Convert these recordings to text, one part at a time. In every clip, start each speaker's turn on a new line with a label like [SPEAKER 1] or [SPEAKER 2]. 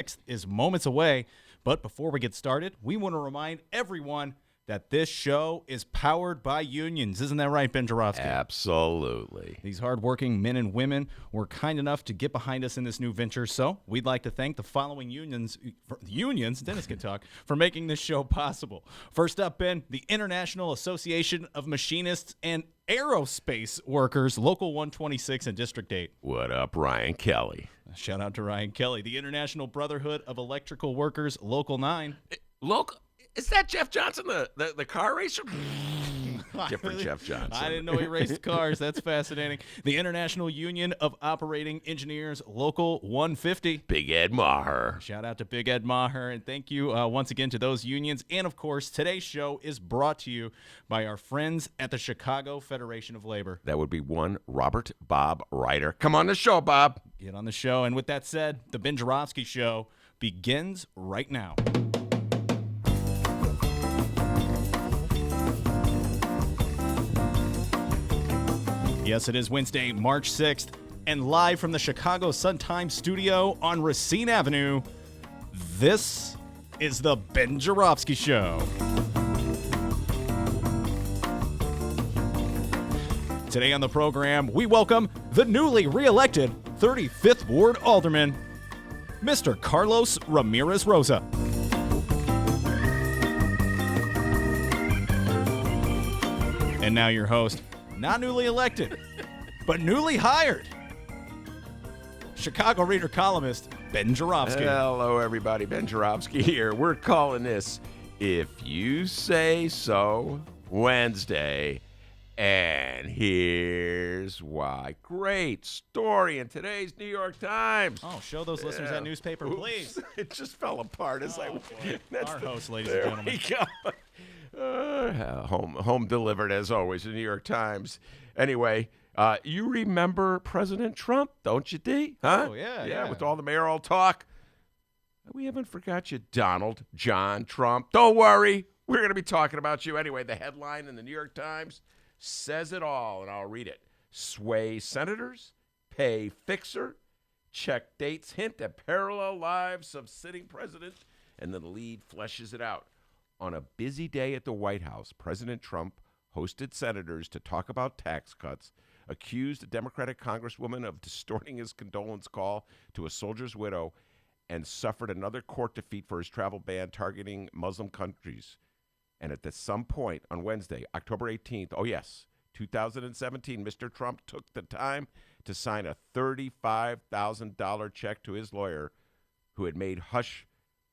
[SPEAKER 1] 6th is moments away. But before we get started, we want to remind everyone that this show is powered by unions. Isn't that right, Ben Joravsky?
[SPEAKER 2] Absolutely.
[SPEAKER 1] These hardworking men and women were kind enough to get behind us in this new venture, so we'd like to thank the following unions, Dennis can talk, for making this show possible. First up, Ben, the International Association of Machinists and Aerospace Workers, Local 126 and District 8.
[SPEAKER 2] What up, Ryan Kelly?
[SPEAKER 1] Shout out to Ryan Kelly. The International Brotherhood of Electrical Workers, Local 9.
[SPEAKER 2] Local? Is that Jeff Johnson, the car racer? Different Jeff Johnson.
[SPEAKER 1] I didn't know he raced cars. That's fascinating. The International Union of Operating Engineers, Local 150.
[SPEAKER 2] Big Ed Maher.
[SPEAKER 1] Shout out to Big Ed Maher, and thank you once again to those unions. And, of course, today's show is brought to you by our friends at the Chicago Federation of Labor.
[SPEAKER 2] That would be one Robert Bob Ryder. Come on the show, Bob.
[SPEAKER 1] Get on the show. And with that said, the Ben Joravsky Show begins right now. Yes, it is Wednesday, March 6th, and live from the Chicago Sun-Times studio on Racine Avenue, this is the Ben Joravsky Show. Today on the program, we welcome the newly re-elected 35th Ward Alderman, Mr. Carlos Ramirez Rosa. And now your host, not newly elected, but newly hired, Chicago Reader columnist, Ben Joravsky.
[SPEAKER 2] Hello, everybody. Ben Joravsky here. We're calling this If You Say So Wednesday. And here's why. Great story in today's New York Times.
[SPEAKER 1] Oh, show those listeners that newspaper, please.
[SPEAKER 2] It just fell apart. It's that's
[SPEAKER 1] our host, ladies and gentlemen.
[SPEAKER 2] There we go. Home delivered, as always, the New York Times. Anyway, you remember President Trump, don't you, D? Huh?
[SPEAKER 1] Oh, yeah.
[SPEAKER 2] With all the mayoral talk. We haven't forgot you, Donald John Trump. Don't worry. We're going to be talking about you. Anyway, the headline in the New York Times says it all, and I'll read it. Sway senators, pay fixer, check dates, hint at parallel lives of sitting president, and then the lead fleshes it out. On a busy day at the White House, President Trump hosted senators to talk about tax cuts, accused a Democratic congresswoman of distorting his condolence call to a soldier's widow, and suffered another court defeat for his travel ban targeting Muslim countries. And at some point on Wednesday, October 18th, 2017, Mr. Trump took the time to sign a $35,000 check to his lawyer who had made hush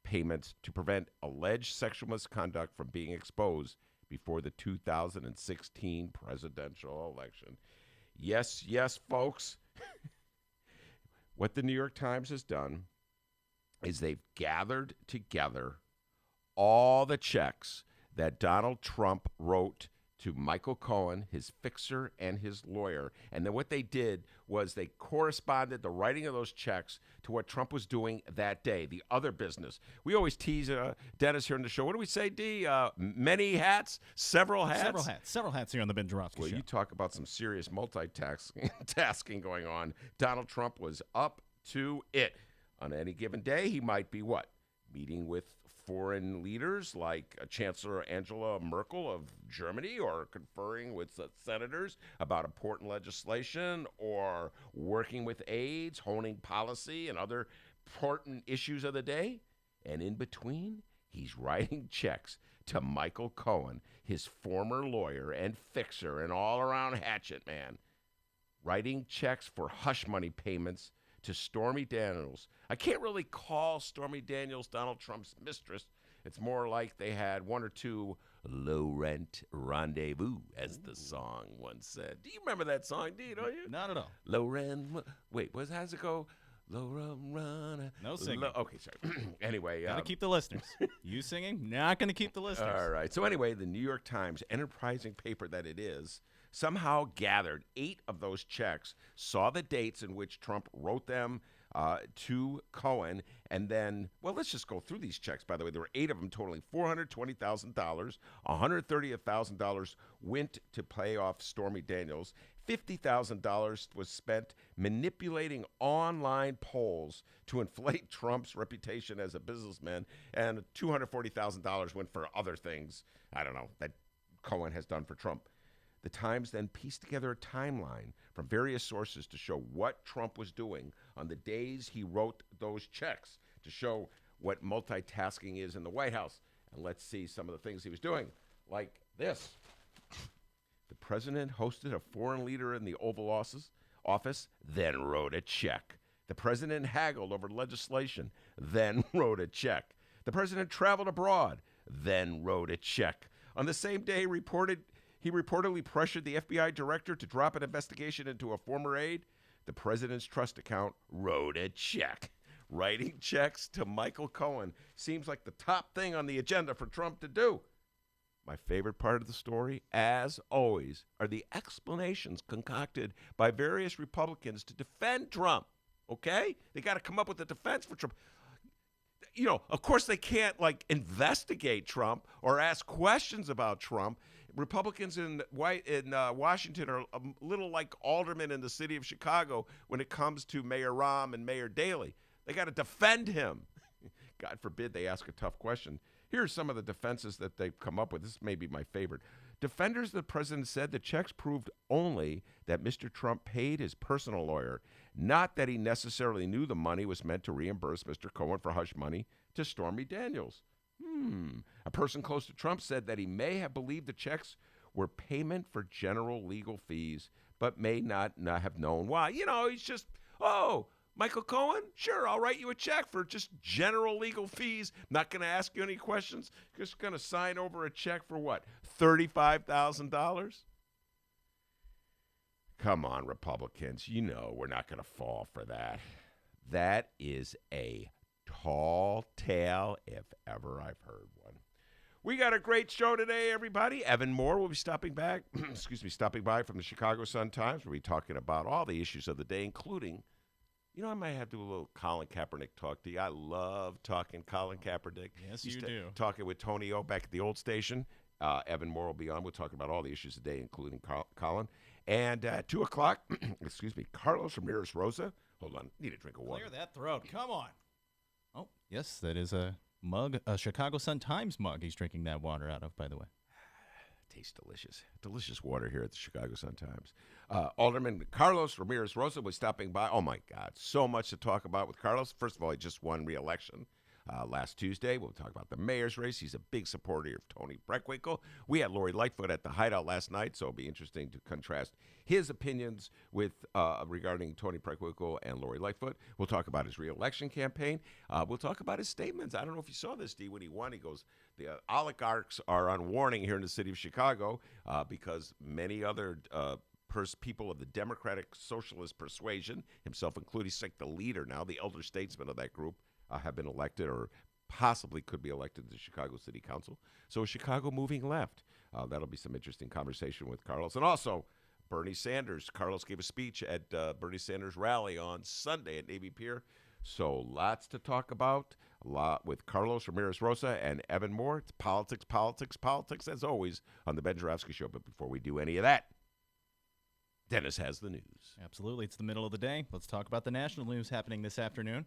[SPEAKER 2] payments to prevent alleged sexual misconduct from being exposed before the 2016 presidential election. Yes, folks. What the New York Times has done is they've gathered together all the checks that Donald Trump wrote to Michael Cohen, his fixer, and his lawyer. And then what they did was they corresponded the writing of those checks to what Trump was doing that day, the other business. We always tease Dennis here on the show. What do we say, D? Many hats? Several hats?
[SPEAKER 1] Several hats here on the Ben Joravsky Show.
[SPEAKER 2] Well, you talk about some serious multitasking going on. Donald Trump was up to it. On any given day, he might be what? Meeting with foreign leaders like Chancellor Angela Merkel of Germany, or conferring with senators about important legislation, or working with aides, honing policy and other important issues of the day. And in between, he's writing checks to Michael Cohen, his former lawyer and fixer and all-around hatchet man, writing checks for hush money payments to Stormy Daniels. I can't really call Stormy Daniels Donald Trump's mistress. It's more like they had one or two low-rent rendezvous, as the song once said. Do you remember that song, D, don't you?
[SPEAKER 1] Not at all.
[SPEAKER 2] Low-rent, wait, how's it go? Low-run,
[SPEAKER 1] no singing.
[SPEAKER 2] Okay, sorry. Anyway.
[SPEAKER 1] Gotta keep the listeners. You singing? Not gonna keep the listeners.
[SPEAKER 2] All right. So anyway, the New York Times, enterprising paper that it is, somehow gathered 8 of those checks, saw the dates in which Trump wrote them to Cohen, and then, well, let's just go through these checks, by the way. There were 8 of them totaling $420,000. $130,000 went to pay off Stormy Daniels. $50,000 was spent manipulating online polls to inflate Trump's reputation as a businessman, and $240,000 went for other things, I don't know, that Cohen has done for Trump. The Times then pieced together a timeline from various sources to show what Trump was doing on the days he wrote those checks, to show what multitasking is in the White House. And let's see some of the things he was doing, like this. The president hosted a foreign leader in the Oval Office, then wrote a check. The president haggled over legislation, then wrote a check. The president traveled abroad, then wrote a check. On the same day, he reportedly pressured the FBI director to drop an investigation into a former aide. The president's trust account wrote a check. Writing checks to Michael Cohen seems like the top thing on the agenda for Trump to do. My favorite part of the story, as always, are the explanations concocted by various Republicans to defend Trump. Okay? They got to come up with a defense for Trump. You know, of course they can't, investigate Trump or ask questions about Trump. Republicans in Washington are a little like aldermen in the city of Chicago when it comes to Mayor Rahm and Mayor Daley. They got to defend him. God forbid they ask a tough question. Here are some of the defenses that they've come up with. This may be my favorite. Defenders of the president said the checks proved only that Mr. Trump paid his personal lawyer, not that he necessarily knew the money was meant to reimburse Mr. Cohen for hush money to Stormy Daniels. A person close to Trump said that he may have believed the checks were payment for general legal fees, but may not have known why. You know, he's just, Michael Cohen, sure, I'll write you a check for just general legal fees. Not going to ask you any questions. Just going to sign over a check for what, $35,000? Come on, Republicans. You know we're not going to fall for that. That is a tall tale if ever I've heard one. We got a great show today, everybody. Evan Moore will be stopping by from the Chicago Sun-Times. We'll be talking about all the issues of the day, including, I might have to do a little Colin Kaepernick talk to you. I love talking Colin Kaepernick.
[SPEAKER 1] Yes, you do.
[SPEAKER 2] Talking with Tony O back at the old station. Evan Moore will be on. We'll talk about all the issues today, including Colin. And at 2 o'clock, Carlos Ramirez Rosa. Hold on, need a drink of water.
[SPEAKER 1] Clear that throat. Come on. Oh, yes, that is a mug, a Chicago Sun-Times mug he's drinking that water out of, by the way.
[SPEAKER 2] Tastes delicious. Delicious water here at the Chicago Sun-Times. Alderman Carlos Ramirez Rosa was stopping by. Oh, my God. So much to talk about with Carlos. First of all, he just won re-election last Tuesday. We'll talk about the mayor's race. He's a big supporter of Tony Preckwinkle. We had Lori Lightfoot at the Hideout last night, so it'll be interesting to contrast his opinions with regarding Tony Preckwinkle and Lori Lightfoot. We'll talk about his re-election campaign. We'll talk about his statements. I don't know if you saw this, D, when he won. He goes, the oligarchs are on warning here in the city of Chicago because many other people of the Democratic Socialist persuasion, himself included, he's like the leader now, the elder statesman of that group, have been elected or possibly could be elected to the Chicago City Council. So is Chicago moving left? That'll be some interesting conversation with Carlos. And also, Bernie Sanders. Carlos gave a speech at Bernie Sanders' rally on Sunday at Navy Pier. So lots to talk about. A lot with Carlos Ramirez Rosa and Evan Moore. It's politics, as always, on the Ben Joravsky Show. But before we do any of that, Dennis has the news.
[SPEAKER 1] Absolutely. It's the middle of the day. Let's talk about the national news happening this afternoon.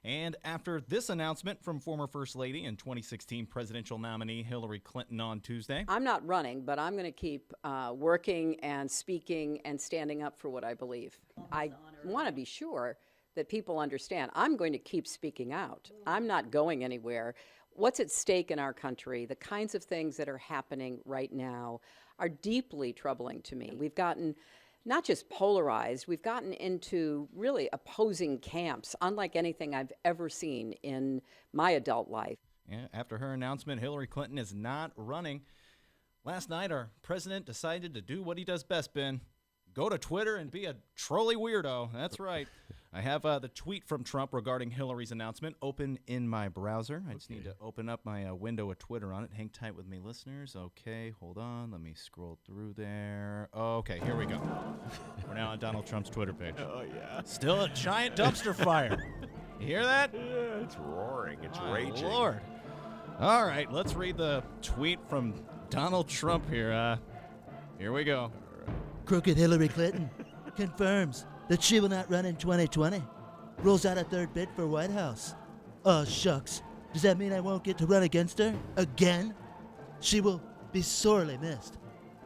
[SPEAKER 1] And after this announcement from former First Lady and 2016 presidential nominee Hillary Clinton on Tuesday.
[SPEAKER 3] I'm not running, but I'm going to keep working and speaking and standing up for what I believe. I want to be sure that people understand I'm going to keep speaking out. I'm not going anywhere. What's at stake in our country, the kinds of things that are happening right now are deeply troubling to me. We've gotten not just polarized, we've gotten into really opposing camps, unlike anything I've ever seen in my adult life.
[SPEAKER 1] Yeah, after her announcement, Hillary Clinton is not running. Last night, our president decided to do what he does best, Ben. Go to Twitter and be a trolly weirdo. That's right. I have the tweet from Trump regarding Hillary's announcement open in my browser. I just need to open up my window of Twitter on it. Hang tight with me, listeners. Okay, hold on. Let me scroll through there. Okay, here we go. We're now on Donald Trump's Twitter page.
[SPEAKER 2] Oh, yeah.
[SPEAKER 1] Still a giant dumpster fire. You hear that?
[SPEAKER 2] Yeah, it's roaring. It's raging.
[SPEAKER 1] Lord. All right, let's read the tweet from Donald Trump here. Here we go.
[SPEAKER 4] Crooked Hillary Clinton confirms that she will not run in 2020. Rolls out a third bid for White House. Oh, shucks. Does that mean I won't get to run against her again? She will be sorely missed.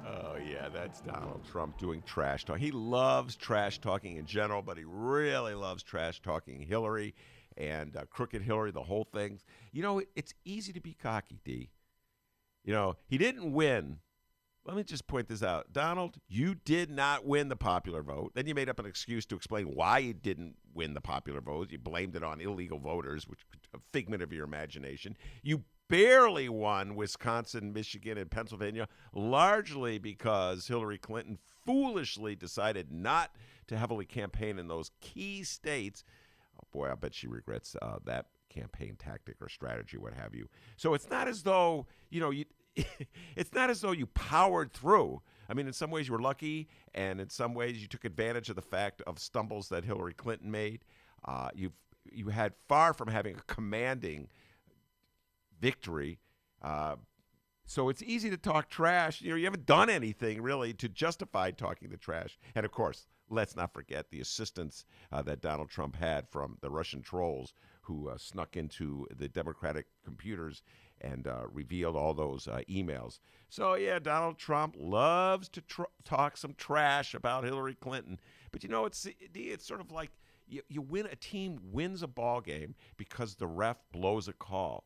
[SPEAKER 2] Oh, yeah, that's Donald Trump doing trash talk. He loves trash talking in general, but he really loves trash talking Hillary and Crooked Hillary, the whole thing. You know, it's easy to be cocky, D. You know, he didn't win. Let me just point this out. Donald, you did not win the popular vote. Then you made up an excuse to explain why you didn't win the popular vote. You blamed it on illegal voters, which is a figment of your imagination. You barely won Wisconsin, Michigan, and Pennsylvania, largely because Hillary Clinton foolishly decided not to heavily campaign in those key states. Oh, boy, I bet she regrets that campaign tactic or strategy, what have you. So it's not as though, it's not as though you powered through. I mean, in some ways you were lucky, and in some ways you took advantage of the fact of stumbles that Hillary Clinton made. You had far from having a commanding victory. So it's easy to talk trash. You haven't done anything really to justify talking the trash. And of course, let's not forget the assistance that Donald Trump had from the Russian trolls who snuck into the Democratic computers and revealed all those emails. So yeah, Donald Trump loves to talk some trash about Hillary Clinton. But it's sort of like you win. A team wins a ball game because the ref blows a call.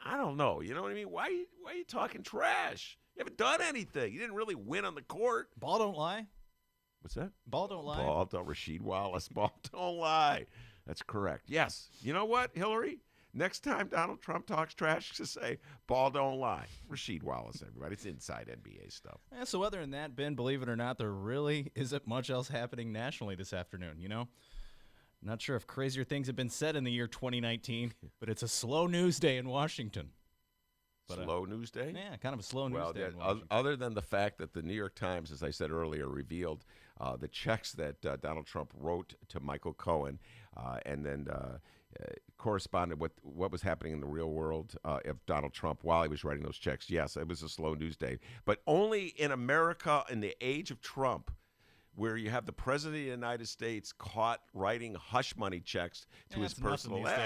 [SPEAKER 2] I don't know. You know what I mean? Why are you talking trash? You haven't done anything. You didn't really win on the court.
[SPEAKER 1] Ball don't lie.
[SPEAKER 2] What's that?
[SPEAKER 1] Ball don't lie.
[SPEAKER 2] Ball don't. Rasheed Wallace. Ball don't lie. That's correct. Yes. You know what, Hillary? Next time Donald Trump talks trash, just say, ball don't lie. Rasheed Wallace, everybody. It's inside NBA stuff.
[SPEAKER 1] Yeah, so other than that, Ben, believe it or not, there really isn't much else happening nationally this afternoon, Not sure if crazier things have been said in the year 2019, but it's a slow news day in Washington.
[SPEAKER 2] Slow news day?
[SPEAKER 1] Yeah, kind of a slow news day in Washington.
[SPEAKER 2] Other than the fact that the New York Times, as I said earlier, revealed the checks that Donald Trump wrote to Michael Cohen and then corresponded with what was happening in the real world of Donald Trump while he was writing those checks. Yes, it was a slow news day. But only in America in the age of Trump, where you have the president of the United States caught writing hush money checks to his personal,
[SPEAKER 1] whatever.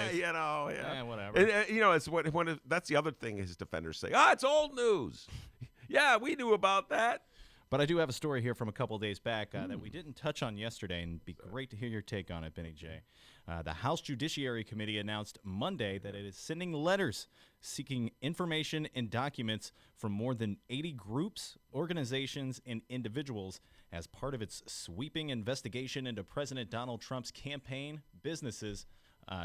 [SPEAKER 2] And, that's the other thing his defenders say. It's old news. Yeah, we knew about that.
[SPEAKER 1] But I do have a story here from a couple days back that we didn't touch on yesterday, and it'd be great to hear your take on it, Benny J. The House Judiciary Committee announced Monday that it is sending letters seeking information and documents from more than 80 groups, organizations, and individuals as part of its sweeping investigation into President Donald Trump's campaign, businesses,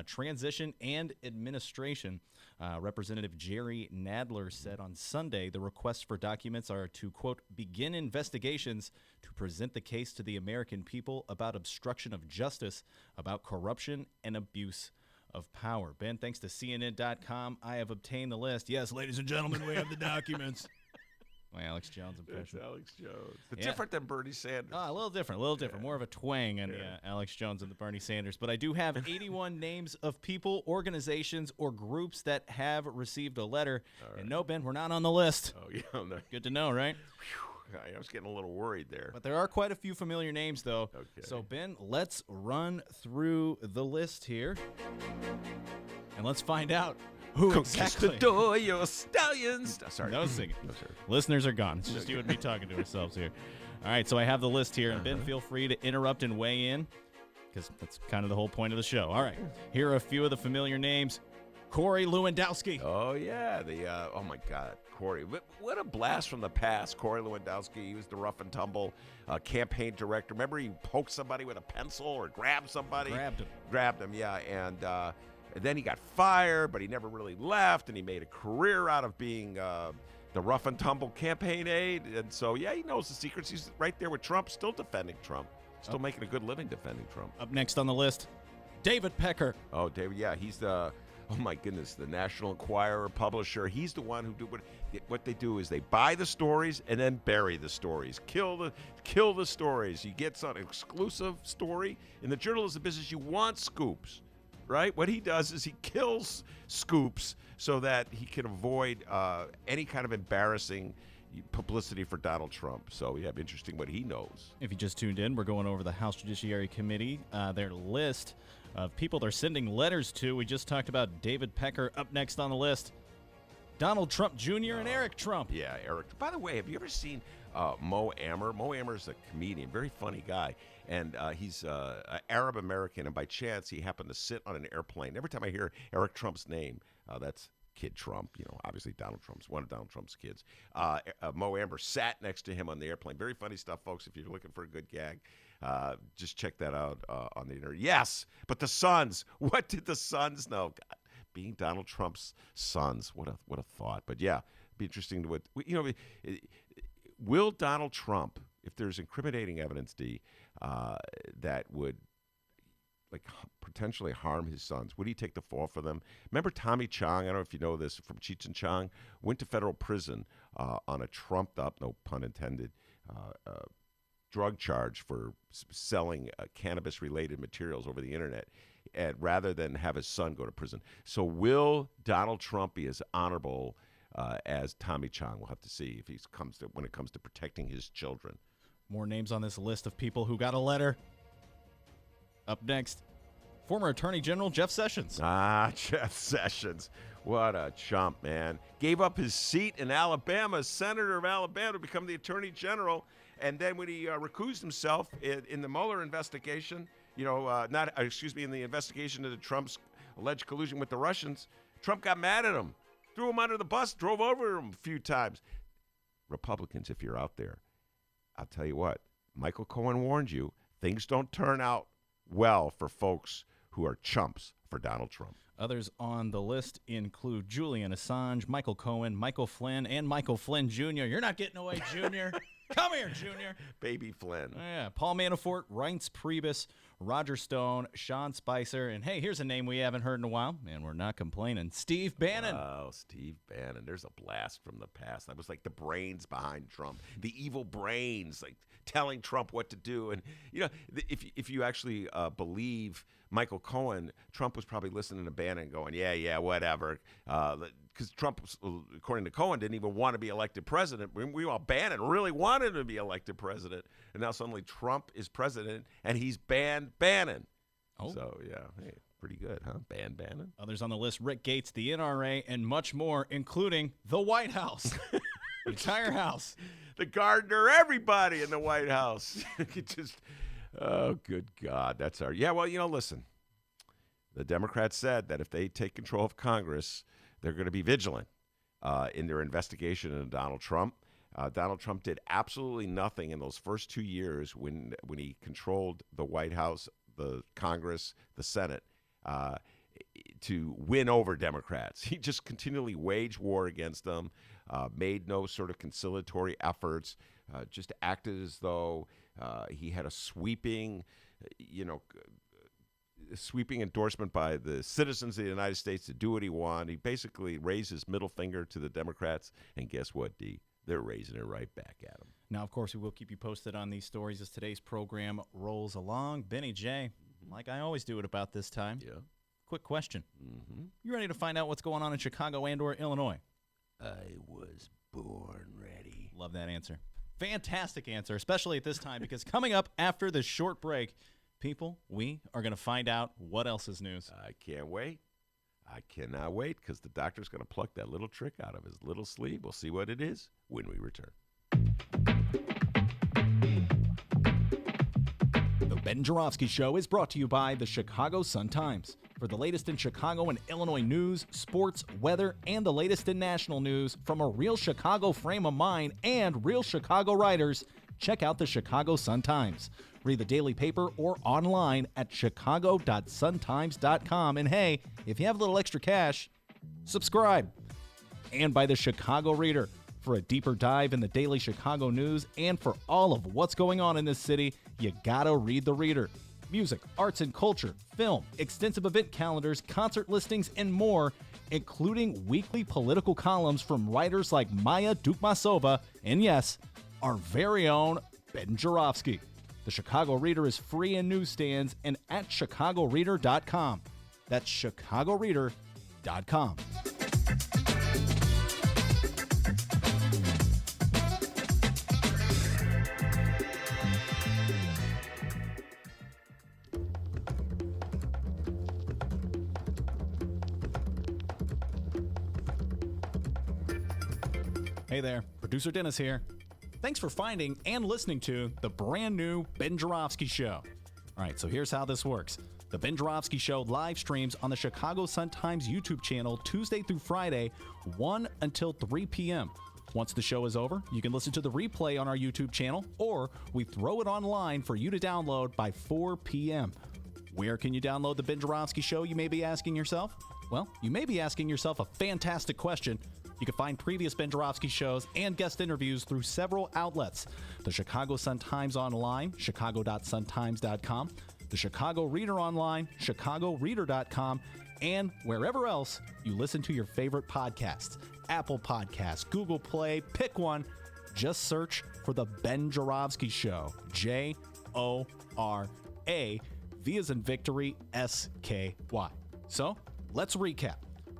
[SPEAKER 1] transition, and administration. Representative Jerry Nadler said on Sunday the requests for documents are to, quote, begin investigations to present the case to the American people about obstruction of justice, about corruption and abuse of power. Ben, thanks to CNN.com, I have obtained the list. Yes, ladies and gentlemen, we have the documents. My Alex Jones impression.
[SPEAKER 2] It's Alex Jones. It's different than Bernie Sanders.
[SPEAKER 1] A little different. More of a twang on Alex Jones and the Bernie Sanders. But I do have 81 names of people, organizations, or groups that have received a letter. Right. And no, Ben, we're not on the list.
[SPEAKER 2] Oh, yeah.
[SPEAKER 1] Good to know, right?
[SPEAKER 2] I was getting a little worried there.
[SPEAKER 1] But there are quite a few familiar names, though.
[SPEAKER 2] Okay.
[SPEAKER 1] So, Ben, let's run through the list here. And let's find out who exactly.
[SPEAKER 2] Conquistador, your stallions. Sorry.
[SPEAKER 1] No singing.
[SPEAKER 2] No, sir.
[SPEAKER 1] Listeners are gone. It's just you and me talking to ourselves here. All right, so I have the list here. And, Ben, feel free to interrupt and weigh in, because that's kind of the whole point of the show. All right, here are a few of the familiar names. Corey Lewandowski.
[SPEAKER 2] Oh, yeah. Oh, my God. Corey. What a blast from the past. Corey Lewandowski. He was the rough and tumble campaign director. Remember he poked somebody with a pencil or grabbed somebody? Grabbed him, yeah. And then he got fired, but he never really left, and he made a career out of being the rough and tumble campaign aide. And so, yeah, he knows the secrets. He's right there with Trump, still defending Trump. Still making a good living defending Trump.
[SPEAKER 1] Up next on the list, David Pecker.
[SPEAKER 2] Oh, David, yeah. He's the... Oh, my goodness, the National Enquirer publisher. He's the one who do what they do is they buy the stories and then bury the stories. Kill the stories. You get some exclusive story. In the journalism business, you want scoops, right? What he does is he kills scoops so that he can avoid any kind of embarrassing publicity for Donald Trump. So, yeah, interesting what he knows.
[SPEAKER 1] If you just tuned in, we're going over the House Judiciary Committee, their list of people they're sending letters to. We just talked about David Pecker. Up next on the list, Donald Trump Jr. and Eric Trump.
[SPEAKER 2] Yeah, Eric. By the way, have you ever seen Mo Amer? Mo Amer is a comedian, very funny guy. And he's Arab American, and by chance, he happened to sit on an airplane. Every time I hear Eric Trump's name, that's Kid Trump, obviously Donald Trump's one of Donald Trump's kids. Mo Amer sat next to him on the airplane. Very funny stuff, folks. If you're looking for a good gag, just check that out on the internet. Yes, but the sons. What did the sons know? God, being Donald Trump's sons. What a thought. But yeah, it'd be interesting to will Donald Trump, if there's incriminating evidence, that would potentially harm his sons, would he take the fall for them? Remember Tommy Chong, I don't know if you know this, from Cheech and Chong, went to federal prison on a trumped up, no pun intended, drug charge for selling cannabis-related materials over the internet, and rather than have his son go to prison. So will Donald Trump be as honorable as Tommy Chong? We'll have to see if when it comes to protecting his children.
[SPEAKER 1] More names on this list of people who got a letter. Up next, former Attorney General Jeff Sessions.
[SPEAKER 2] Jeff Sessions. What a chump, man. Gave up his seat in Alabama, senator of Alabama, to become the Attorney General. And then when he recused himself in the Mueller investigation, in the investigation into Trump's alleged collusion with the Russians, Trump got mad at him, threw him under the bus, drove over him a few times. Republicans, if you're out there, I'll tell you what, Michael Cohen warned you, things don't turn out well for folks who are chumps for Donald Trump.
[SPEAKER 1] Others on the list include Julian Assange, Michael Cohen, Michael Flynn, and Michael Flynn Jr. You're not getting away, Jr. Come here, Jr.
[SPEAKER 2] Baby Flynn.
[SPEAKER 1] Yeah, Paul Manafort, Reince Priebus, Roger Stone, Sean Spicer, and hey, here's a name we haven't heard in a while, and we're not complaining, Steve Bannon.
[SPEAKER 2] Oh, Steve Bannon. There's a blast from the past. That was like the brains behind Trump, the evil brains, like telling Trump what to do. And, if you actually believe Michael Cohen, Trump was probably listening to Bannon going, yeah, whatever. Because Trump, according to Cohen, didn't even want to be elected president. Bannon really wanted him to be elected president. And now suddenly Trump is president, and he's banned Bannon. Oh. So, yeah, hey, pretty good, huh? Ban Bannon.
[SPEAKER 1] Others on the list, Rick Gates, the NRA, and much more, including the White House. The entire house.
[SPEAKER 2] The gardener, everybody in the White House. Oh, good God. That's our... Yeah, well, listen. The Democrats said that if they take control of Congress, they're going to be vigilant in their investigation into Donald Trump. Donald Trump did absolutely nothing in those first 2 years when he controlled the White House, the Congress, the Senate, to win over Democrats. He just continually waged war against them, made no sort of conciliatory efforts, just acted as though he had a sweeping endorsement by the citizens of the United States to do what he wanted. He basically raised his middle finger to the Democrats, and guess what, D? They're raising it right back at him.
[SPEAKER 1] Now, of course, we will keep you posted on these stories as today's program rolls along. Benny J, like I always do at about this time.
[SPEAKER 2] Yeah.
[SPEAKER 1] Quick question. Mm-hmm. You ready to find out what's going on in Chicago and or Illinois?
[SPEAKER 2] I was born ready.
[SPEAKER 1] Love that answer. Fantastic answer, especially at this time, because coming up after this short break, people, we are going to find out what else is news.
[SPEAKER 2] I can't wait. I cannot wait, because the doctor's going to pluck that little trick out of his little sleeve. We'll see what it is when we return.
[SPEAKER 1] The Ben Joravsky Show is brought to you by the Chicago Sun-Times. For the latest in Chicago and Illinois news, sports, weather, and the latest in national news from a real Chicago frame of mind and real Chicago writers, check out the Chicago Sun-Times. Read the daily paper or online at chicago.suntimes.com. And hey, if you have a little extra cash, subscribe. And by the Chicago Reader. For a deeper dive in the daily Chicago news and for all of what's going on in this city, you gotta read the Reader. Music, arts and culture, film, extensive event calendars, concert listings, and more, including weekly political columns from writers like Maya Dukmasova and, yes, our very own Ben Joravsky. The Chicago Reader is free in newsstands and at chicagoreader.com. That's chicagoreader.com. Hey there, producer Dennis here. Thanks for finding and listening to the brand new Ben Joravsky Show. All right, so here's how this works. The Ben Joravsky Show live streams on the Chicago Sun-Times YouTube channel Tuesday through Friday, 1 until 3 p.m. Once the show is over, you can listen to the replay on our YouTube channel, or we throw it online for you to download by 4 p.m. Where can you download the Ben Joravsky Show, you may be asking yourself? Well, you may be asking yourself a fantastic question. You can find previous Ben Joravsky shows and guest interviews through several outlets. The Chicago Sun-Times Online, chicago.suntimes.com, the Chicago Reader Online, chicagoreader.com, and wherever else you listen to your favorite podcasts. Apple Podcasts, Google Play, pick one. Just search for The Ben Joravsky Show. J-O-R-A, V as in victory, S-K-Y. So, let's recap.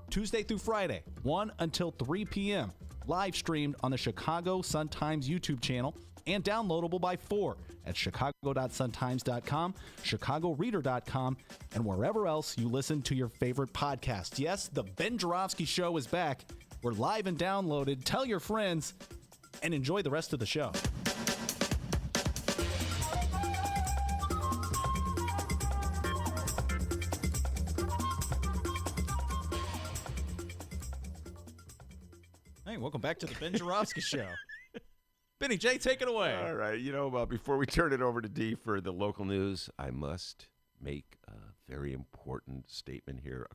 [SPEAKER 1] Tuesday through Friday, 1 until 3 p.m. Live streamed on the Chicago Sun-Times YouTube channel and downloadable by 4 at chicago.suntimes.com, chicagoreader.com, and wherever else you listen to your favorite podcast. Yes, the Ben Joravsky Show is back. We're live and downloaded. Tell your friends and enjoy the rest of the show. Hey, welcome back to the Ben Joravsky Show. Benny J, take it away.
[SPEAKER 2] All right. Before we turn it over to D for the local news, I must make a very important statement here.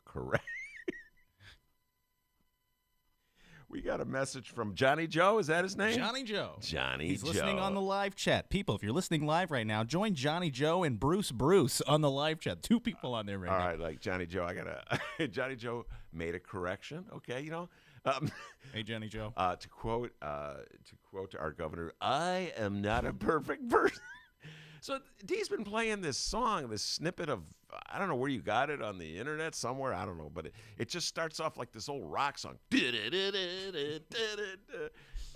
[SPEAKER 2] We got a message from Johnny Joe. Is that his name?
[SPEAKER 1] Johnny Joe.
[SPEAKER 2] He's
[SPEAKER 1] listening on the live chat. People, if you're listening live right now, join Johnny Joe and Bruce on the live chat. 2 people on there right now.
[SPEAKER 2] All right, like Johnny Joe, Johnny Joe made a correction. Okay,
[SPEAKER 1] Hey, Johnny Joe.
[SPEAKER 2] To quote our governor, I am not a perfect person. So D's been playing this song, this snippet of, I don't know where you got it on the internet somewhere, I don't know, but it just starts off like this old rock song.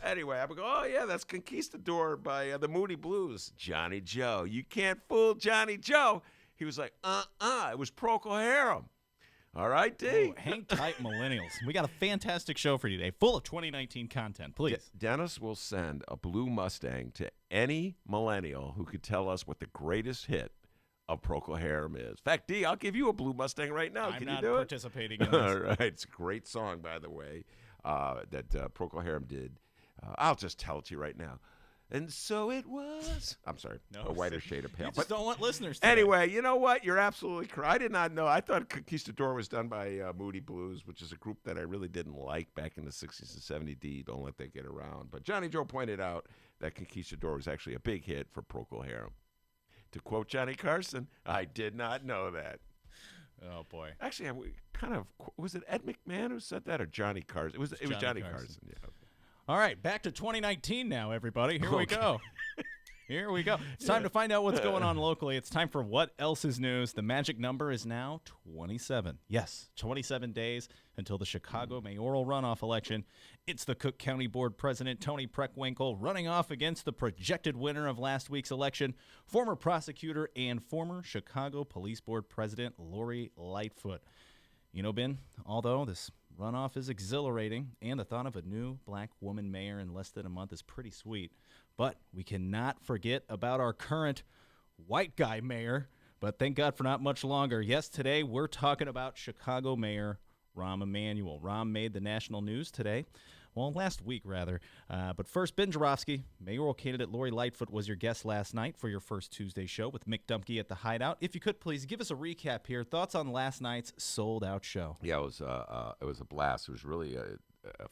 [SPEAKER 2] Anyway, I would go, oh yeah, that's Conquistador by the Moody Blues. Johnny Joe, you can't fool Johnny Joe. He was like, it was Procol Harum. All right, D.
[SPEAKER 1] Whoa, hang tight, millennials. We got a fantastic show for you today, full of 2019 content. Please.
[SPEAKER 2] Dennis will send a blue Mustang to any millennial who could tell us what the greatest hit of Procol Harum is. In fact, D, I'll give you a blue Mustang right now.
[SPEAKER 1] I'm
[SPEAKER 2] Can
[SPEAKER 1] not
[SPEAKER 2] you do
[SPEAKER 1] participating in
[SPEAKER 2] it?
[SPEAKER 1] this.
[SPEAKER 2] All right. It's a great song, by the way, that Procol Harum did. I'll just tell it to you right now. And so it was. I'm sorry.
[SPEAKER 1] No,
[SPEAKER 2] a whiter shade of pale.
[SPEAKER 1] You just don't want listeners to
[SPEAKER 2] anyway, you know what? You're absolutely correct. I did not know. I thought Conquistador was done by Moody Blues, which is a group that I really didn't like back in the 60s and 70s. D, don't let that get around. But Johnny Joe pointed out that Conquistador was actually a big hit for Procol Harum. To quote Johnny Carson, I did not know that.
[SPEAKER 1] Oh, boy.
[SPEAKER 2] Actually, was it Ed McMahon who said that or Johnny Carson? It was Johnny Carson. Yeah.
[SPEAKER 1] All right, back to 2019 now, everybody. Here we go. Here we go. It's time to find out what's going on locally. It's time for What Else is News. The magic number is now 27. Yes, 27 days until the Chicago mayoral runoff election. It's the Cook County Board President Tony Preckwinkle running off against the projected winner of last week's election, former prosecutor and former Chicago Police Board President Lori Lightfoot. You know, Ben, although this runoff is exhilarating, and the thought of a new black woman mayor in less than a month is pretty sweet. But we cannot forget about our current white guy mayor, but thank God for not much longer. Yes, today we're talking about Chicago Mayor Rahm Emanuel. Rahm made the national news today. Well, last week, rather. But first, Ben Joravsky, mayoral candidate Lori Lightfoot, was your guest last night for your first Tuesday show with Mick Dumke at the Hideout. If you could, please give us a recap here. Thoughts on last night's sold-out show?
[SPEAKER 2] Yeah, it was a blast. It was really a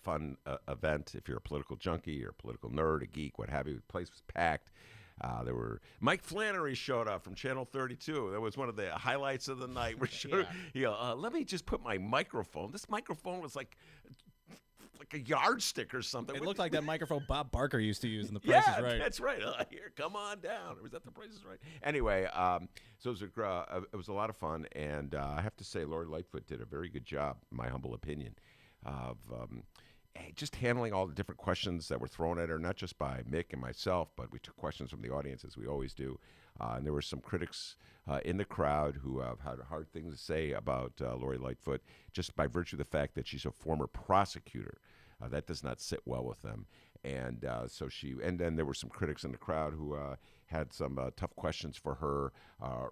[SPEAKER 2] fun event. If you're a political junkie or a political nerd, a geek, what have you, the place was packed. There were Mike Flannery showed up from Channel 32. That was one of the highlights of the night. Let me just put my microphone. This microphone was like a yardstick or something.
[SPEAKER 1] It looked like that microphone Bob Barker used to use in The Price is Right.
[SPEAKER 2] Yeah, that's right. Here, come on down. Or was that The Price is Right? Anyway, so it was a lot of fun, and I have to say Lori Lightfoot did a very good job, in my humble opinion, of just handling all the different questions that were thrown at her, not just by Mick and myself, but we took questions from the audience, as we always do. And there were some critics in the crowd who have had hard things to say about Lori Lightfoot, just by virtue of the fact that she's a former prosecutor. That does not sit well with them. And and then there were some critics in the crowd who had some tough questions for her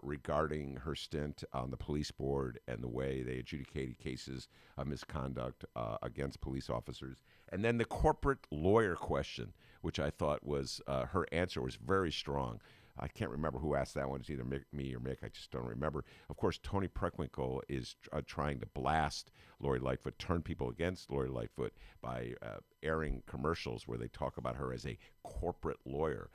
[SPEAKER 2] regarding her stint on the police board and the way they adjudicated cases of misconduct against police officers. And then the corporate lawyer question, which I thought was her answer was very strong. I can't remember who asked that one. It's either me or Mick. I just don't remember. Of course, Tony Preckwinkle is trying to blast Lori Lightfoot, turn people against Lori Lightfoot by airing commercials where they talk about her as a corporate lawyer,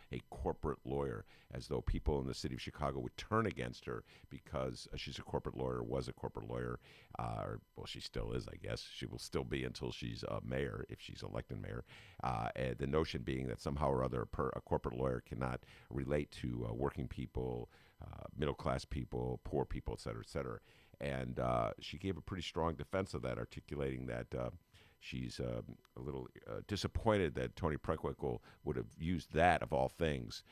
[SPEAKER 2] as though people in the city of Chicago would turn against her because she's a corporate lawyer, was a corporate lawyer. Well, she still is, I guess. She will still be until she's mayor, if she's elected mayor. And the notion being that somehow or other a corporate lawyer cannot relate to working people, middle-class people, poor people, et cetera, et cetera. And she gave a pretty strong defense of that, articulating that she's a little disappointed that Tony Preckwinkle would have used that, of all things,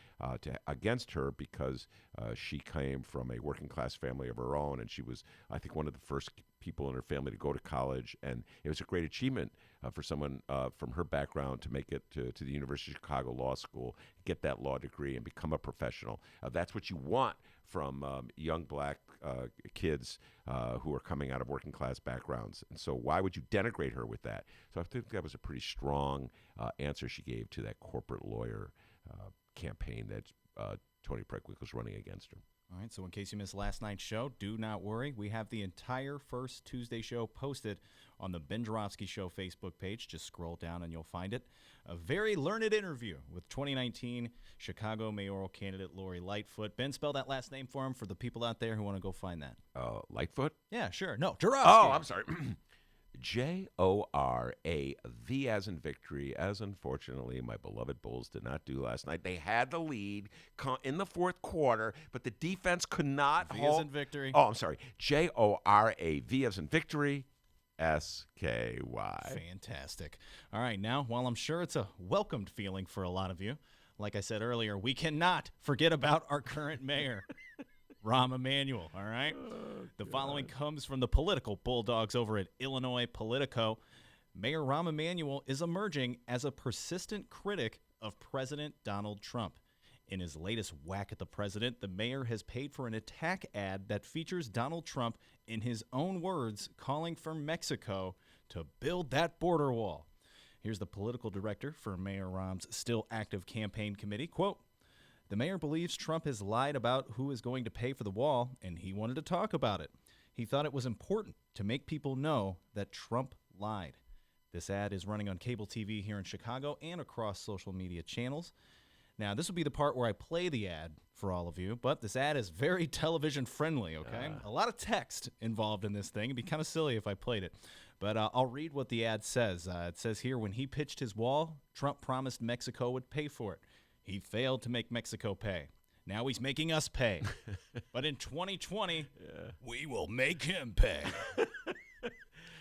[SPEAKER 2] against her because she came from a working-class family of her own, and she was, I think, one of the first people in her family to go to college, and it was a great achievement for someone from her background to make it to the University of Chicago Law School, get that law degree, and become a professional. That's what you want from young black kids who are coming out of working class backgrounds. And so why would you denigrate her with that? So I think that was a pretty strong answer she gave to that corporate lawyer campaign that Tony Preckwinkle was running against her.
[SPEAKER 1] All right, so in case you missed last night's show, do not worry. We have the entire first Tuesday show posted on the Ben Joravsky Show Facebook page. Just scroll down and you'll find it. A very learned interview with 2019 Chicago mayoral candidate Lori Lightfoot. Ben, spell that last name for him for the people out there who want to go find that.
[SPEAKER 2] Lightfoot?
[SPEAKER 1] Yeah, sure. No, Joravsky.
[SPEAKER 2] Oh, I'm sorry. Jorav as in victory, as unfortunately my beloved Bulls did not do last night. They had the lead in the fourth quarter, but the defense could not
[SPEAKER 1] V
[SPEAKER 2] hold.
[SPEAKER 1] as in victory.
[SPEAKER 2] Oh, I'm sorry. Jorav as in victory, SKY.
[SPEAKER 1] Fantastic. All right, now, while I'm sure it's a welcomed feeling for a lot of you, like I said earlier, we cannot forget about our current mayor. Rahm Emanuel, all right? The following comes from the political bulldogs over at Illinois Politico. Mayor Rahm Emanuel is emerging as a persistent critic of President Donald Trump. In his latest whack at the president, the mayor has paid for an attack ad that features Donald Trump, in his own words, calling for Mexico to build that border wall. Here's the political director for Mayor Rahm's still active campaign committee. Quote, "The mayor believes Trump has lied about who is going to pay for the wall, and he wanted to talk about it. He thought it was important to make people know that Trump lied." This ad is running on cable TV here in Chicago and across social media channels. Now, this will be the part where I play the ad for all of you, but this ad is very television friendly, okay? A lot of text involved in this thing. It'd be kind of silly if I played it. But I'll read what the ad says. It says here, when he pitched his wall, Trump promised Mexico would pay for it. He failed to make Mexico pay. Now he's making us pay. But in 2020, we will make him pay.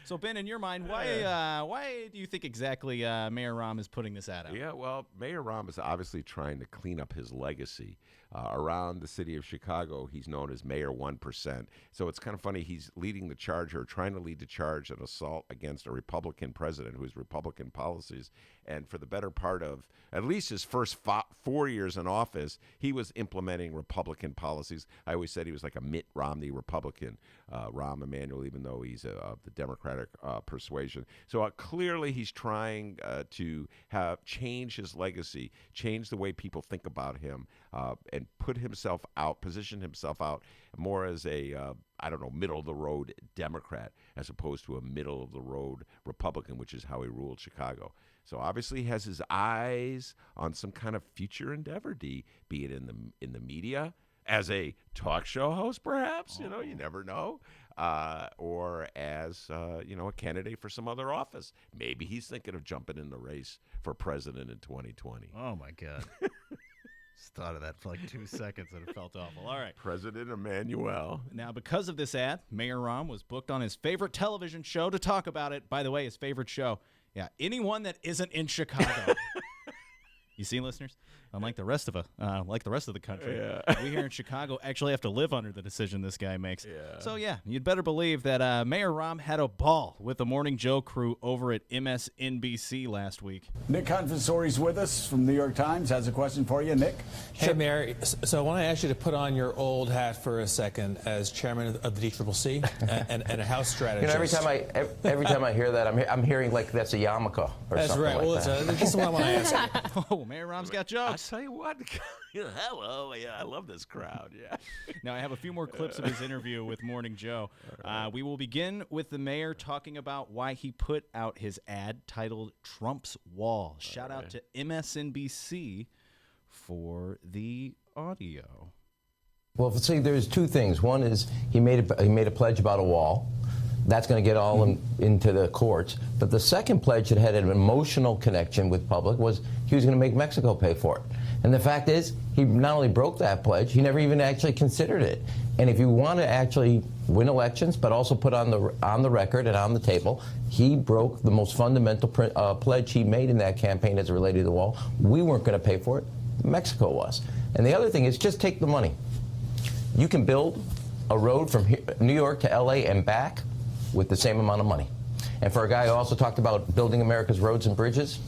[SPEAKER 1] So, Ben, in your mind, why do you think exactly Mayor Rahm is putting this ad out?
[SPEAKER 2] Yeah, well, Mayor Rahm is obviously trying to clean up his legacy. Around the city of Chicago, he's known as Mayor 1%. So it's kind of funny. He's leading the charge or trying to lead the charge an assault against a Republican president who has Republican policies. And for the better part of at least his first 4 years in office, he was implementing Republican policies. I always said he was like a Mitt Romney Republican, Rahm Emanuel, even though he's of the Democratic persuasion. So clearly he's trying to change his legacy, change the way people think about him, and put himself out, position himself out more as a, middle-of-the-road Democrat as opposed to a middle-of-the-road Republican, which is how he ruled Chicago. So obviously he has his eyes on some kind of future endeavor, be it in the media, as a talk show host, perhaps, you never know, or as, a candidate for some other office. Maybe he's thinking of jumping in the race for president in 2020.
[SPEAKER 1] Oh, my God. Just thought of that for like 2 seconds and it felt awful. All right.
[SPEAKER 2] President Emmanuel.
[SPEAKER 1] Now, because of this ad, Mayor Rahm was booked on his favorite television show to talk about it. By the way, his favorite show. Yeah, anyone that isn't in Chicago. You see, listeners? Unlike the rest of the country, we here in Chicago actually have to live under the decision this guy makes.
[SPEAKER 2] Yeah.
[SPEAKER 1] So yeah, you'd better believe that Mayor Rahm had a ball with the Morning Joe crew over at Msnbc last week.
[SPEAKER 5] Nick Confessori's with us from New York Times. Has a question for you, Nick.
[SPEAKER 6] Hey, Mayor. So I want to ask you to put on your old hat for a second as chairman of the DCCC and a House strategist.
[SPEAKER 7] Every time I hear that, I'm hearing like that's a yarmulke or
[SPEAKER 6] that's
[SPEAKER 7] something
[SPEAKER 6] right.
[SPEAKER 7] like
[SPEAKER 6] Well,
[SPEAKER 7] that.
[SPEAKER 6] this is what I want to ask you.
[SPEAKER 1] Oh, Mayor Rahm's got jokes.
[SPEAKER 2] I'll tell you what. Hello. Yeah, I love this crowd. Yeah.
[SPEAKER 1] Now, I have a few more clips of his interview with Morning Joe. We will begin with the mayor talking about why he put out his ad titled Trump's Wall. Shout out to MSNBC for the audio.
[SPEAKER 7] Well, see, there's two things. One is he made a pledge about a wall. That's going to get all into the courts. But the second pledge that had an emotional connection with public was he was going to make Mexico pay for it. And the fact is, he not only broke that pledge, he never even actually considered it. And if you want to actually win elections, but also put on the record and on the table, he broke the most fundamental pledge he made in that campaign as it related to the wall. We weren't going to pay for it. Mexico was. And the other thing is just take the money. You can build a road from New York to L.A. and back with the same amount of money. And for a guy who also talked about building America's roads and bridges,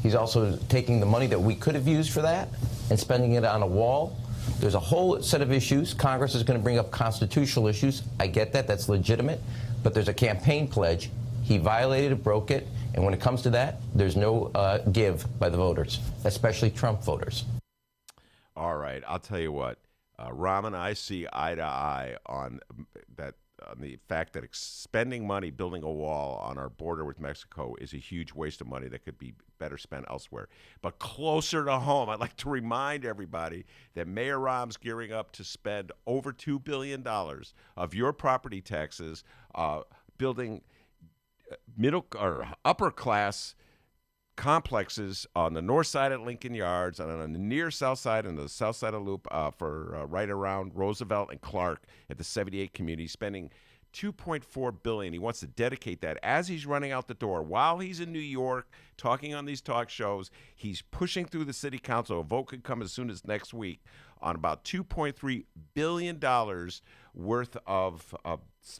[SPEAKER 7] he's also taking the money that we could have used for that and spending it on a wall. There's a whole set of issues. Congress is going to bring up constitutional issues. I get that. That's legitimate. But there's a campaign pledge. He violated it, broke it. And when it comes to that, there's no give by the voters, especially Trump voters.
[SPEAKER 2] All right. I'll tell you what. Rahm and I see eye to eye on that. On the fact that spending money building a wall on our border with Mexico is a huge waste of money that could be better spent elsewhere. But closer to home, I'd like to remind everybody that Mayor Rahm's gearing up to spend over $2 billion of your property taxes building middle or upper class complexes on the north side at Lincoln Yards and on the near south side and the south side of Loop for right around Roosevelt and Clark at the 78 community, spending $2.4 billion. He wants to dedicate that as he's running out the door. While he's in New York talking on these talk shows, he's pushing through the city council. A vote could come as soon as next week on about $2.3 billion worth of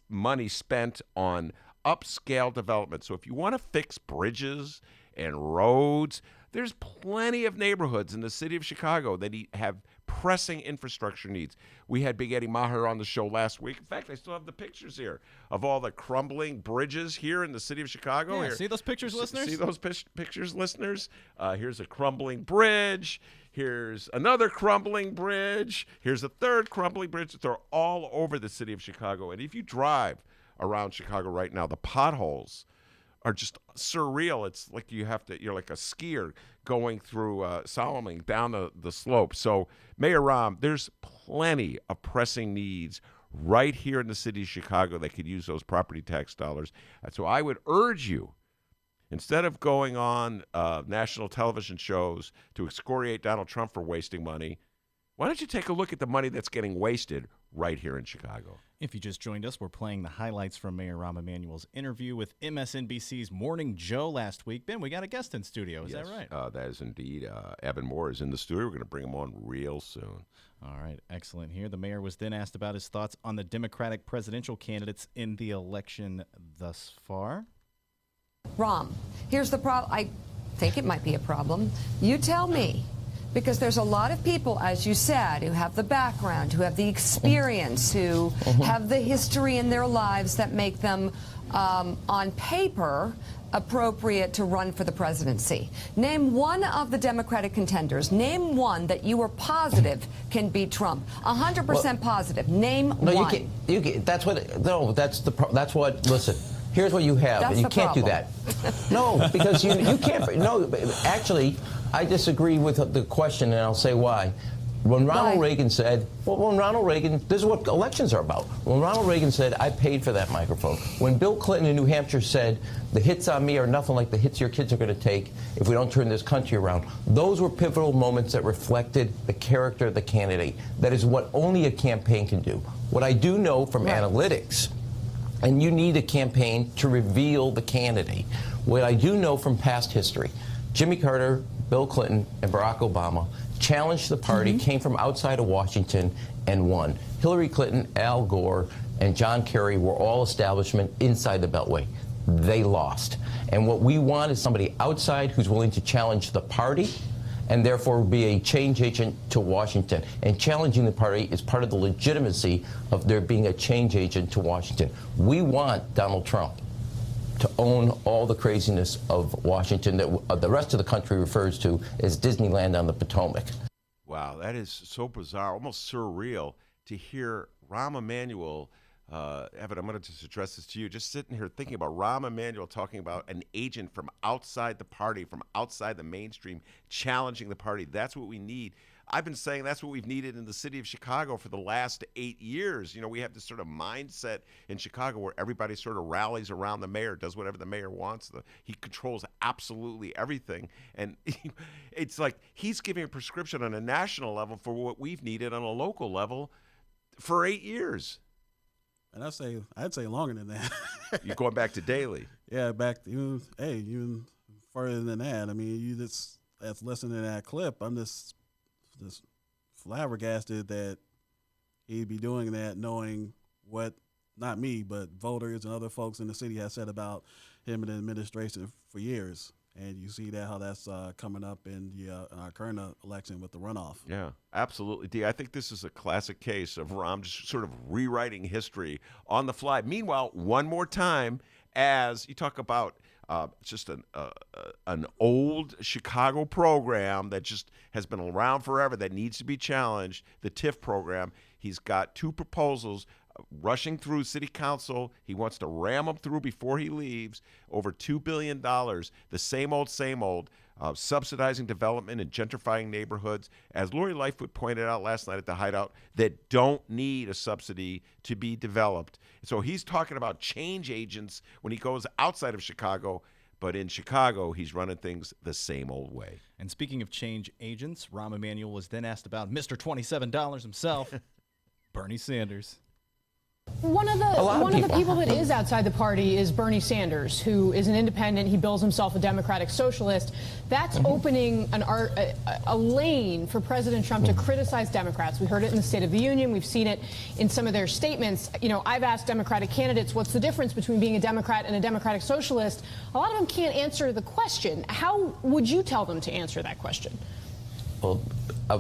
[SPEAKER 2] money spent on upscale development. So if you want to fix bridges and roads, there's plenty of neighborhoods in the city of Chicago that have pressing infrastructure needs. We had Big Eddie Maher on the show last week. In fact, I still have the pictures here of all the crumbling bridges here in the city of Chicago.
[SPEAKER 1] Yeah,
[SPEAKER 2] here.
[SPEAKER 1] see those pictures, listeners?
[SPEAKER 2] See those pictures, listeners? Here's a crumbling bridge. Here's another crumbling bridge. Here's a third crumbling bridge. They're all over the city of Chicago. And if you drive around Chicago right now, the potholes are just surreal. It's like you're like a skier going through solemnly down the slope. So Mayor Rahm, there's plenty of pressing needs right here in the city of Chicago that could use those property tax dollars. And so I would urge you, instead of going on national television shows to excoriate Donald Trump for wasting money, why don't you take a look at the money that's getting wasted right here in Chicago?
[SPEAKER 1] If you just joined us, we're playing the highlights from Mayor Rahm Emanuel's interview with MSNBC's Morning Joe last week. Ben, we got a guest in studio. Is that right?
[SPEAKER 2] That is indeed. Evan Moore is in the studio. We're going to bring him on real soon.
[SPEAKER 1] All right, excellent here. The mayor was then asked about his thoughts on the Democratic presidential candidates in the election thus far.
[SPEAKER 8] Rahm, here's the problem. I think it might be a problem. You tell me. Because there's a lot of people, as you said, who have the background, who have the experience, who have the history in their lives that make them, on paper, appropriate to run for the presidency. Name one of the Democratic contenders. Name one that you were positive can beat Trump. 100% positive. Name one.
[SPEAKER 7] You can't. That's what. No, that's what. Listen. Here's what you have.
[SPEAKER 8] That's
[SPEAKER 7] you
[SPEAKER 8] the
[SPEAKER 7] can't
[SPEAKER 8] problem.
[SPEAKER 7] do that. No, because you can't. No, actually, I disagree with the question, and I'll say why. When Ronald Reagan said, this is what elections are about. When Ronald Reagan said, I paid for that microphone. When Bill Clinton in New Hampshire said, the hits on me are nothing like the hits your kids are going to take if we don't turn this country around. Those were pivotal moments that reflected the character of the candidate. That is what only a campaign can do. What I do know from analytics, and you need a campaign to reveal the candidate. What I do know from past history, Jimmy Carter Bill Clinton, and Barack Obama challenged the party, came from outside of Washington, and won. Hillary Clinton, Al Gore, and John Kerry were all establishment inside the Beltway. They lost. And what we want is somebody outside who's willing to challenge the party and therefore be a change agent to Washington. And challenging the party is part of the legitimacy of there being a change agent to Washington. We want Donald Trump to own all the craziness of Washington that the rest of the country refers to as Disneyland on the Potomac.
[SPEAKER 2] Wow, that is so bizarre, almost surreal to hear Rahm Emanuel. Evan, I'm going to just address this to you. Just sitting here thinking about Rahm Emanuel talking about an agent from outside the party, from outside the mainstream, challenging the party. That's what we need. I've been saying that's what we've needed in the city of Chicago for the last 8 years. You know, we have this sort of mindset in Chicago where everybody sort of rallies around the mayor, does whatever the mayor wants. He controls absolutely everything. And it's like he's giving a prescription on a national level for what we've needed on a local level for 8 years.
[SPEAKER 9] And I'd say longer than that.
[SPEAKER 2] You're going back to Daley.
[SPEAKER 9] Yeah, back to even further than that. I mean, you just as listening to that clip, I'm just flabbergasted that he'd be doing that, knowing what not me, but voters and other folks in the city have said about him and the administration for years. And you see that how that's coming up in our current election with the runoff.
[SPEAKER 2] Yeah, absolutely, D. I think this is a classic case of Rahm just sort of rewriting history on the fly. Meanwhile, one more time, as you talk about just an old Chicago program that just has been around forever that needs to be challenged, the TIF program. He's got two proposals rushing through city council. He wants to ram them through before he leaves. Over $2 billion, the same old, subsidizing development and gentrifying neighborhoods, as Lori Lightfoot pointed out last night at the Hideout, that don't need a subsidy to be developed. So he's talking about change agents when he goes outside of Chicago, but in Chicago, he's running things the same old way.
[SPEAKER 1] And speaking of change agents, Rahm Emanuel was then asked about Mr. $27 himself, Bernie Sanders.
[SPEAKER 10] One of the people that is outside the party is Bernie Sanders, who is an independent. He bills himself a democratic socialist. That's opening a lane for President Trump to criticize Democrats. We heard it in the State of the Union. We've seen it in some of their statements. You know, I've asked Democratic candidates, what's the difference between being a Democrat and a democratic socialist? A lot of them can't answer the question. How would you tell them to answer that question?
[SPEAKER 7] Well,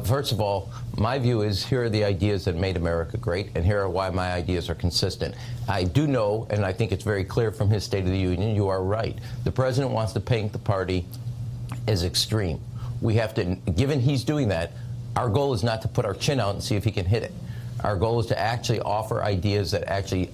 [SPEAKER 7] first of all, my view is here are the ideas that made America great, and here are why my ideas are consistent. I do know, and I think it's very clear from his State of the Union, you are right. The president wants to paint the party as extreme. We have to, given he's doing that, our goal is not to put our chin out and see if he can hit it. Our goal is to actually offer ideas that actually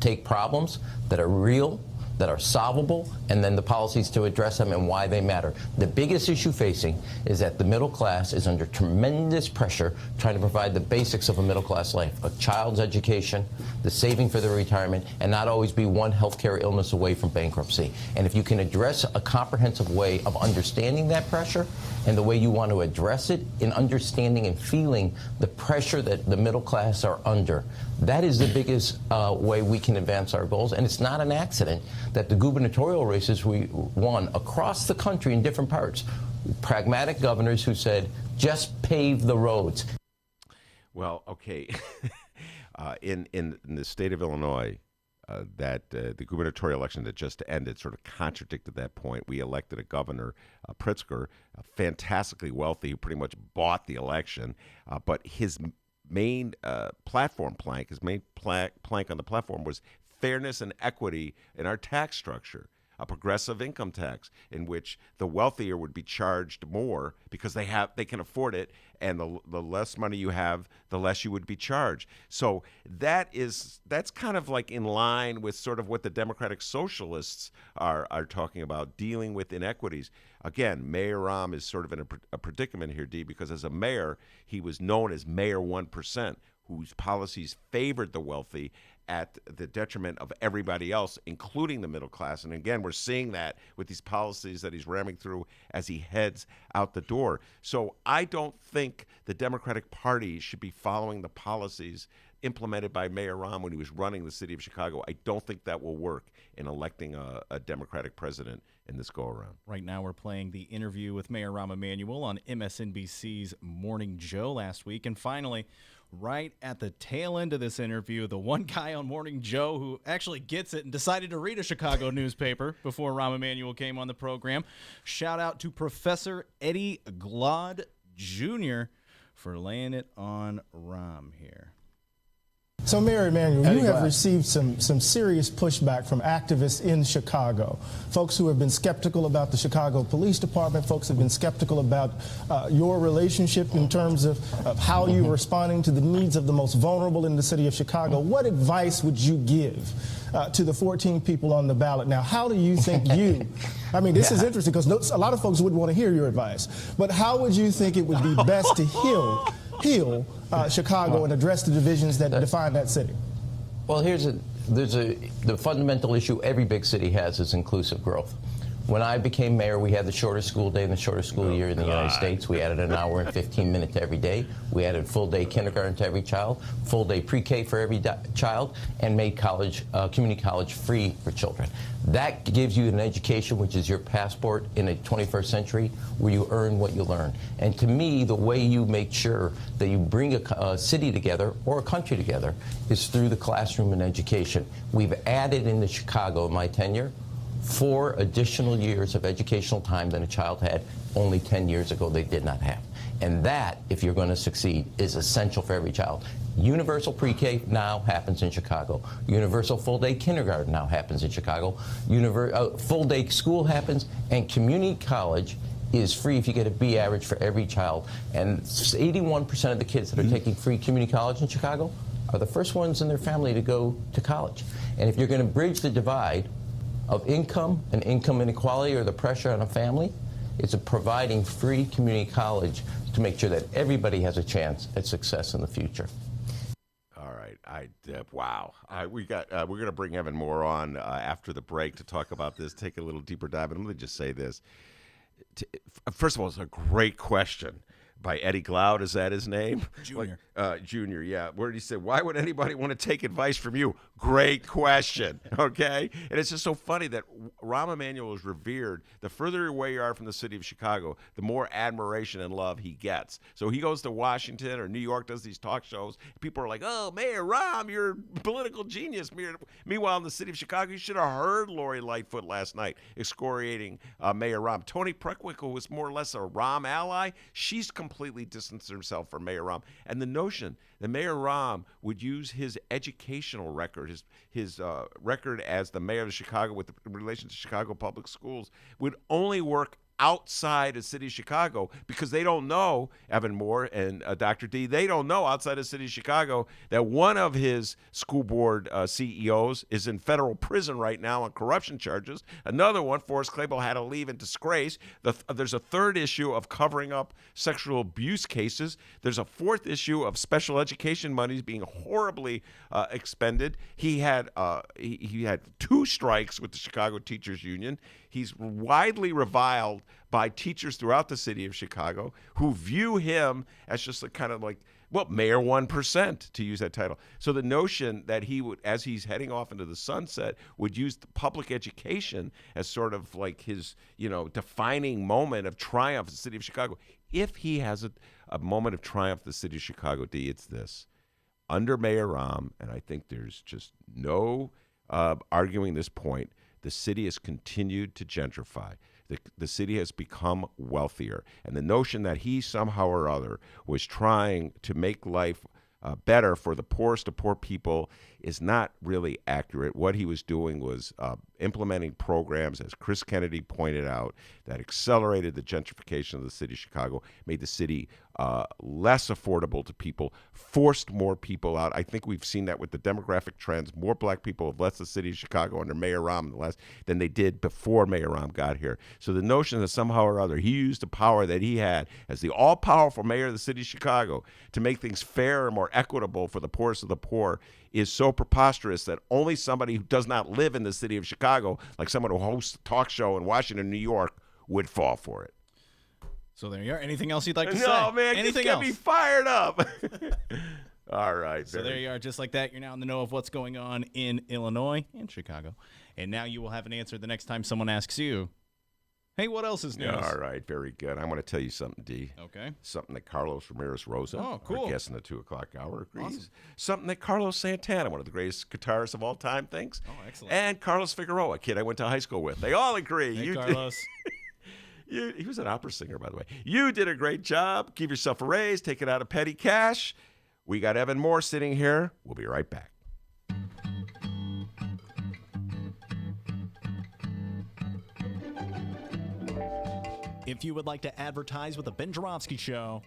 [SPEAKER 7] take problems that are real, that are solvable, and then the policies to address them and why they matter. The biggest issue facing is that the middle class is under tremendous pressure trying to provide the basics of a middle class life, a child's education, the saving for their retirement, and not always be one healthcare illness away from bankruptcy. And if you can address a comprehensive way of understanding that pressure and the way you want to address it in understanding and feeling the pressure that the middle class are under, that is the biggest way we can advance our goals. And it's not an accident that the gubernatorial races we won across the country in different parts, pragmatic governors who said, just pave the roads.
[SPEAKER 2] Well, okay. In the state of Illinois, the gubernatorial election that just ended sort of contradicted that point. We elected a governor, Pritzker, fantastically wealthy, who pretty much bought the election, but his main plank on the platform was fairness and equity in our tax structure, a progressive income tax in which the wealthier would be charged more because they can afford it, and the less money you have, the less you would be charged. So that's kind of like in line with sort of what the Democratic Socialists are talking about, dealing with inequities. Again, Mayor Rahm is sort of in a predicament here, D, because as a mayor, he was known as Mayor 1%, whose policies favored the wealthy at the detriment of everybody else, including the middle class. And again, we're seeing that with these policies that he's ramming through as he heads out the door. So I don't think the Democratic Party should be following the policies implemented by Mayor Rahm when he was running the city of Chicago. I don't think that will work in electing a Democratic president in this go-around.
[SPEAKER 1] Right now we're playing the interview with Mayor Rahm Emanuel on MSNBC's Morning Joe last week. And finally, right at the tail end of this interview, the one guy on Morning Joe who actually gets it and decided to read a Chicago newspaper before Rahm Emanuel came on the program. Shout out to Professor Eddie Glaude Jr. for laying it on Rahm here.
[SPEAKER 11] So, Mayor Emmanuel, you have received some serious pushback from activists in Chicago. Folks who have been skeptical about the Chicago Police Department, folks have been skeptical about your relationship in terms of how you're responding to the needs of the most vulnerable in the city of Chicago. What advice would you give to the 14 people on the ballot? Now, how do you think I mean, this is interesting because a lot of folks wouldn't want to hear your advice, but how would you think it would be best to heal Chicago and address the divisions that define that city?
[SPEAKER 7] Well, the fundamental issue every big city has is inclusive growth. When I became mayor, we had the shortest school day and the shortest school year in the United States. We added an hour and 15 minutes every day. We added full-day kindergarten to every child, full-day pre-K for every child, and made community college free for children. That gives you an education, which is your passport in a 21st century, where you earn what you learn. And to me, the way you make sure that you bring a city together or a country together is through the classroom and education. We've added into Chicago, in my tenure, 4 additional years of educational time than a child had only 10 years ago they did not have. And that, if you're going to succeed, is essential for every child. Universal pre-K now happens in Chicago. Universal full-day kindergarten now happens in Chicago. Full-day school happens, and community college is free if you get a B average for every child. And 81% of the kids that are taking free community college in Chicago are the first ones in their family to go to college. And if you're going to bridge the divide of income and income inequality or the pressure on a family, it's providing free community college to make sure that everybody has a chance at success in the future.
[SPEAKER 2] All right, wow. We're going to bring Evan Moore on after the break to talk about this, take a little deeper dive. And I'm going to just say this. First of all, it's a great question by Eddie Glaude. Is that his name?
[SPEAKER 1] Junior.
[SPEAKER 2] Junior, yeah. Where he said, why would anybody want to take advice from you? Great question, okay? And it's just so funny that Rahm Emanuel is revered. The further away you are from the city of Chicago, the more admiration and love he gets. So he goes to Washington or New York, does these talk shows. People are like, oh, Mayor Rahm, you're a political genius. Meanwhile, in the city of Chicago, you should have heard Lori Lightfoot last night excoriating Mayor Rahm. Toni Preckwinkle, who was more or less a Rahm ally, she's completely distanced herself from Mayor Rahm. And the notion that Mayor Rahm would use his educational record, his record as the mayor of Chicago with relation to Chicago public schools, would only work outside the city of Chicago because they don't know, Evan Moore and Dr. D, they don't know outside the city of Chicago that one of his school board CEOs is in federal prison right now on corruption charges. Another one, Forrest Claypool, had to leave in disgrace. There's a third issue of covering up sexual abuse cases. There's a fourth issue of special education monies being horribly expended. He had 2 strikes with the Chicago Teachers Union. He's widely reviled by teachers throughout the city of Chicago who view him as just a kind of like, well, Mayor 1%, to use that title. So the notion that he would, as he's heading off into the sunset, would use the public education as sort of like his, defining moment of triumph in the city of Chicago. If he has a moment of triumph in the city of Chicago, D, it's this. Under Mayor Rahm, and I think there's just no arguing this point, the city has continued to gentrify. The city has become wealthier. And the notion that he somehow or other was trying to make life better for the poorest of poor people is not really accurate. What he was doing was implementing programs, as Chris Kennedy pointed out, that accelerated the gentrification of the city of Chicago, made the city less affordable to people, forced more people out. I think we've seen that with the demographic trends. More black people have left the city of Chicago under Mayor Rahm than they did before Mayor Rahm got here. So the notion that somehow or other he used the power that he had as the all-powerful mayor of the city of Chicago to make things fair and more equitable for the poorest of the poor is so preposterous that only somebody who does not live in the city of Chicago, like someone who hosts a talk show in Washington, New York, would fall for it.
[SPEAKER 1] So there you are. Anything else you'd like to say?
[SPEAKER 2] No, man,
[SPEAKER 1] Anything
[SPEAKER 2] just get
[SPEAKER 1] else?
[SPEAKER 2] me fired up. All right.
[SPEAKER 1] So there you are, just like that. You're now in the know of what's going on in Illinois and Chicago. And now you will have an answer the next time someone asks you, hey, what else is news?
[SPEAKER 2] All right, very good. I want to tell you something, D.
[SPEAKER 1] Okay.
[SPEAKER 2] Something that Carlos Ramirez Rosa,
[SPEAKER 1] Oh, cool.
[SPEAKER 2] our guest in the 2 o'clock hour, agrees.
[SPEAKER 1] Awesome.
[SPEAKER 2] Something that Carlos Santana, one of the greatest guitarists of all time, thinks.
[SPEAKER 1] Oh, excellent.
[SPEAKER 2] And Carlos Figueroa, a kid I went to high school with. They all agree.
[SPEAKER 1] Hey, Carlos.
[SPEAKER 2] He was an opera singer, by the way. You did a great job. Give yourself a raise. Take it out of petty cash. We got Evan Moore sitting here. We'll be right back.
[SPEAKER 1] If you would like to advertise with the Ben Joravsky Show,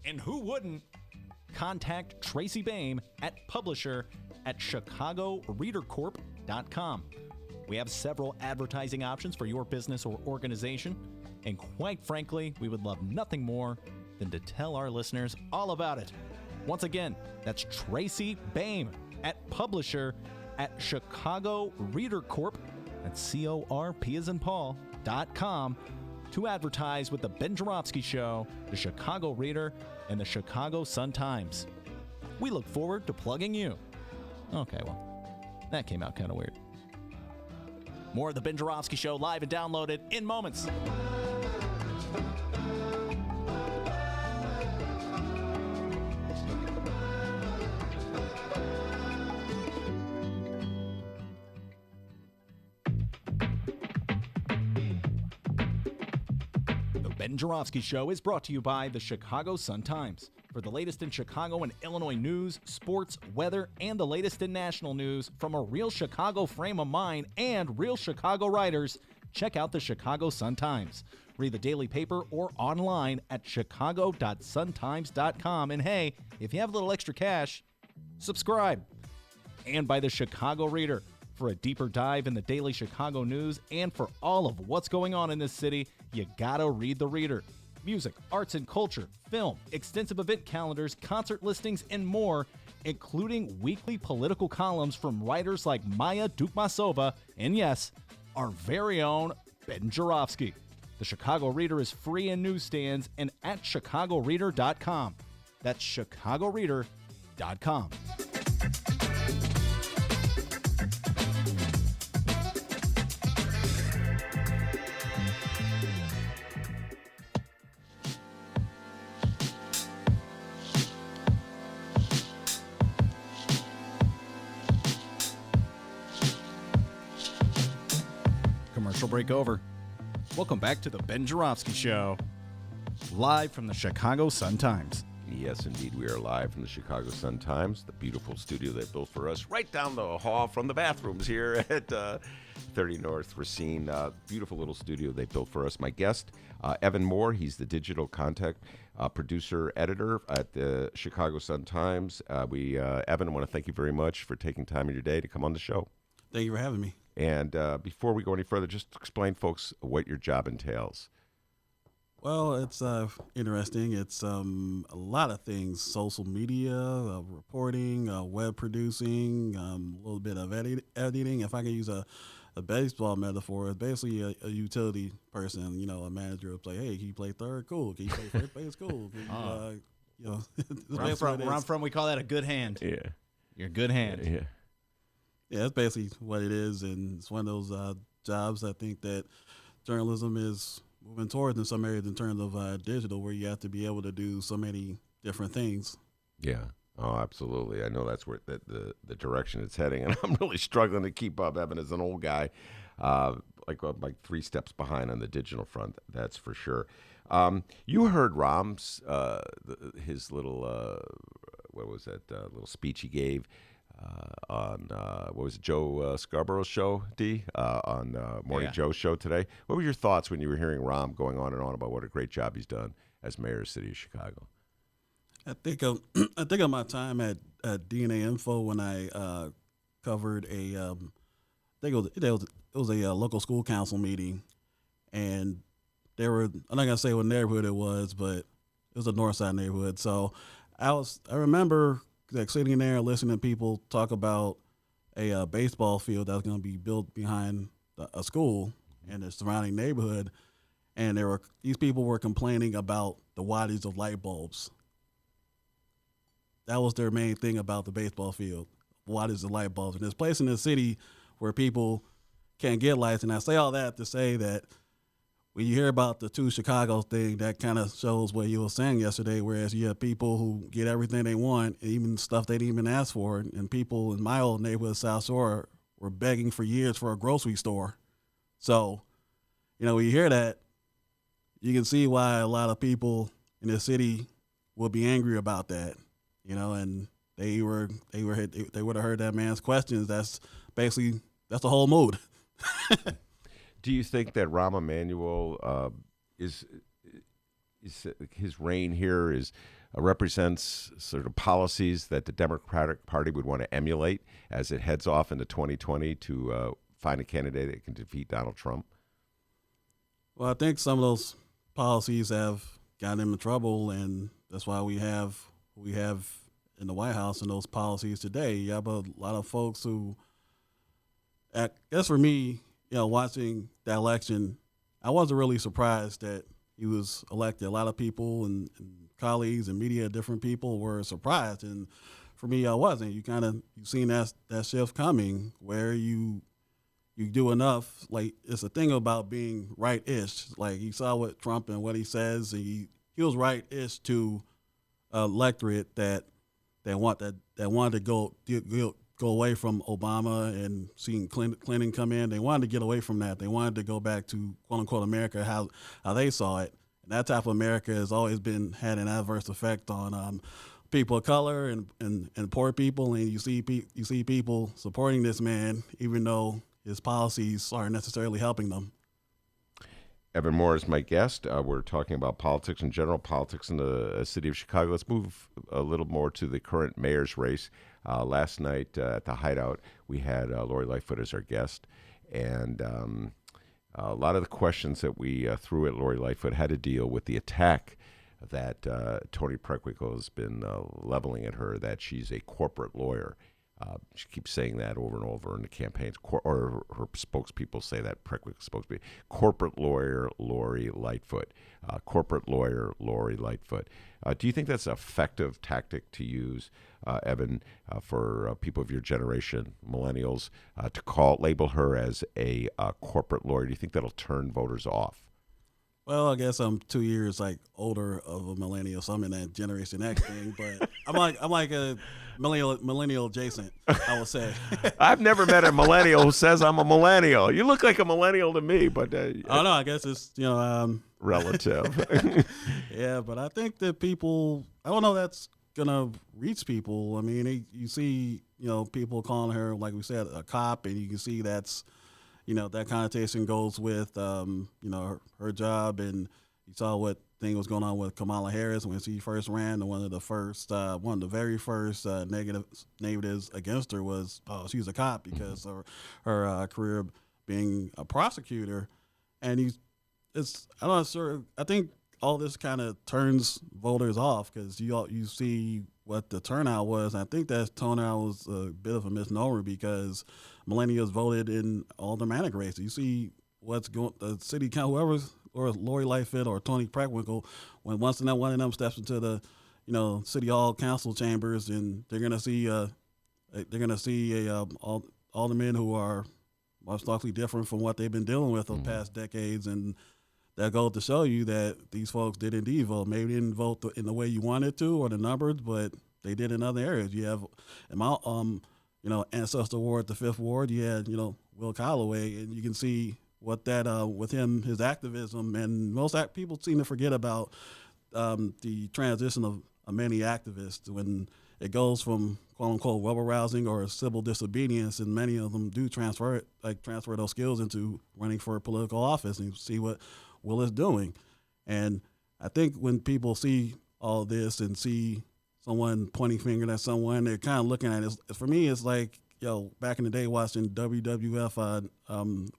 [SPEAKER 1] and who wouldn't, contact Tracy Baim at publisher@chicagoreadercorp.com. We have several advertising options for your business or organization, and quite frankly, we would love nothing more than to tell our listeners all about it. Once again, that's Tracy Baim at publisher@chicagoreadercorp, that's CORP as in Paul.com, to advertise with the Ben Joravsky Show, the Chicago Reader, and the Chicago Sun-Times. We look forward to plugging you. Okay, well, that came out kind of weird. More of the Ben Joravsky Show live and downloaded in moments. Ben Joravsky Show is brought to you by the Chicago Sun-Times. For the latest in Chicago and Illinois news, sports, weather, and the latest in national news from a real Chicago frame of mind and real Chicago writers, check out the Chicago Sun-Times. Read the daily paper or online at chicago.suntimes.com. And hey, if you have a little extra cash, subscribe. And by the Chicago Reader. For a deeper dive in the daily Chicago news and for all of what's going on in this city, you gotta read the Reader. Music, arts and culture, film, extensive event calendars, concert listings, and more, including weekly political columns from writers like Maya Dukmasova and, yes, our very own Ben Joravsky. The Chicago Reader is free in newsstands and at chicagoreader.com. That's chicagoreader.com. Commercial break over. Welcome back to the Ben Joravsky Show, live from the Chicago Sun-Times.
[SPEAKER 2] Yes, indeed. We are live from the Chicago Sun-Times, the beautiful studio they built for us right down the hall from the bathrooms here at 30 North Racine. Beautiful little studio they built for us. My guest, Evan Moore, he's the digital content producer, editor at the Chicago Sun-Times. Evan, I want to thank you very much for taking time in your day to come on the show.
[SPEAKER 9] Thank you for having me.
[SPEAKER 2] And before we go any further, just explain, folks, what your job entails.
[SPEAKER 9] Well, it's interesting. It's a lot of things: social media, reporting, web producing, a little bit of editing. If I can use a baseball metaphor, it's basically a utility person. You know, a manager will say, "Hey, can you play third? Cool. Can you play first base? Cool." You know,
[SPEAKER 1] Where I'm from, we call that a good hand.
[SPEAKER 2] Yeah,
[SPEAKER 1] you're a good hand.
[SPEAKER 2] Yeah.
[SPEAKER 9] Yeah, that's basically what it is, and it's one of those jobs I think that journalism is moving towards in some areas in terms of digital, where you have to be able to do so many different things.
[SPEAKER 2] Yeah. Oh, absolutely. I know that's where the direction it's heading, and I'm really struggling to keep up. Evan is an old guy, like 3 steps behind on the digital front. That's for sure. You heard Rahm's his little what was that little speech he gave on what was it, Joe Scarborough's show, D, on Morning Joe's show today. What were your thoughts when you were hearing Rahm going on and on about what a great job he's done as mayor of the city of Chicago?
[SPEAKER 9] I think of my time at DNA Info when I covered a it was a local school council meeting, and I'm not gonna say what neighborhood it was, but it was a north side neighborhood. So I remember like sitting there and listening to people talk about a baseball field that was going to be built behind a school in the surrounding neighborhood, and these people were complaining about the wattage of light bulbs. that was their main thing about the baseball field. What is the light bulbs? And there's a place in the city where people can't get lights. And I say all that to say that when you hear about the two Chicago thing, that kind of shows what you were saying yesterday, whereas you have people who get everything they want, even stuff they didn't even ask for. And people in my old neighborhood, South Shore, were begging for years for a grocery store. So, when you hear that, you can see why a lot of people in the city will be angry about that, and they would have heard that man's questions. That's basically, that's the whole mood.
[SPEAKER 2] Do you think that Rahm Emanuel is his reign here represents sort of policies that the Democratic Party would want to emulate as it heads off into 2020 to find a candidate that can defeat Donald Trump?
[SPEAKER 9] Well, I think some of those policies have gotten him in trouble, and that's why we have in the White House and those policies today. You have a lot of folks who, I guess for me, watching that election, I wasn't really surprised that he was elected. A lot of people and colleagues and media, different people were surprised, and for me, I wasn't. You've seen that shift coming where you do enough. Like, it's a thing about being right-ish. Like, you saw what Trump and what he says. He was right-ish to electorate that wanted to go away from Obama and seeing Clinton come in. They wanted to get away from that. They wanted to go back to quote unquote America, how they saw it. And that type of America has always had an adverse effect on people of color and poor people. And you see people supporting this man, even though his policies aren't necessarily helping them.
[SPEAKER 2] Evan Moore is my guest. We're talking about politics in general, politics in the city of Chicago. Let's move a little more to the current mayor's race. Last night at the Hideout, we had Lori Lightfoot as our guest, and a lot of the questions that we threw at Lori Lightfoot had to deal with the attack that Tony Preckwinkle has been leveling at her, that she's a corporate lawyer. She keeps saying that over and over in the campaigns, or her spokespeople say that, Preckwinkle spokespeople. Corporate lawyer Lori Lightfoot. Corporate lawyer Lori Lightfoot. Do you think that's an effective tactic to use, Evan, for people of your generation, millennials, to label her as a corporate lawyer? Do you think that'll turn voters off?
[SPEAKER 9] Well, I guess I'm 2 years older of a millennial, so I'm in that Generation X thing. But I'm like a millennial adjacent, I would say.
[SPEAKER 2] I've never met a millennial who says I'm a millennial. You look like a millennial to me, but
[SPEAKER 9] I don't know. I guess it's
[SPEAKER 2] relative.
[SPEAKER 9] Yeah, but I think that people, I don't know, that's gonna reach people. I mean, you see, people calling her, like we said, a cop, and you can see that's. That connotation goes with, her job. And you saw what thing was going on with Kamala Harris when she first ran. And one of the very first negatives against her was, she's a cop because of her career being a prosecutor. And I'm not sure. I think all this kind of turns voters off because you see what the turnout was. I think that turnout was a bit of a misnomer because millennials voted in aldermanic races. You see what's going, the city council, whoever's, or Lori Lightfoot or Tony Preckwinkle, when one of them steps into the, city hall council chambers, and they're gonna see aldermen who are most likely different from what they've been dealing with over the past decades, and that goes to show you that these folks did indeed vote. Maybe they didn't vote in the way you wanted to or the numbers, but they did in other areas. You have, in my ancestor ward, the 5th Ward, you had, Will Calloway, and you can see what that, with him, his activism, and most people seem to forget about the transition of many activists when it goes from quote-unquote rebel rousing or civil disobedience, and many of them do transfer those skills into running for political office, and you see what Will is doing. And I think when people see all this and see someone pointing fingers at someone, they're kind of looking at it. For me, it's like, back in the day watching WWF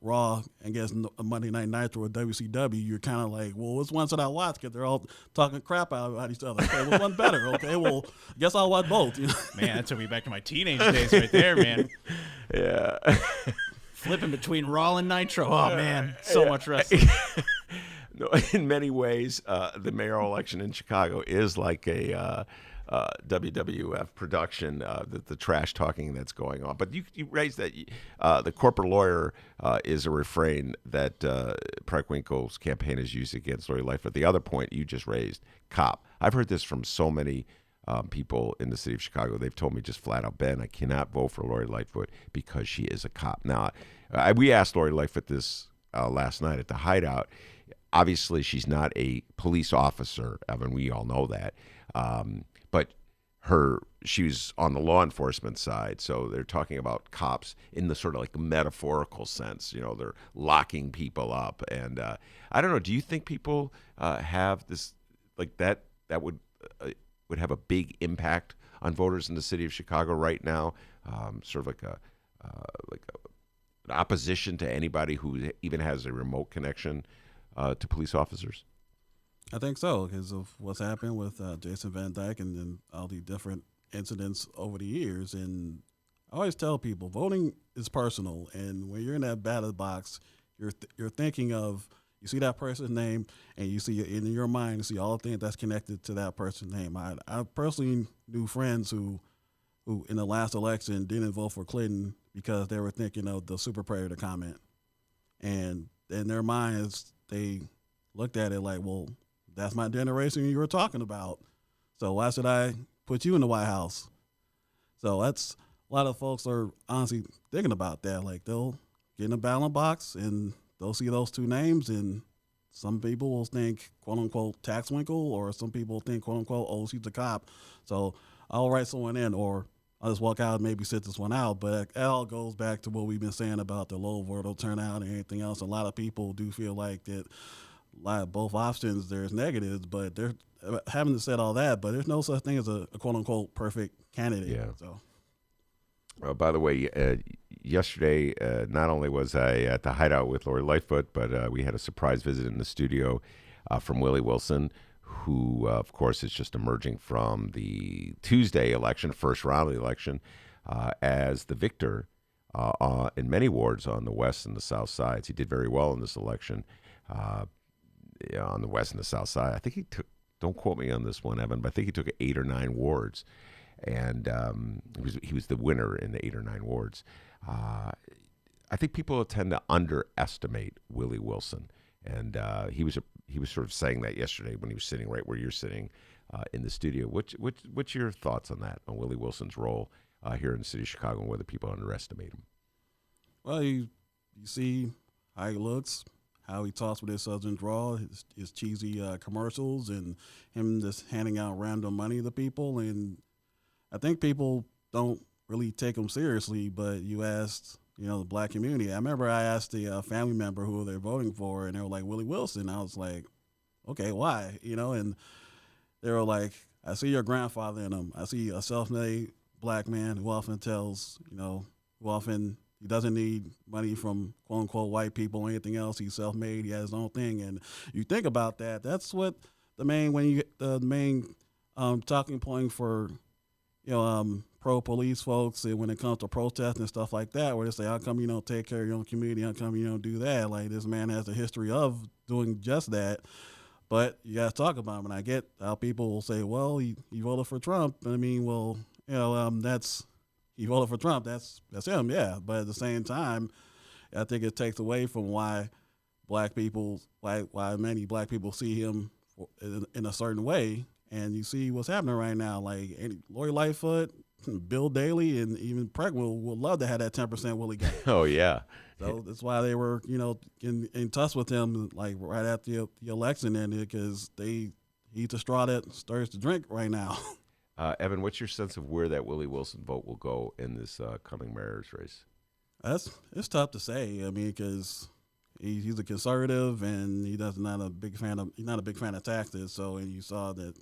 [SPEAKER 9] Raw and guess Monday Night Nitro or WCW, you're kind of like, well, which one should I watch? Because they're all talking crap about each other. Okay, which one better? Okay, well, I guess I'll watch both.
[SPEAKER 1] Man, that took me back to my teenage days right there, man.
[SPEAKER 2] Yeah.
[SPEAKER 1] Flipping between Raw and Nitro. Oh, man, so much wrestling.
[SPEAKER 2] No, in many ways, the mayoral election in Chicago is like a WWF production, the trash talking that's going on. But you raised that the corporate lawyer is a refrain that Preckwinkle's campaign has used against Lori Lightfoot. The other point you just raised, cop. I've heard this from so many people in the city of Chicago. They've told me just flat out, Ben, I cannot vote for Lori Lightfoot because she is a cop. Now, we asked Lori Lightfoot this last night at the Hideout. Obviously, she's not a police officer, Evan. We all know that. But she was on the law enforcement side, so they're talking about cops in the sort of like metaphorical sense. You know, they're locking people up, and I don't know. Do you think people have this like that would have a big impact on voters in the city of Chicago right now? Sort of like an opposition to anybody who even has a remote connection to police officers?
[SPEAKER 9] I think so, because of what's happened with Jason Van Dyke and then all the different incidents over the years. And I always tell people, voting is personal. And when you're in that ballot box, you're thinking of, you see that person's name, and you see in your mind, you see all the things that's connected to that person's name. I personally knew friends who in the last election didn't vote for Clinton because they were thinking of the super predator comment. And in their minds, they looked at it like, well, that's my generation you were talking about. So why should I put you in the White House? So that's a lot of folks are honestly thinking about that. Like they'll get in a ballot box and they'll see those two names, and some people will think, quote unquote, tax winkle, or some people think, quote unquote, oh, she's a cop. So I'll write someone in, or I'll just walk out and maybe sit this one out. But it all goes back to what we've been saying about the low voter turnout and everything else. A lot of people do feel like that. Like both options, there's negatives, but they're having said all that, but there's no such thing as a quote unquote perfect candidate.
[SPEAKER 2] Yeah.
[SPEAKER 9] So,
[SPEAKER 2] by the way, yesterday, not only was I at the Hideout with Lori Lightfoot, but we had a surprise visit in the studio from Willie Wilson, who, of course, is just emerging from the Tuesday election, first round of the election, as the victor in many wards on the west and the south sides. He did very well in this election. On the west and the south side. I think he took, don't quote me on this one, Evan, but I think he took 8 or 9 wards, and he was the winner in the 8 or 9 wards. I think people tend to underestimate Willie Wilson, and he was sort of saying that yesterday when he was sitting right where you're sitting in the studio. What's your thoughts on that, on Willie Wilson's role here in the city of Chicago, and whether people underestimate him?
[SPEAKER 9] Well, you see how he looks, how he talks with his southern drawl, his cheesy commercials, and him just handing out random money to people. And I think people don't really take him seriously, but you asked, the black community. I remember I asked a family member who they're voting for, and they were like, Willie Wilson. I was like, okay, why? And they were like, I see your grandfather in him. I see a self-made black man who often tells, he doesn't need money from quote unquote white people or anything else. He's self-made. He has his own thing. And you think about that. That's what the main talking point for pro-police folks, and when it comes to protests and stuff like that, where they say, how come you don't take care of your own community? How come you don't do that? Like, this man has a history of doing just that. But you got to talk about him. And I get how people will say, well, he voted for Trump. I mean, well, he voted for Trump. That's him, yeah. But at the same time, I think it takes away from why many black people see him in a certain way. And you see what's happening right now. Like Lori Lightfoot, Bill Daley, and even Preckwinkle would love to have that 10% Willie got.
[SPEAKER 2] Oh, yeah.
[SPEAKER 9] So that's why they were, in touch with him, like right after the election ended, because he's the straw that stirs the drink right now.
[SPEAKER 2] Evan, what's your sense of where that Willie Wilson vote will go in this coming mayor's race?
[SPEAKER 9] It's tough to say. I mean, because he's a conservative, and he's not a big fan of taxes. So, and you saw that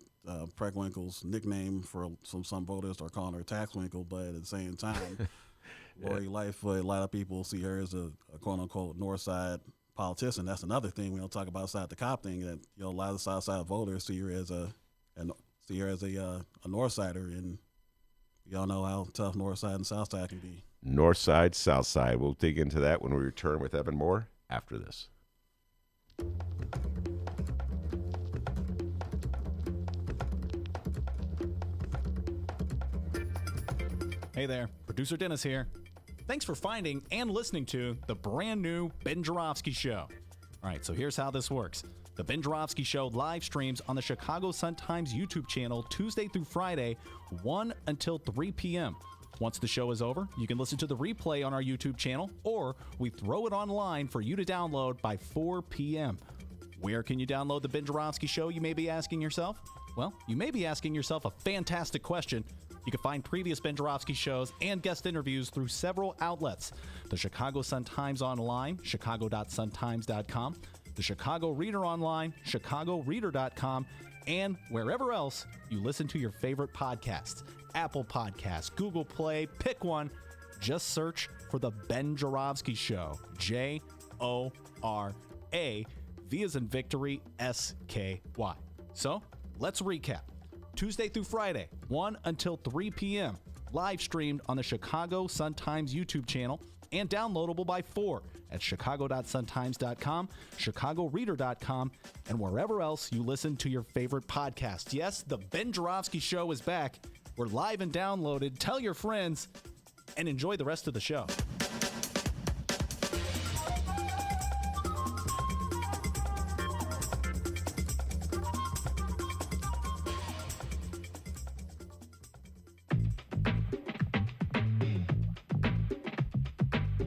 [SPEAKER 9] Preckwinkle's nickname for some voters are calling her Taxwinkle, but at the same time, Lori Lightfoot, a lot of people see her as a quote unquote North Side politician. That's another thing we don't talk about outside the cop thing, that a lot of the South Side voters see her as a North Sider, and y'all know how tough North Side and South Side can be.
[SPEAKER 2] North Side, South Side. We'll dig into that when we return with Evan Moore after this.
[SPEAKER 1] Hey there, producer Dennis here. Thanks for finding and listening to the brand new Ben Joravsky Show. All right, so here's how this works. The Ben Joravsky Show live streams on the Chicago Sun-Times YouTube channel Tuesday through Friday, 1 until 3 p.m. Once the show is over, you can listen to the replay on our YouTube channel, or we throw it online for you to download by 4 p.m. Where can you download the Ben Joravsky Show, you may be asking yourself? Well, you may be asking yourself a fantastic question. You can find previous Ben Joravsky shows and guest interviews through several outlets. The Chicago Sun-Times Online, chicago.suntimes.com, the Chicago Reader Online, chicagoreader.com, and wherever else you listen to your favorite podcasts. Apple Podcasts, Google Play, pick one. Just search for The Ben Joravsky Show. J-O-R-A, V as in victory, S-K-Y. So, let's recap. Tuesday through Friday, 1 until 3 p.m. Live streamed on the Chicago Sun-Times YouTube channel and downloadable by 4 at chicago.suntimes.com, chicagoreader.com, and wherever else you listen to your favorite podcast. Yes, the Ben Joravsky Show is back. We're live and downloaded. Tell your friends and enjoy the rest of the show.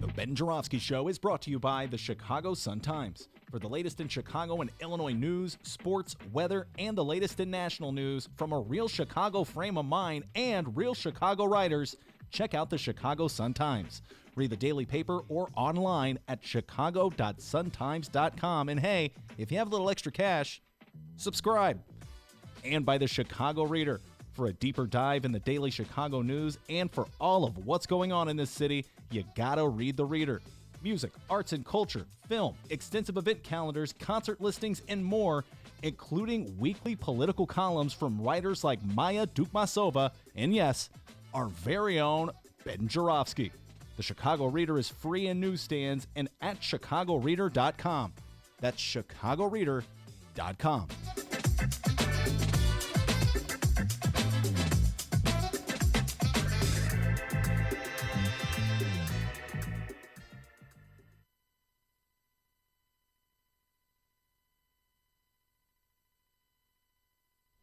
[SPEAKER 1] The Ben Joravsky Show is brought to you by the Chicago Sun-Times. For the latest in Chicago and Illinois news, sports, weather, and the latest in national news from a real Chicago frame of mind and real Chicago writers, check out the Chicago Sun-Times. Read the daily paper or online at chicago.suntimes.com. And hey, if you have a little extra cash, subscribe. And by the Chicago Reader. For a deeper dive in the daily Chicago news and for all of what's going on in this city, you gotta read the Reader. Music, arts and culture, film, extensive event calendars, concert listings, and more, including weekly political columns from writers like Maya Dukmasova and, yes, our very own Ben Joravsky. The Chicago Reader is free in newsstands and at chicagoreader.com. That's chicagoreader.com.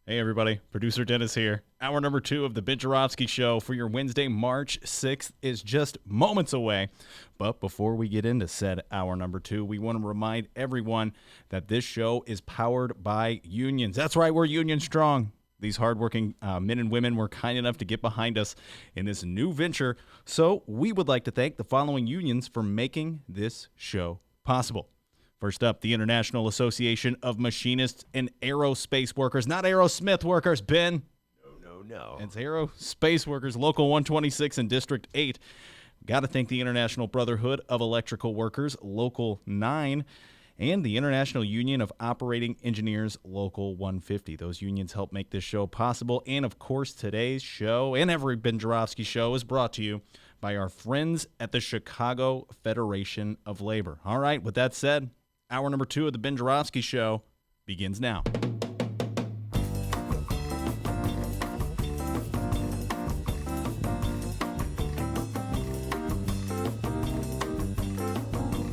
[SPEAKER 1] Hey everybody, producer Dennis here. Hour number 2 of the Ben Joravsky Show for your Wednesday, March 6th is just moments away. But before we get into said hour number 2, we want to remind everyone that this show is powered by unions. That's right, we're union strong. These hardworking men and women were kind enough to get behind us in this new venture. So we would like to thank the following unions for making this show possible. First up, the International Association of Machinists and Aerospace Workers. Not Aerosmith workers, Ben.
[SPEAKER 2] No.
[SPEAKER 1] It's Aerospace Workers, Local 126 and District 8. Got to thank the International Brotherhood of Electrical Workers, Local 9, and the International Union of Operating Engineers, Local 150. Those unions help make this show possible. And, of course, today's show and every Ben Joravsky show is brought to you by our friends at the Chicago Federation of Labor. All right, with that said, hour number 2 of the Ben Joravsky Show begins now.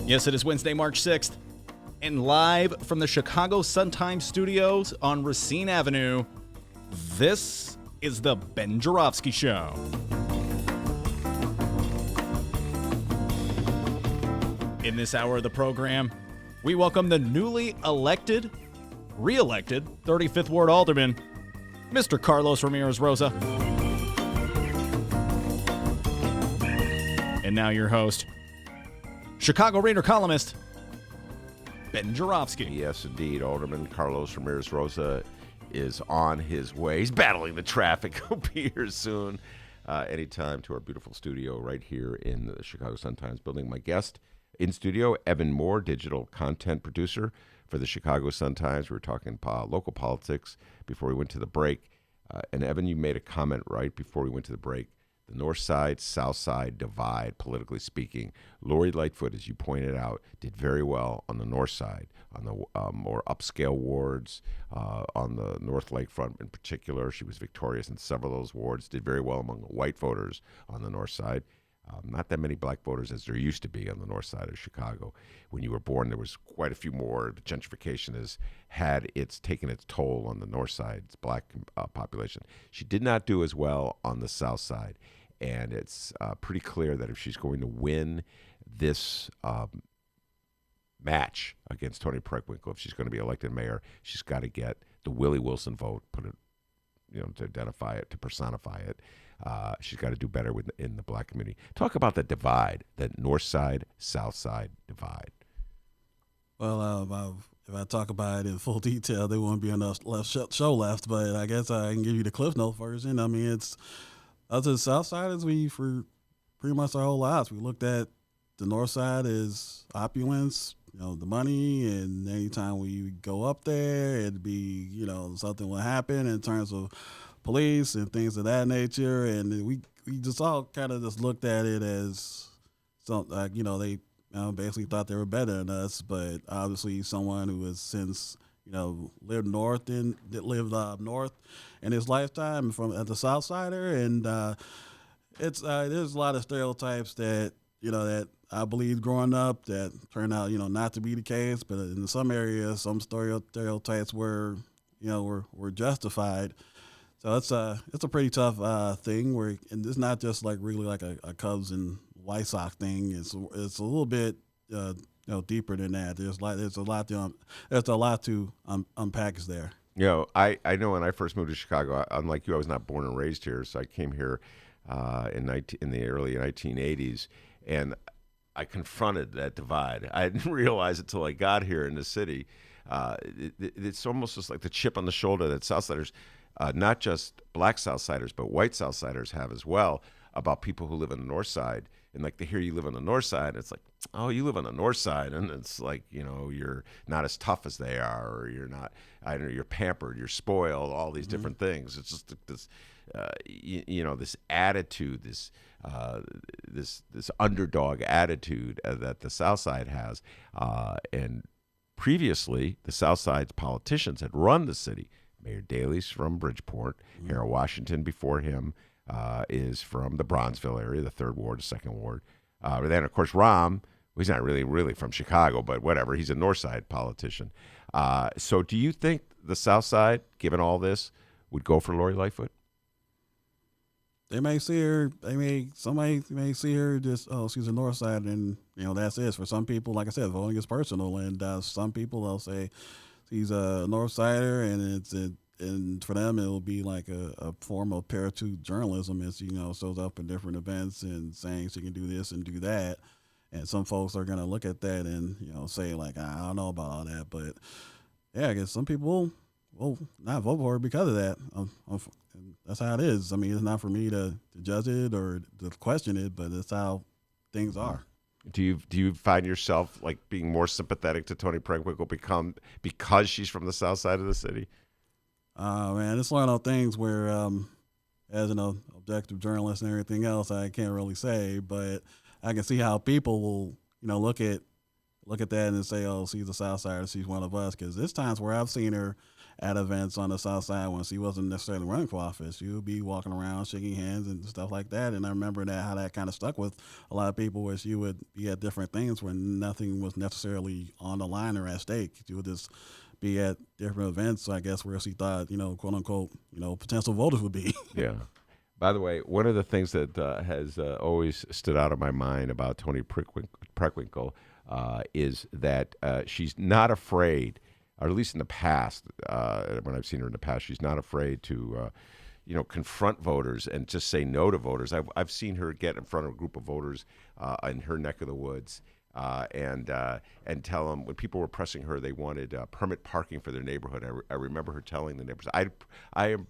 [SPEAKER 1] Yes, it is Wednesday, March 6th, and live from the Chicago Sun-Times studios on Racine Avenue, this is the Ben Joravsky Show. In this hour of the program, we welcome the newly re-elected 35th Ward Alderman, Mr. Carlos Ramirez Rosa. And now your host, Chicago Reader columnist, Ben Joravsky.
[SPEAKER 2] Yes, indeed. Alderman Carlos Ramirez Rosa is on his way. He's battling the traffic. He'll be here soon. Anytime to our beautiful studio right here in the Chicago Sun-Times building. My guest in studio, Evan Moore, digital content producer for the Chicago Sun-Times. We were talking local politics before we went to the break. And Evan, you made a comment right before we went to the break the North Side, South Side divide, politically speaking. Lori Lightfoot, as you pointed out, did very well on the North Side, on the more upscale wards, on the North Lakefront in particular. She was victorious in several of those wards, did very well among the white voters on the North Side. Not that many black voters as there used to be on the north side of Chicago. When you were born, there was quite a few more. The gentrification has taken its toll on the north side's black population. She did not do as well on the south side, and it's pretty clear that if she's going to win this match against Toni Preckwinkle, if she's going to be elected mayor, she's got to get the Willie Wilson vote, put it, to identify it, to personify it. She's got to do better in the black community. Talk about the divide, the north side, south side divide.
[SPEAKER 9] Well, if I talk about it in full detail, there won't be enough show left, but I guess I can give you the Cliff Note version. I mean, it's us as South Siders, for pretty much our whole lives, we looked at the North Side as opulence, the money, and anytime we go up there, it'd be, something will happen in terms of police and things of that nature, and we just all kind of just looked at it as something like, they basically thought they were better than us, but obviously someone who has since lived north in his lifetime at the South Sider, and it's there's a lot of stereotypes that that I believed growing up that turned out not to be the case, but in some areas some stereotypes were justified. So it's a pretty tough thing and it's not just like really like a Cubs and White Sox thing. It's a little bit deeper than that. There's a lot to unpackage there.
[SPEAKER 2] I know when I first moved to Chicago, unlike you, I was not born and raised here, so I came here in the early 1980s, and I confronted that divide. I didn't realize it till I got here in the city. It's almost just like the chip on the shoulder that Southsiders, not just black Southsiders, but white Southsiders have as well, about people who live on the north side. And like to hear you live on the north side, it's like, oh, you live on the north side, and it's like, you're not as tough as they are, or you're not, you're pampered, you're spoiled, all these different things. It's just this, this attitude, this underdog attitude that the South Side has. And previously, the South Side's politicians had run the city. Mayor Daley's from Bridgeport. Harold Washington before him is from the Bronzeville area, the 3rd Ward, the 2nd Ward. But then, of course, Rahm, he's not really from Chicago, but whatever. He's a North Side politician. So do you think the South Side, given all this, would go for Lori Lightfoot?
[SPEAKER 9] They may see her. Somebody may see her just, she's a North Side, and that's it. For some people, like I said, voting is personal, and some people they'll say she's a North Sider, and for them it'll be like a form of parachute journalism, as shows up in different events and saying she can do this and do that, and some folks are gonna look at that and say like, I don't know about all that, but yeah, I guess some people will not vote for her because of that. And that's how it is. I mean, it's not for me to judge it or to question it, but it's how things are.
[SPEAKER 2] Do you find yourself like being more sympathetic to Toni Preckwinkle because she's from the south side of the city?
[SPEAKER 9] Man, it's one of those things where, as an objective journalist and everything else, I can't really say, but I can see how people will, look at that and say, oh, she's a South Sider, she's one of us. Because there's times where I've seen her at events on the South Side when she wasn't necessarily running for office. She would be walking around, shaking hands and stuff like that. And I remember how that kind of stuck with a lot of people, where she would be at different things when nothing was necessarily on the line or at stake. She would just be at different events, I guess, where she thought, quote unquote, potential voters would be.
[SPEAKER 2] Yeah. By the way, one of the things that has always stood out of my mind about Toni Preckwinkle is that she's not afraid, or at least in the past, when I've seen her in the past, she's not afraid to, confront voters and just say no to voters. I've seen her get in front of a group of voters in her neck of the woods and tell them, when people were pressing her, they wanted permit parking for their neighborhood. I remember her telling the neighbors, I am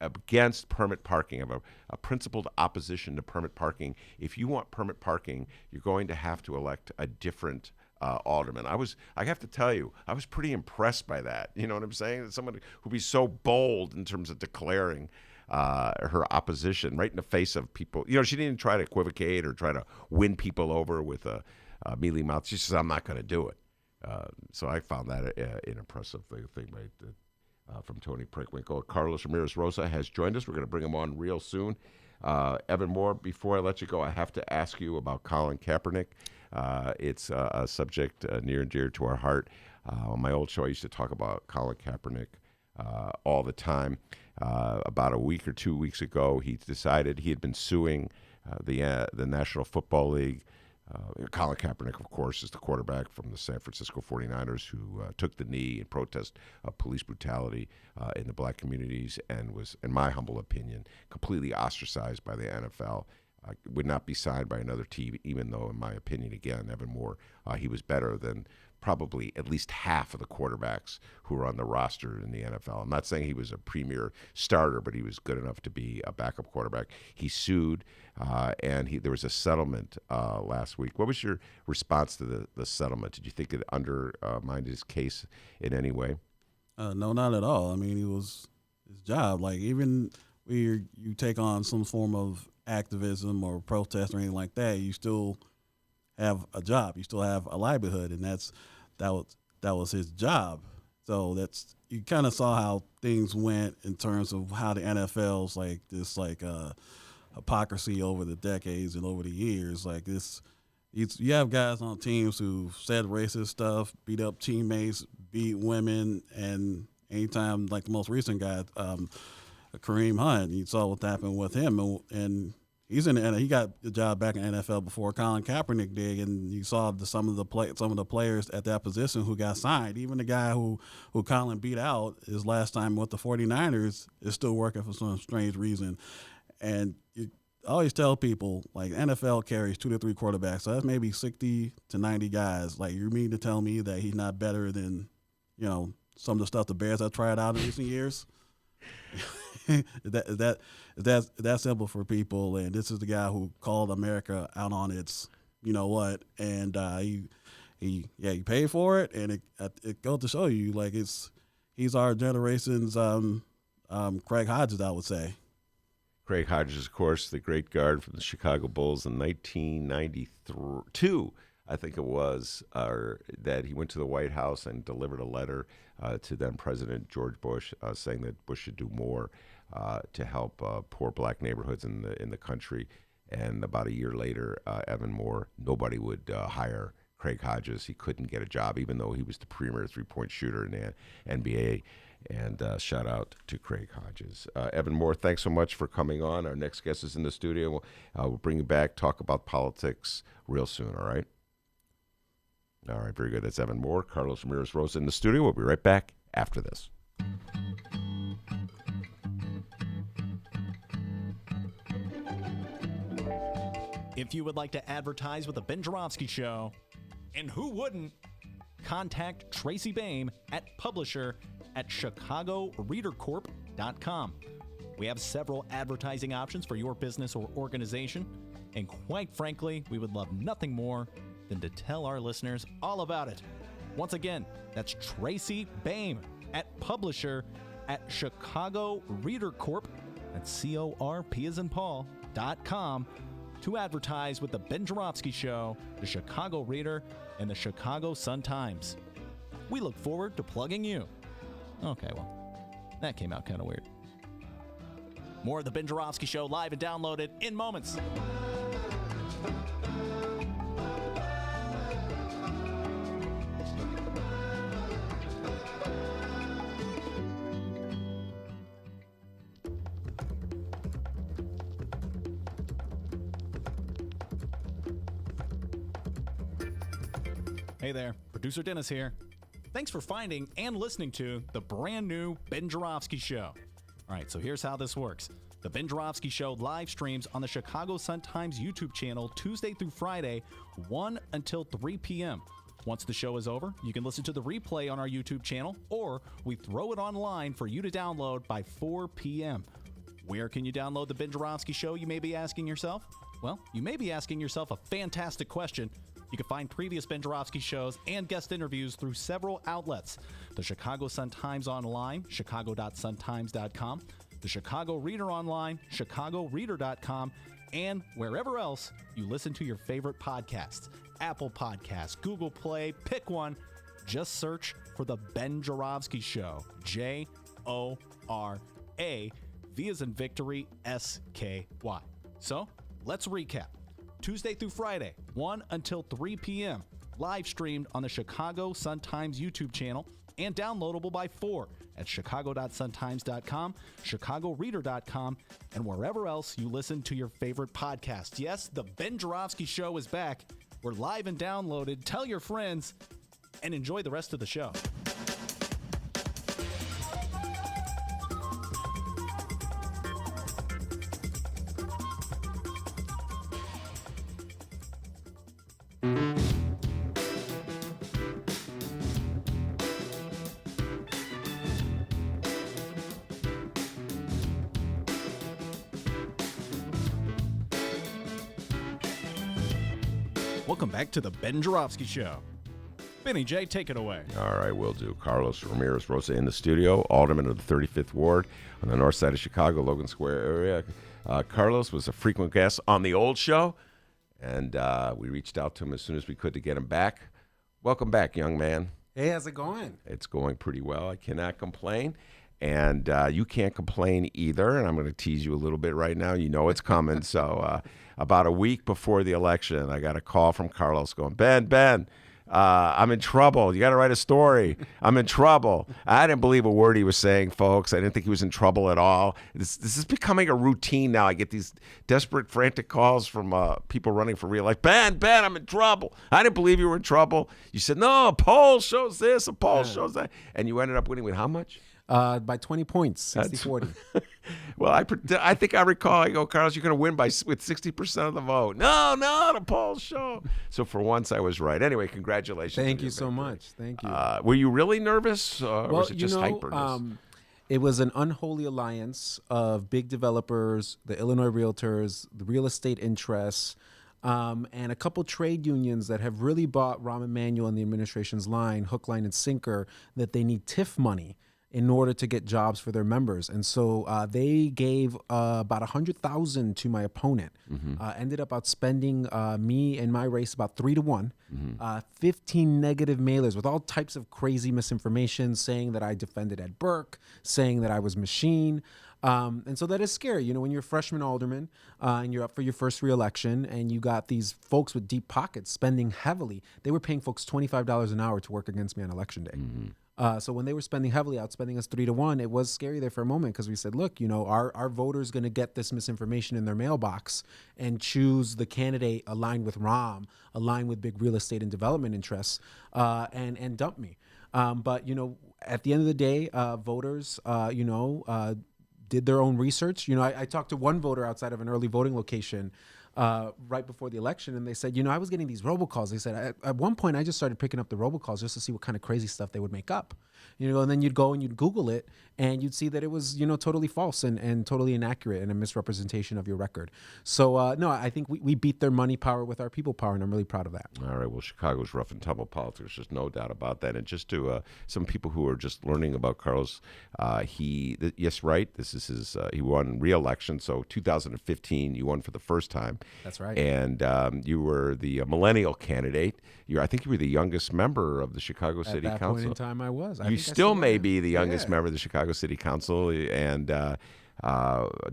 [SPEAKER 2] against permit parking. I have a principled opposition to permit parking. If you want permit parking, you're going to have to elect a different alderman. I have to tell you, I was pretty impressed by that. You know what I'm saying? Someone who'd be so bold in terms of declaring her opposition right in the face of people. You know, she didn't try to equivocate or try to win people over with a mealy mouth. She says, I'm not going to do it. So I found that an impressive thing from Tony Prickwinkle. Carlos Ramirez Rosa has joined us. We're going to bring him on real soon. Evan Moore, before I let you go, I have to ask you about Colin Kaepernick. It's a subject near and dear to our heart. On my old show, I used to talk about Colin Kaepernick all the time. About a week or 2 weeks ago, he decided he had been suing the National Football League. Colin Kaepernick, of course, is the quarterback from the San Francisco 49ers who took the knee in protest of police brutality in the black communities and was, in my humble opinion, completely ostracized by the NFL. Would not be signed by another team, even though, in my opinion, again, Evan Moore, he was better than probably at least half of the quarterbacks who were on the roster in the NFL. I'm not saying he was a premier starter, but he was good enough to be a backup quarterback. He sued, and there was a settlement last week. What was your response to the settlement? Did you think it undermined his case in any way?
[SPEAKER 9] No, not at all. I mean, it was his job. Like, even when you take on some form of activism or protest or anything like that, you still have a job. You still have a livelihood, and that was his job. So you kind of saw how things went in terms of how the NFL's like this hypocrisy over the decades and over the years. Like this, you have guys on teams who said racist stuff, beat up teammates, beat women, and anytime, like the most recent guy, Kareem Hunt, you saw what happened with him, and he got the job back in the NFL before Colin Kaepernick did, and you saw some of the players at that position who got signed. Even the guy who Colin beat out his last time with the 49ers is still working for some strange reason. And you always tell people, like, NFL carries 2 to 3 quarterbacks, so that's maybe 60 to 90 guys. Like, you mean to tell me that he's not better than, some of the stuff the Bears have tried out in recent years? That's simple for people, and this is the guy who called America out on its, and he paid for it, and it goes to show you, like, he's our generation's Craig Hodges, I would say.
[SPEAKER 2] Craig Hodges, of course, the great guard from the Chicago Bulls in 1992, I think it was, that he went to the White House and delivered a letter to then President George Bush saying that Bush should do more to help poor black neighborhoods in the country. And about a year later, Evan Moore, nobody would hire Craig Hodges. He couldn't get a job, even though he was the premier three-point shooter in the NBA. And shout out to Craig Hodges. Evan Moore, thanks so much for coming on. Our next guest is in the studio. We'll bring you back, talk about politics real soon, all right? All right, very good. That's Evan Moore. Carlos Ramirez Rosa in the studio. We'll be right back after this.
[SPEAKER 1] If you would like to advertise with the Ben Joravsky Show, and who wouldn't, contact Tracy Baim at publisher@chicagoreadercorp.com. We have several advertising options for your business or organization, and quite frankly, we would love nothing more than to tell our listeners all about it. Once again, that's Tracy Baim at publisher@chicagoreadercorp, that's CORP as in Paul.com, to advertise with the Ben Joravsky Show, the Chicago Reader, and the Chicago Sun-Times. We look forward to plugging you. Okay, well, that came out kind of weird. More of the Ben Joravsky Show live and downloaded in moments. Hey there, producer Dennis here. Thanks for finding and listening to the brand new Ben Joravsky Show. All right, so here's how this works. The Ben Joravsky Show live streams on the Chicago Sun-Times YouTube channel Tuesday through Friday, 1 until 3 p.m. Once the show is over, you can listen to the replay on our YouTube channel, or we throw it online for you to download by 4 p.m. Where can you download the Ben Joravsky Show, you may be asking yourself? Well, you may be asking yourself a fantastic question. You can find previous Ben Joravsky shows and guest interviews through several outlets. The Chicago Sun-Times online, chicago.suntimes.com, the Chicago Reader online, chicagoreader.com, and wherever else you listen to your favorite podcasts. Apple Podcasts, Google Play, pick one. Just search for The Ben Joravsky Show. J-O-R-A, V as in victory, S-K-Y. So, let's recap. Tuesday through Friday, 1 until 3 p.m., live streamed on the Chicago Sun-Times YouTube channel and downloadable by 4 at chicago.suntimes.com, chicagoreader.com, and wherever else you listen to your favorite podcasts. Yes, The Ben Joravsky Show is back. We're live and downloaded. Tell your friends and enjoy the rest of the show. Welcome back to the Ben Joravsky Show. Benny J, take it away.
[SPEAKER 2] All right, will do. Carlos Ramirez, Rosa in the studio, alderman of the 35th Ward on the north side of Chicago, Logan Square area. Carlos was a frequent guest on the old show, and we reached out to him as soon as we could to get him back. Welcome back, young man.
[SPEAKER 12] Hey, how's it going?
[SPEAKER 2] It's going pretty well. I cannot complain. And you can't complain either, and I'm going to tease you a little bit right now. You know it's coming. So about a week before the election, I got a call from Carlos going, Ben, I'm in trouble. You got to write a story. I'm in trouble. I didn't believe a word he was saying, folks. I didn't think he was in trouble at all. This is becoming a routine now. I get these desperate, frantic calls from people running for real life. Ben, I'm in trouble. I didn't believe you were in trouble. You said, no, a poll shows this, a poll shows that. And you ended up winning with how much?
[SPEAKER 12] By 20 points, 60-40.
[SPEAKER 2] Well, I think I recall, I go, Carlos, you're going to win with 60% of the vote. No, the polls show. So for once, I was right. Anyway, congratulations.
[SPEAKER 12] Thank you so much. Thank you.
[SPEAKER 2] Were you really nervous, or was it just hyperness?
[SPEAKER 12] It was an unholy alliance of big developers, the Illinois realtors, the real estate interests, and a couple trade unions that have really bought Rahm Emmanuel and the administration's line, hook, line, and sinker, that they need TIF money in order to get jobs for their members. And so they gave about $100,000 to my opponent. Ended up outspending me and my race about 3-1. 15 negative mailers with all types of crazy misinformation, saying that I defended Ed Burke, saying that I was machine. And so that is scary. You know, when you're a freshman alderman and you're up for your first reelection and you got these folks with deep pockets spending heavily, they were paying folks $25 an hour to work against me on election day. So when they were spending heavily, outspending us 3-1, it was scary there for a moment because we said, look, you know, our voters going to get this misinformation in their mailbox and choose the candidate aligned with Rahm, aligned with big real estate and development interests, and dump me. But, you know, at the end of the day, voters, did their own research. You know, I talked to one voter outside of an early voting location right before the election, and they said, you know, I was getting these robocalls. They said, at one point, I just started picking up the robocalls just to see what kind of crazy stuff they would make up. You know, and then you'd go and you'd Google it, and you'd see that it was, you know, totally false and totally inaccurate and a misrepresentation of your record. So, no, I think we beat their money power with our people power, and I'm really proud of that.
[SPEAKER 2] All right. Well, Chicago's rough and tumble politics. There's no doubt about that. And just to some people who are just learning about Carlos, yes, right. This is his. He won re-election. So 2015, you won for the first time.
[SPEAKER 12] That's right.
[SPEAKER 2] And you were the millennial candidate. I think you were the youngest member of the Chicago City Council.
[SPEAKER 12] At that point in time, I was.
[SPEAKER 2] You still may be the youngest member of the Chicago City Council, and a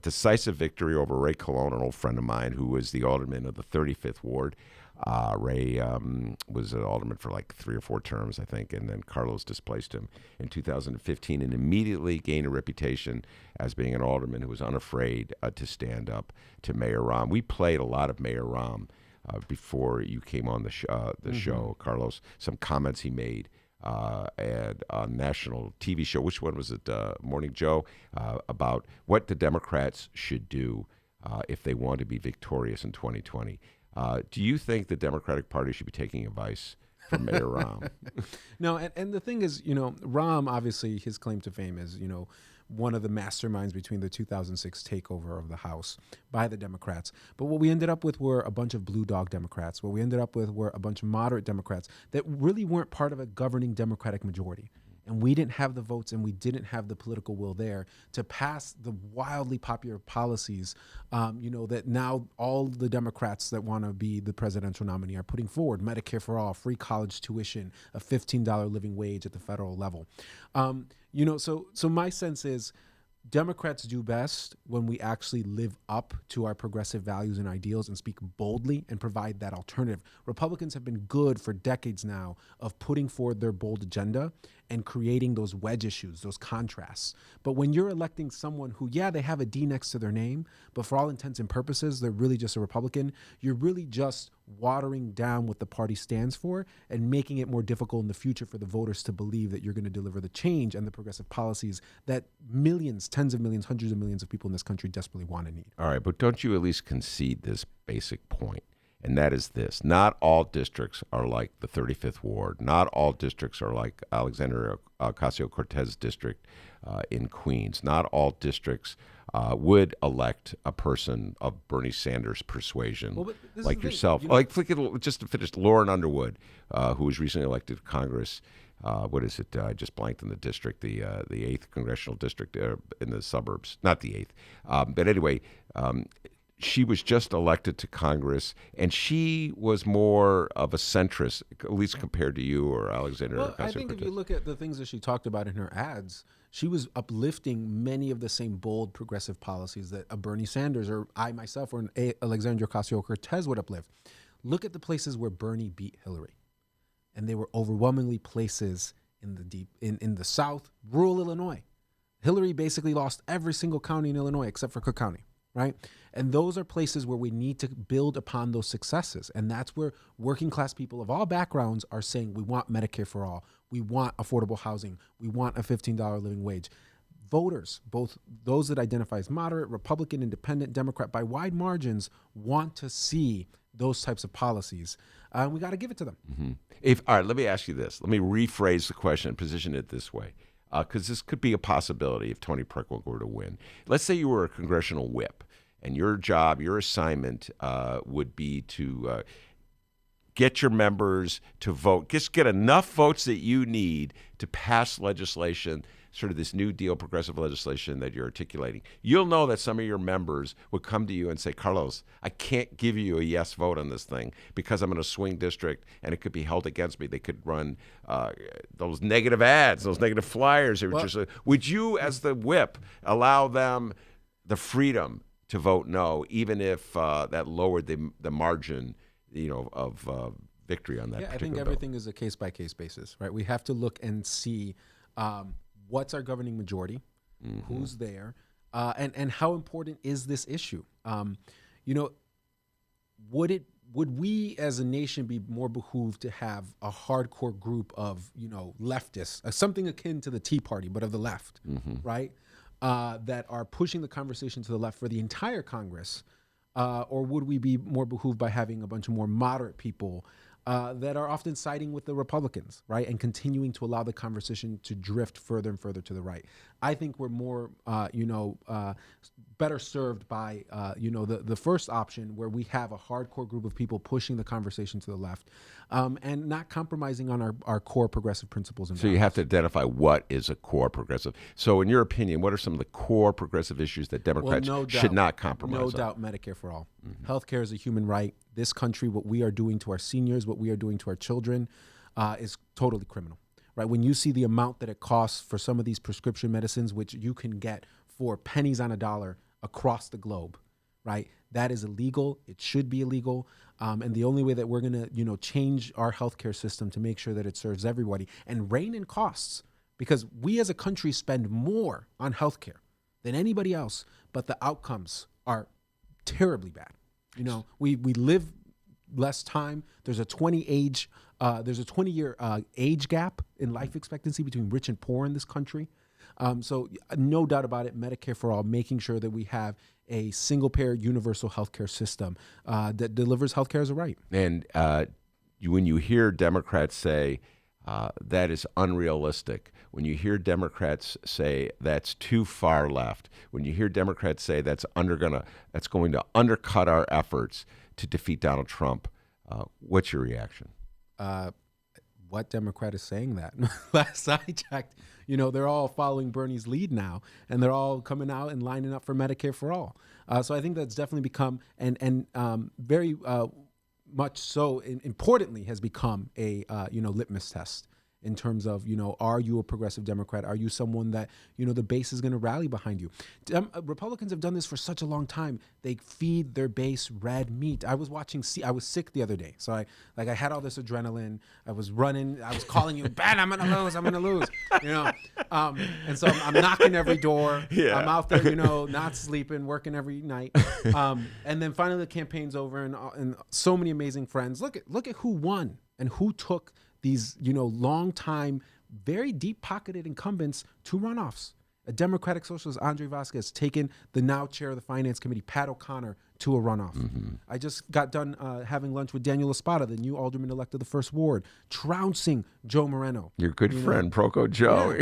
[SPEAKER 2] decisive victory over Ray Colon, an old friend of mine who was the alderman of the 35th Ward. Ray was an alderman for like 3 or 4 terms, I think, and then Carlos displaced him in 2015 and immediately gained a reputation as being an alderman who was unafraid to stand up to Mayor Rahm. We played a lot of Mayor Rahm before you came on the show, Carlos, some comments he made at a national TV show. Which one was it? Morning Joe, about what the Democrats should do if they want to be victorious in 2020. Do you think the Democratic Party should be taking advice from Mayor Rahm?
[SPEAKER 12] No, and the thing is, you know, Rahm, obviously, his claim to fame is, you know, one of the masterminds between the 2006 takeover of the House by the Democrats. But what we ended up with were a bunch of blue dog Democrats. What we ended up with were a bunch of moderate Democrats that really weren't part of a governing Democratic majority. and we didn't have the votes and we didn't have the political will there to pass the wildly popular policies, that now all the Democrats that want to be the presidential nominee are putting forward: Medicare for all, free college tuition, a $15 living wage at the federal level. So my sense is Democrats do best when we actually live up to our progressive values and ideals and speak boldly and provide that alternative. Republicans have been good for decades now of putting forward their bold agenda and creating those wedge issues, those contrasts. But when you're electing someone who, they have a D next to their name, but for all intents and purposes, they're really just a Republican, you're really just watering down what the party stands for and making it more difficult in the future for the voters to believe that you're going to deliver the change and the progressive policies that millions, tens of millions, hundreds of millions of people in this country desperately want and need.
[SPEAKER 2] All right, but don't you at least concede this basic point? And that is this: not all districts are like the 35th Ward. Not all districts are like Alexandria Ocasio-Cortez district in Queens. Not all districts would elect a person of Bernie Sanders' persuasion, like yourself. Just to finish, Lauren Underwood, who was recently elected to Congress. What is it? I just blanked on the district, the 8th congressional district in the suburbs. Not the 8th. But anyway, she was just elected to Congress, and she was more of a centrist, at least compared to you or Alexander Ocasio-Cortez.
[SPEAKER 12] I think if you look at the things that she talked about in her ads, she was uplifting many of the same bold progressive policies that a Bernie Sanders or I myself or an Alexandria Ocasio-Cortez would uplift. Look at the places where Bernie beat Hillary, and they were overwhelmingly places in the South, rural Illinois. Hillary basically lost every single county in Illinois except for Cook County. Right? And those are places where we need to build upon those successes. And that's where working class people of all backgrounds are saying, we want Medicare for all. We want affordable housing. We want a $15 living wage. Voters, both those that identify as moderate, Republican, Independent, Democrat, by wide margins, want to see those types of policies. We got to give it to them.
[SPEAKER 2] Mm-hmm. All right, let me ask you this. Let me rephrase the question and position it this way. Because this could be a possibility if Tony Preckwinkle were to win. Let's say you were a congressional whip, and your job, your assignment would be to get your members to vote, just get enough votes that you need to pass legislation, sort of this New Deal progressive legislation that you're articulating. You'll know that some of your members would come to you and say, Carlos, I can't give you a yes vote on this thing because I'm in a swing district and it could be held against me. They could run those negative ads, those negative flyers. Would you, as the whip, allow them the freedom to vote no, even if that lowered the margin, of victory on that particular
[SPEAKER 12] I think everything is a case-by-case basis, right? We have to look and see what's our governing majority, who's there, and how important is this issue? Would we as a nation be more behooved to have a hardcore group of, leftists, something akin to the Tea Party, but of the left, right? That are pushing the conversation to the left for the entire Congress? Or would we be more behooved by having a bunch of more moderate people that are often siding with the Republicans, right, and continuing to allow the conversation to drift further and further to the right? I think we're more, better served by, the first option, where we have a hardcore group of people pushing the conversation to the left and not compromising on our core progressive principles. And
[SPEAKER 2] so you have to identify what is a core progressive. So in your opinion, what are some of the core progressive issues that Democrats should not compromise on?
[SPEAKER 12] No doubt Medicare for all. Healthcare is a human right. This country, what we are doing to our seniors, what we are doing to our children is totally criminal. Right? When you see the amount that it costs for some of these prescription medicines, which you can get for pennies on a dollar across the globe, right? That is illegal. It should be illegal. And the only way that we're going to, change our healthcare system to make sure that it serves everybody and rein in costs, because we as a country spend more on healthcare than anybody else, but the outcomes are terribly bad. We live less time. There's a 20-year age gap in life expectancy between rich and poor in this country. So no doubt about it, Medicare for all, making sure that we have a single-payer universal healthcare system that delivers healthcare as a right.
[SPEAKER 2] And when you hear Democrats say that is unrealistic, when you hear Democrats say that's too far left, when you hear Democrats say that's going to undercut our efforts to defeat Donald Trump, what's your reaction?
[SPEAKER 12] what Democrat is saying that? Last I checked, they're all following Bernie's lead now, and they're all coming out and lining up for Medicare for all. So I think that's definitely become, and very much so, importantly, has become a litmus test in terms of, are you a progressive Democrat? Are you someone that, the base is going to rally behind you? Republicans have done this for such a long time. They feed their base red meat. I was sick the other day. So I had all this adrenaline. I was running. I was calling you, Ben, I'm going to lose, and so I'm knocking every door. Yeah. I'm out there, not sleeping, working every night. And then finally the campaign's over and so many amazing friends. Look at who won and who took these, long time, very deep-pocketed incumbents to runoffs. A Democratic Socialist, Andre Vasquez, taken the now chair of the Finance Committee, Pat O'Connor, to a runoff. Mm-hmm. I just got done having lunch with Daniel Espada, the new alderman-elect of the 1st Ward, trouncing Joe Moreno.
[SPEAKER 2] Your good friend, Proco Joe.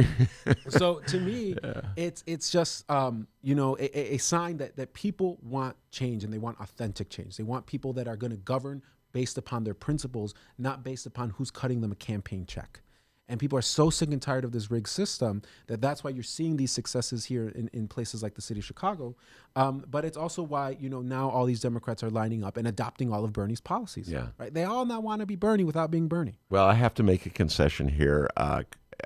[SPEAKER 12] Yeah. So to me, it's just, a sign that people want change, and they want authentic change. They want people that are going to govern based upon their principles, not based upon who's cutting them a campaign check. And people are so sick and tired of this rigged system that's why you're seeing these successes here in places like the city of Chicago. But it's also why, now all these Democrats are lining up and adopting all of Bernie's policies. Yeah. Right? They all now want to be Bernie without being Bernie.
[SPEAKER 2] Well, I have to make a concession here.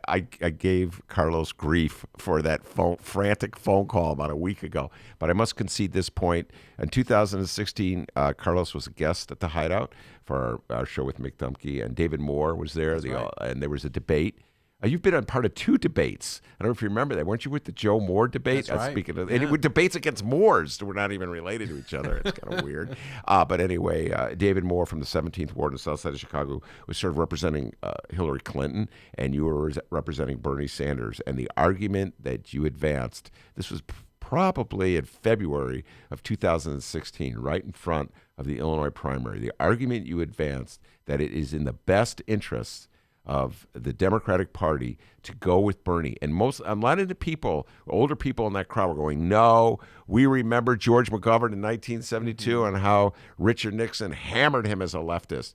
[SPEAKER 2] I gave Carlos grief for that frantic phone call about a week ago, but I must concede this point. In 2016, Carlos was a guest at the Hideout for our show with Mick Dumke, and David Moore was there, and there was a debate. You've been on part of 2 debates. I don't know if you remember that. Weren't you with the Joe Moore debate?
[SPEAKER 12] That's right.
[SPEAKER 2] Speaking of, and debates against Moors. We're not even related to each other. It's kind of weird. But anyway, David Moore from the 17th Ward in the South Side of Chicago was sort of representing Hillary Clinton, and you were representing Bernie Sanders. And the argument that you advanced, this was probably in February of 2016, right in front of the Illinois primary. The argument you advanced that it is in the best interests of the Democratic Party to go with Bernie. And a lot of the people, older people in that crowd were going, no, we remember George McGovern in 1972 and how Richard Nixon hammered him as a leftist.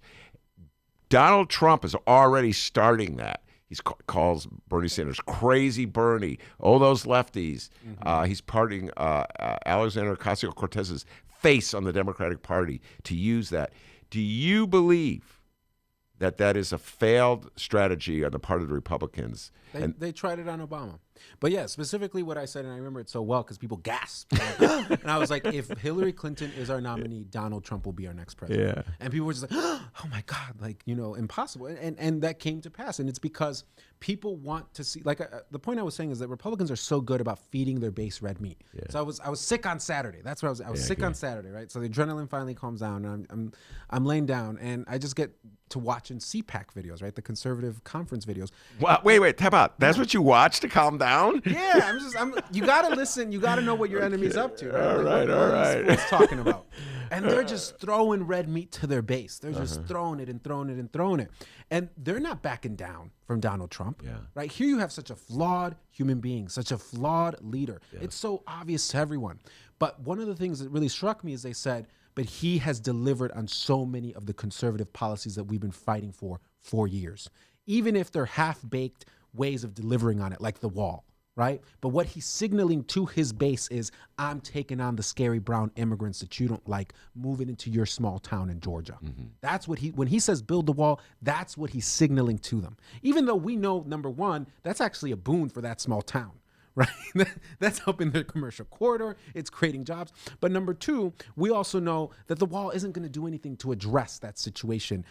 [SPEAKER 2] Donald Trump is already starting that. He calls Bernie Sanders crazy Bernie. Oh, those lefties. Mm-hmm. He's parting Alexandria Ocasio-Cortez's face on the Democratic Party to use that. Do you believe that is a failed strategy on the part of the Republicans?
[SPEAKER 12] They tried it on Obama. But yeah, specifically what I said, and I remember it so well because people gasped. And I was like, if Hillary Clinton is our nominee, Donald Trump will be our next president. Yeah. And people were just like, oh my God, impossible. And that came to pass. And it's because people want to see, the point I was saying is that Republicans are so good about feeding their base red meat. Yeah. So I was sick on Saturday. That's what I was sick on Saturday, right? So the adrenaline finally calms down, and I'm laying down, and I just get to watching CPAC videos, right? The conservative conference videos.
[SPEAKER 2] Well, wait, time out. That's what you watch to calm down?
[SPEAKER 12] Yeah, you gotta listen. You gotta know what your enemy's up to. Right?
[SPEAKER 2] All right.
[SPEAKER 12] What's talking about? And they're just throwing red meat to their base. They're just throwing it and throwing it and throwing it. And they're not backing down from Donald Trump. Yeah. Right? Here you have such a flawed human being, such a flawed leader. Yeah. It's so obvious to everyone. But one of the things that really struck me is they said, but he has delivered on so many of the conservative policies that we've been fighting for years. Even if they're half-baked ways of delivering on it, like the wall. Right? But what he's signaling to his base is, I'm taking on the scary brown immigrants that you don't like moving into your small town in Georgia. Mm-hmm. That's what when he says build the wall, that's what he's signaling to them. Even though we know, number one, that's actually a boon for that small town. Right? That's helping the commercial corridor. It's creating jobs. But number two, we also know that the wall isn't going to do anything to address that situation.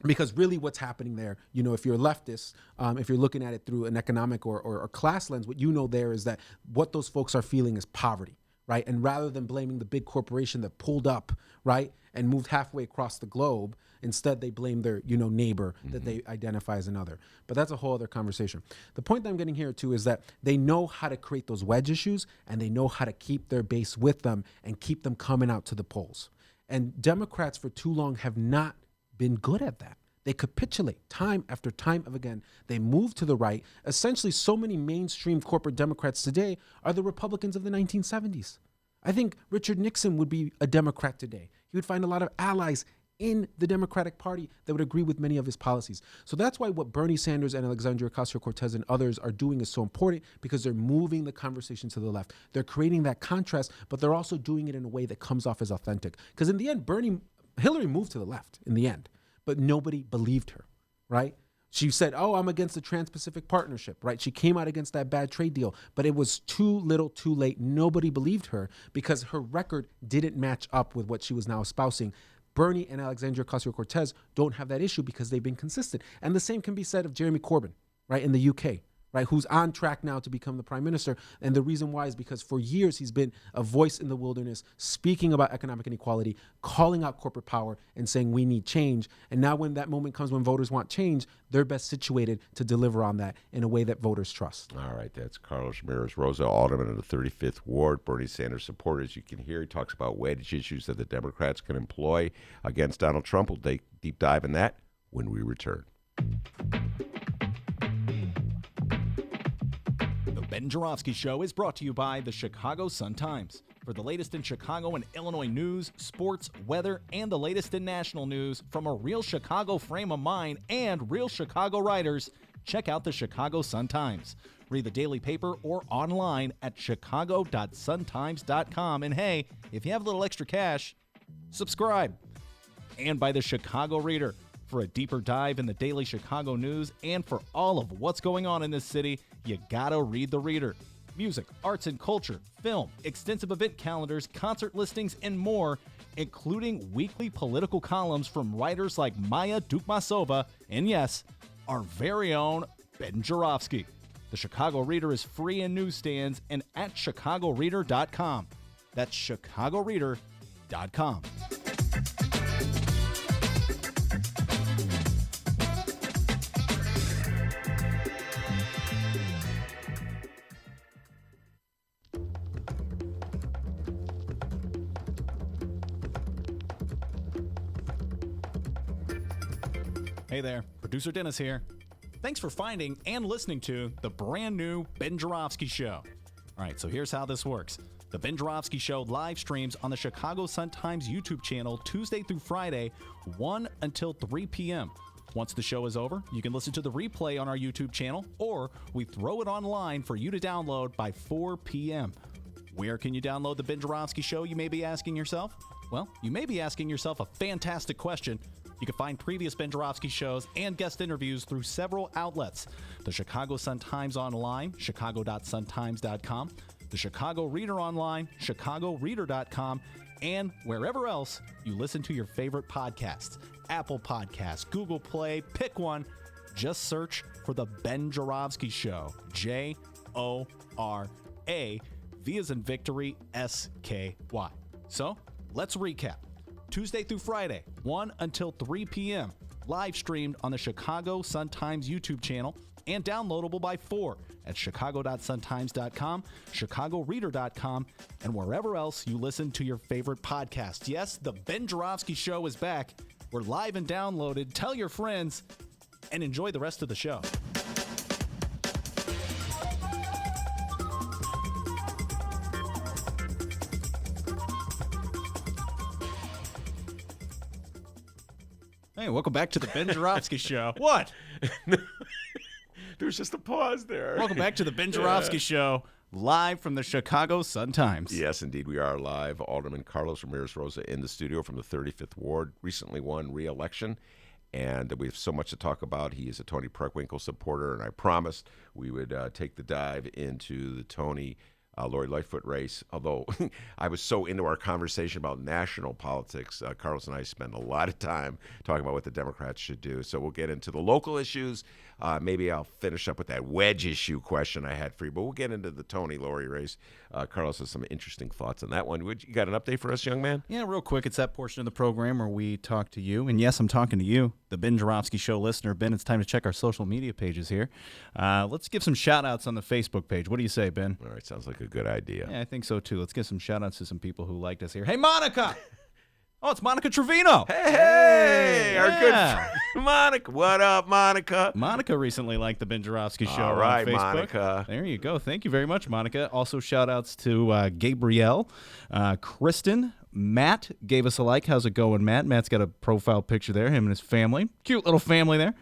[SPEAKER 12] Because really what's happening there, if you're a leftist, if you're looking at it through an economic or class lens, what you know there is that what those folks are feeling is poverty, right? And rather than blaming the big corporation that pulled up, right, and moved halfway across the globe, instead they blame their, neighbor that they identify as another. But that's a whole other conversation. The point that I'm getting here too is that they know how to create those wedge issues, and they know how to keep their base with them and keep them coming out to the polls. And Democrats for too long have not been good at that. They capitulate time after time again. They move to the right. Essentially, so many mainstream corporate Democrats today are the Republicans of the 1970s. I think Richard Nixon would be a Democrat today. He would find a lot of allies in the Democratic Party that would agree with many of his policies. So that's why what Bernie Sanders and Alexandria Ocasio-Cortez and others are doing is so important, because they're moving the conversation to the left. They're creating that contrast, but they're also doing it in a way that comes off as authentic. Because in the end, Hillary moved to the left in the end, but nobody believed her, right? She said, oh, I'm against the Trans-Pacific Partnership, right? She came out against that bad trade deal, but it was too little too late. Nobody believed her because her record didn't match up with what she was now espousing. Bernie and Alexandria Ocasio-Cortez don't have that issue because they've been consistent. And the same can be said of Jeremy Corbyn, right, in the UK, right, who's on track now to become the prime minister. And the reason why is because for years he's been a voice in the wilderness, speaking about economic inequality, calling out corporate power and saying we need change. And now when that moment comes when voters want change, they're best situated to deliver on that in a way that voters trust.
[SPEAKER 2] All right, that's Carlos Ramirez, Rosa, alderman of the 35th Ward, Bernie Sanders supporter. As you can hear, he talks about wedge issues that the Democrats can employ against Donald Trump. We'll take a deep dive in that when we return.
[SPEAKER 1] The Ben Joravsky Show is brought to you by the Chicago Sun-Times. For the latest in Chicago and Illinois news, sports, weather, and the latest in national news from a real Chicago frame of mind and real Chicago writers, check out the Chicago Sun-Times. Read the daily paper or online at chicago.suntimes.com. And hey, if you have a little extra cash, subscribe. And by the Chicago Reader. For a deeper dive in the daily Chicago news and for all of what's going on in this city, you gotta read the Reader. Music, arts and culture, film, extensive event calendars, concert listings, and more, including weekly political columns from writers like Maya Dukmasova and, yes, our very own Ben Joravsky. The Chicago Reader is free in newsstands and at chicagoreader.com. That's chicagoreader.com. Hey there, producer Dennis here. Thanks for finding and listening to the brand new Ben Joravsky Show. All right, so here's how this works. The Ben Joravsky Show live streams on the Chicago Sun-Times YouTube channel Tuesday through Friday, 1 until 3 p.m. Once the show is over, you can listen to the replay on our YouTube channel, or we throw it online for you to download by 4 p.m. Where can you download the Ben Joravsky Show, you may be asking yourself? Well, you may be asking yourself a fantastic question. You can find previous Ben Joravsky shows and guest interviews through several outlets. The Chicago Sun-Times online, chicago.suntimes.com, the Chicago Reader online, chicagoreader.com, and wherever else you listen to your favorite podcasts. Apple Podcasts, Google Play, pick one. Just search for The Ben Joravsky Show. J-O-R-A, V as in victory, S-K-Y. So, let's recap. Tuesday through Friday, 1 until 3 p.m. Live streamed on the Chicago Sun-Times YouTube channel and downloadable by 4 at chicago.suntimes.com, chicagoreader.com, and wherever else you listen to your favorite podcast. Yes, the Ben Joravsky Show is back. We're live and downloaded. Tell your friends and enjoy the rest of the show. Hey, welcome back to the Ben Joravsky Show. What?
[SPEAKER 2] There's just a pause there.
[SPEAKER 1] Welcome back to the Ben Joravsky Show, live from the Chicago Sun-Times.
[SPEAKER 2] Yes, indeed, we are live. Alderman Carlos Ramirez Rosa in the studio from the 35th Ward, recently won re-election, and we have so much to talk about. He is a Tony Preckwinkle supporter, and I promised we would take the dive into the Tony Lori Lightfoot race, although I was so into our conversation about national politics. Carlos and I spend a lot of time talking about what the Democrats should do. So we'll get into the local issues. Maybe I'll finish up with that wedge issue question I had for you, but we'll get into the Tony Lori race. Carlos has some interesting thoughts on that one. You got an update for us, young man?
[SPEAKER 1] Yeah, real quick. It's that portion of the program where we talk to you. And yes, I'm talking to you, the Ben Joravsky Show listener. Ben, it's time to check our social media pages here. Let's give some shout-outs on the Facebook page. What do you say, Ben?
[SPEAKER 2] All right, sounds like a good idea.
[SPEAKER 1] Yeah, I think so, too. Let's give some shout-outs to some people who liked us here. Hey, Monica! Oh, it's Monica Trevino.
[SPEAKER 2] Hey, our good friend Monica. What up, Monica?
[SPEAKER 1] Monica recently liked the Ben Joravsky Show
[SPEAKER 2] All right,
[SPEAKER 1] on Facebook.
[SPEAKER 2] Monica.
[SPEAKER 1] There you go. Thank you very much, Monica. Also, shout-outs to Gabrielle, Kristen, Matt gave us a like. How's it going, Matt? Matt's got a profile picture there, him and his family. Cute little family there.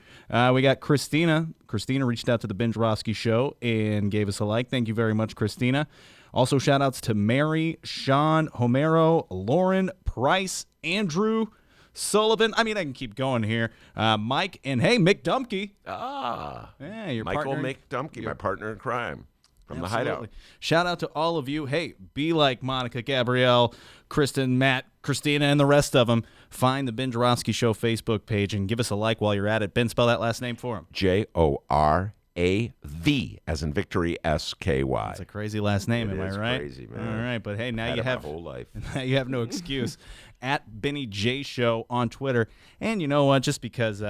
[SPEAKER 1] We got Christina. Christina reached out to the Ben Joravsky Show and gave us a like. Thank you very much, Christina. Also, shout-outs to Mary, Sean, Homero, Lauren, Price, Andrew, Sullivan. I mean, I can keep going here. Mike, and hey, Mick Dumke. Yeah, your
[SPEAKER 2] Michael
[SPEAKER 1] partner.
[SPEAKER 2] Mick Dumke, my partner in crime from
[SPEAKER 1] Absolutely.
[SPEAKER 2] the Hideout.
[SPEAKER 1] Shout out to all of you. Hey, be like Monica, Gabrielle, Kristen, Matt, Christina, and the rest of them. Find the Ben Joravsky Show Facebook page and give us a like while you're at it. Ben, spell that last name for him.
[SPEAKER 2] Jorav, as in Victory, SKY.
[SPEAKER 1] It's a crazy last name, am I
[SPEAKER 2] is
[SPEAKER 1] right?
[SPEAKER 2] crazy, man.
[SPEAKER 1] All right, but hey, now
[SPEAKER 2] Had
[SPEAKER 1] you
[SPEAKER 2] it my
[SPEAKER 1] have
[SPEAKER 2] whole life.
[SPEAKER 1] Now you have no excuse. At Benny J Show on Twitter. And you know what? Just because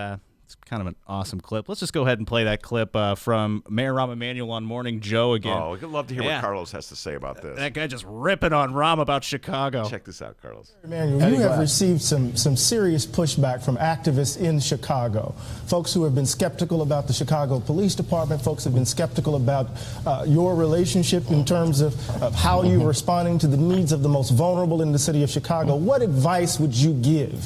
[SPEAKER 1] it's kind of an awesome clip, let's just go ahead and play that clip from Mayor Rahm Emanuel on Morning Joe again.
[SPEAKER 2] Oh, I'd love to hear what Carlos has to say about this.
[SPEAKER 1] That guy just ripping on Rahm about Chicago.
[SPEAKER 2] Check this out, Carlos.
[SPEAKER 11] Emmanuel, you have received some serious pushback from activists in Chicago. Folks who have been skeptical about the Chicago Police Department, folks have been skeptical about your relationship in terms of how you're responding to the needs of the most vulnerable in the city of Chicago. What advice would you give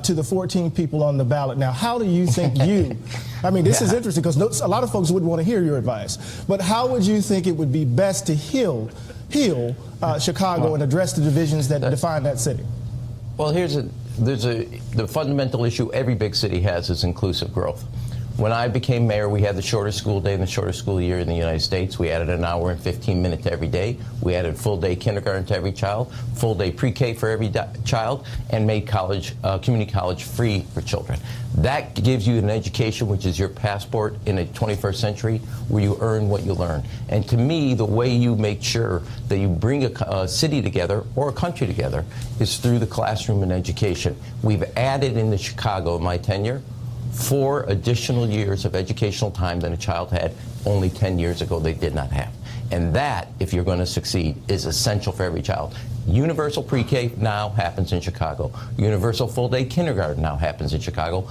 [SPEAKER 11] to the 14 people on the ballot? Now, how do you think this is interesting because a lot of folks wouldn't want to hear your advice, but how would you think it would be best to heal Chicago and address the divisions that define that city?
[SPEAKER 7] Well, the fundamental issue every big city has is inclusive growth. When I became mayor, we had the shortest school day and the shortest school year in the United States. We added an hour and 15 minutes every day. We added full-day kindergarten to every child, full-day pre-K for every child, and made community college free for children. That gives you an education, which is your passport in a 21st century, where you earn what you learn. And to me, the way you make sure that you bring a city together or a country together is through the classroom and education. We've added into Chicago, in my tenure, 4 additional years of educational time than a child had only 10 years ago they did not have. And that, if you're going to succeed, is essential for every child. Universal pre-K now happens in Chicago. Universal full-day kindergarten now happens in Chicago.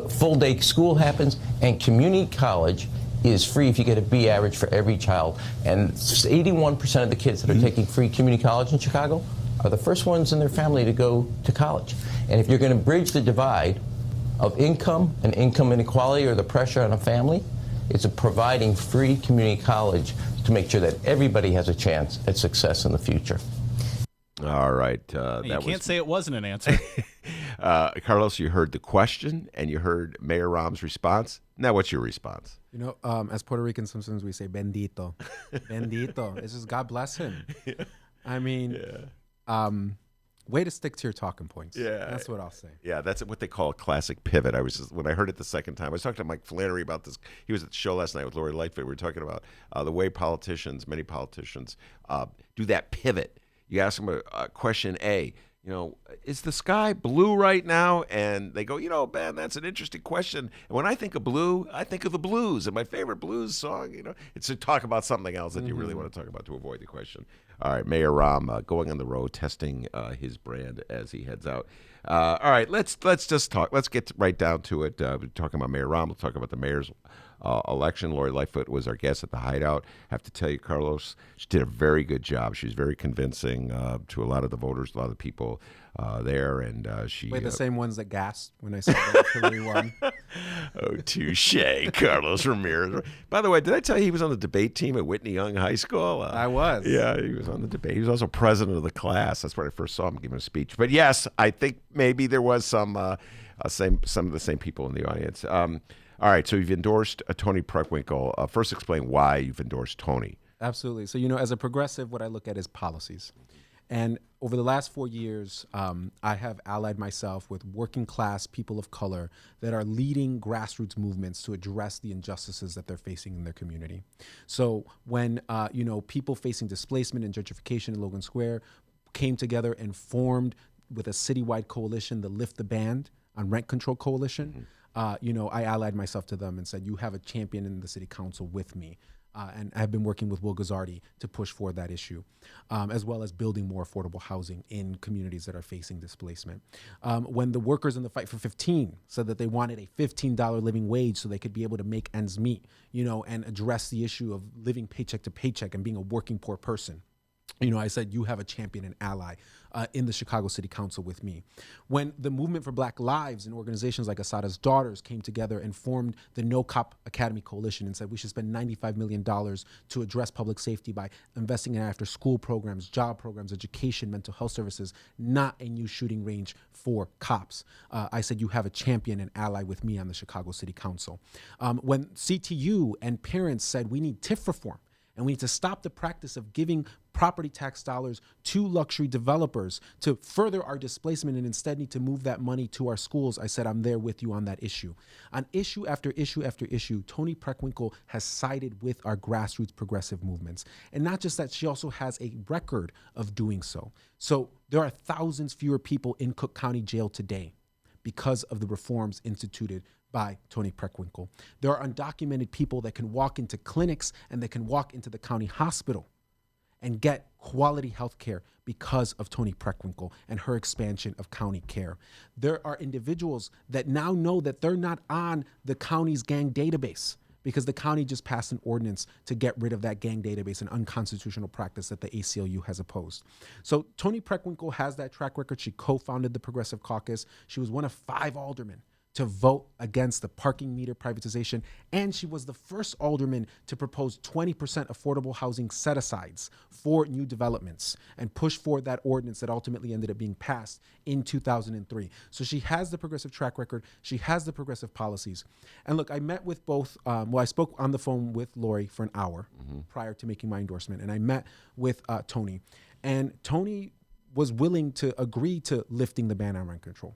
[SPEAKER 7] Full-day school happens, and community college is free if you get a B average for every child. And 81% of the kids that are taking free community college in Chicago are the first ones in their family to go to college. And if you're going to bridge the divide of income and income inequality or the pressure on a family, it's providing free community college to make sure that everybody has a chance at success in the future.
[SPEAKER 2] All right.
[SPEAKER 1] You can't say it wasn't an answer.
[SPEAKER 2] Carlos, you heard the question and you heard Mayor Rahm's response. Now, what's your response?
[SPEAKER 12] You know, as Puerto Ricans, sometimes we say bendito. Bendito. It's just God bless him. I mean, way to stick to your talking points.
[SPEAKER 2] Yeah.
[SPEAKER 12] That's what I'll say.
[SPEAKER 2] Yeah, that's what they call a classic pivot. When I heard it the second time, I was talking to Mike Flannery about this. He was at the show last night with Lori Lightfoot. We were talking about the way many politicians, do that pivot. You ask them a question A, is the sky blue right now? And they go, Ben, that's an interesting question. And when I think of blue, I think of the blues. And my favorite blues song, it's to talk about something else that you really want to talk about to avoid the question. All right, Mayor Rahm going on the road, testing his brand as he heads out. All right, let's just talk. Let's get right down to it. We're talking about Mayor Rahm. We'll talk about the mayor's election. Lori Lightfoot was our guest at the Hideout. I have to tell you, Carlos, she did a very good job. She was very convincing to a lot of the voters, a lot of the people there, and she.
[SPEAKER 12] Wait, the same ones that gasped when I said that Hillary won.
[SPEAKER 2] Oh, touche, Carlos Ramirez. By the way, did I tell you he was on the debate team at Whitney Young High School?
[SPEAKER 12] I was.
[SPEAKER 2] Yeah, he was on the debate. He was also president of the class. That's where I first saw him giving a speech. But yes, I think maybe there was some of the same people in the audience. All right, so you've endorsed Tony Preckwinkle. First, explain why you've endorsed Tony.
[SPEAKER 12] Absolutely. So, as a progressive, what I look at is policies. And over the last 4 years, I have allied myself with working class people of color that are leading grassroots movements to address the injustices that they're facing in their community. So when, people facing displacement and gentrification in Logan Square came together and formed with a citywide coalition, the Lift the Ban on Rent Control Coalition, I allied myself to them and said, you have a champion in the city council with me. And I've been working with Will Guzzardi to push for that issue, as well as building more affordable housing in communities that are facing displacement. When the workers in the Fight for 15 said that they wanted a $15 living wage so they could be able to make ends meet, and address the issue of living paycheck to paycheck and being a working poor person, I said, you have a champion and ally in the Chicago City Council with me. When the Movement for Black Lives and organizations like Assata's Daughters came together and formed the No Cop Academy Coalition and said we should spend $95 million to address public safety by investing in after-school programs, job programs, education, mental health services, not a new shooting range for cops. I said, you have a champion and ally with me on the Chicago City Council. When CTU and parents said we need TIF reform, and we need to stop the practice of giving property tax dollars to luxury developers to further our displacement and instead need to move that money to our schools, I said, I'm there with you on that issue. On issue after issue after issue, Toni Preckwinkle has sided with our grassroots progressive movements. And not just that, she also has a record of doing so. So there are thousands fewer people in Cook County Jail today because of the reforms instituted by Toni Preckwinkle. There are undocumented people that can walk into clinics and that can walk into the county hospital and get quality health care because of Toni Preckwinkle and her expansion of county care. There are individuals that now know that they're not on the county's gang database because the county just passed an ordinance to get rid of that gang database, an unconstitutional practice that the ACLU has opposed. So Toni Preckwinkle has that track record. She co-founded the Progressive Caucus. She was one of 5 aldermen to vote against the parking meter privatization, and she was the first alderman to propose 20% affordable housing set-asides for new developments and push forward that ordinance that ultimately ended up being passed in 2003. So she has the progressive track record, she has the progressive policies. And look, I met with both, I spoke on the phone with Lori for an hour prior to making my endorsement, and I met with Toni. And Toni was willing to agree to lifting the ban on rent control.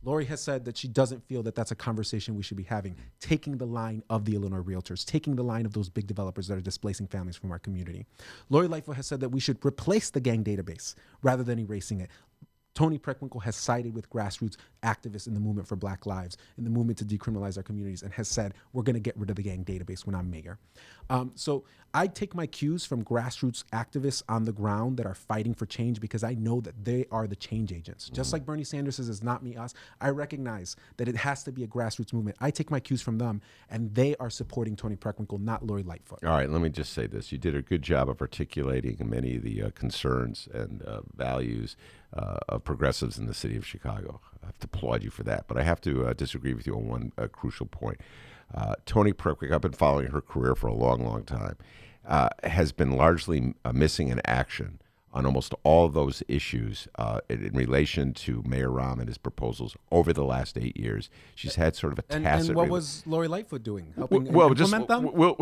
[SPEAKER 12] Lori has said that she doesn't feel that that's a conversation we should be having, taking the line of the Illinois realtors, taking the line of those big developers that are displacing families from our community. Lori Lightfoot has said that we should replace the gang database rather than erasing it. Toni Preckwinkle has sided with grassroots activists in the movement for Black Lives, in the movement to decriminalize our communities, and has said, we're going to get rid of the gang database when I'm mayor. So I take my cues from grassroots activists on the ground that are fighting for change because I know that they are the change agents. Just like Bernie Sanders says, it's not me, us. I recognize that it has to be a grassroots movement. I take my cues from them, and they are supporting Toni Preckwinkle, not Lori Lightfoot.
[SPEAKER 2] All right, let me just say this. You did a good job of articulating many of the concerns and values of progressives in the city of Chicago. I have to applaud you for that, but I have to disagree with you on one crucial point. Toni Preckwinkle, I've been following her career for a long, long time, has been largely missing in action on almost all of those issues in relation to Mayor Rahm and his proposals over the last 8 years. She's had sort of a tacit...
[SPEAKER 12] And what was Lori Lightfoot doing? Helping
[SPEAKER 2] implement
[SPEAKER 12] them?
[SPEAKER 2] We'll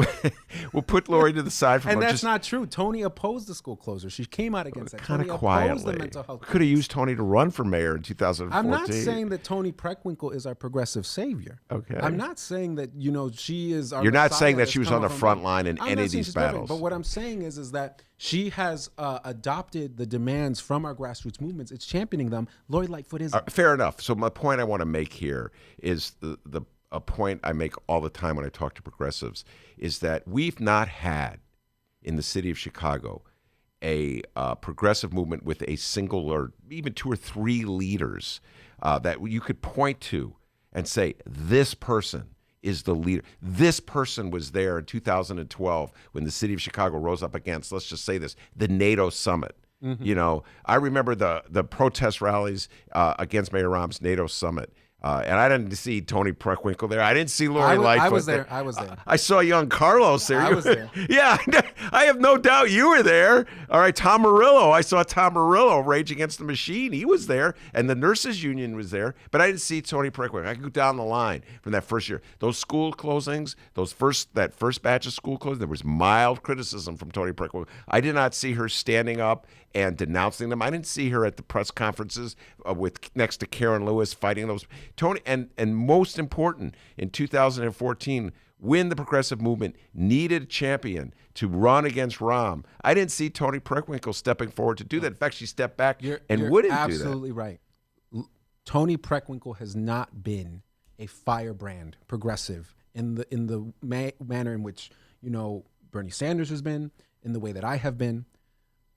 [SPEAKER 2] put Lori to the side for a
[SPEAKER 12] moment. And that's
[SPEAKER 2] just,
[SPEAKER 12] not true. Toni opposed the school closure. She came out against that.
[SPEAKER 2] Kind of
[SPEAKER 12] Toni
[SPEAKER 2] quietly.
[SPEAKER 12] opposed the mental health.
[SPEAKER 2] We could have used Toni to run for mayor in 2014.
[SPEAKER 12] I'm not saying that Toni Preckwinkle is our progressive savior.
[SPEAKER 2] Okay.
[SPEAKER 12] I'm not saying that, she is our...
[SPEAKER 2] You're not saying that she was on the front line in any of these battles.
[SPEAKER 12] But what I'm saying is that she has adopted the demands from our grassroots movements. It's championing them. Lori Lightfoot isn't.
[SPEAKER 2] Fair enough. So my point I want to make here is a point I make all the time when I talk to progressives is that we've not had in the city of Chicago a progressive movement with a single or even 2 or 3 leaders that you could point to and say, this person is the leader. This person was there in 2012 when the city of Chicago rose up against, let's just say this, the NATO summit. Mm-hmm. I remember the protest rallies against Mayor Rahm's NATO summit. And I didn't see Toni Preckwinkle there. I didn't see Lori Lightfoot.
[SPEAKER 12] I was there.
[SPEAKER 2] I saw young Carlos there.
[SPEAKER 12] I was there.
[SPEAKER 2] Yeah, I have no doubt you were there. All right, Tom Murillo. I saw Tom Murillo rage against the machine. He was there, and the nurses union was there. But I didn't see Toni Preckwinkle. I could go down the line from that first year. Those school closings, that first batch of school closings, there was mild criticism from Toni Preckwinkle. I did not see her standing up and denouncing them. I didn't see her at the press conferences next to Karen Lewis fighting those. Toni, and most important, in 2014, when the progressive movement needed a champion to run against Rahm, I didn't see Toni Preckwinkle stepping forward to do that. In fact, she stepped back and wouldn't do that.
[SPEAKER 12] You're absolutely right. Toni Preckwinkle has not been a firebrand progressive in the manner in which Bernie Sanders has been, in the way that I have been.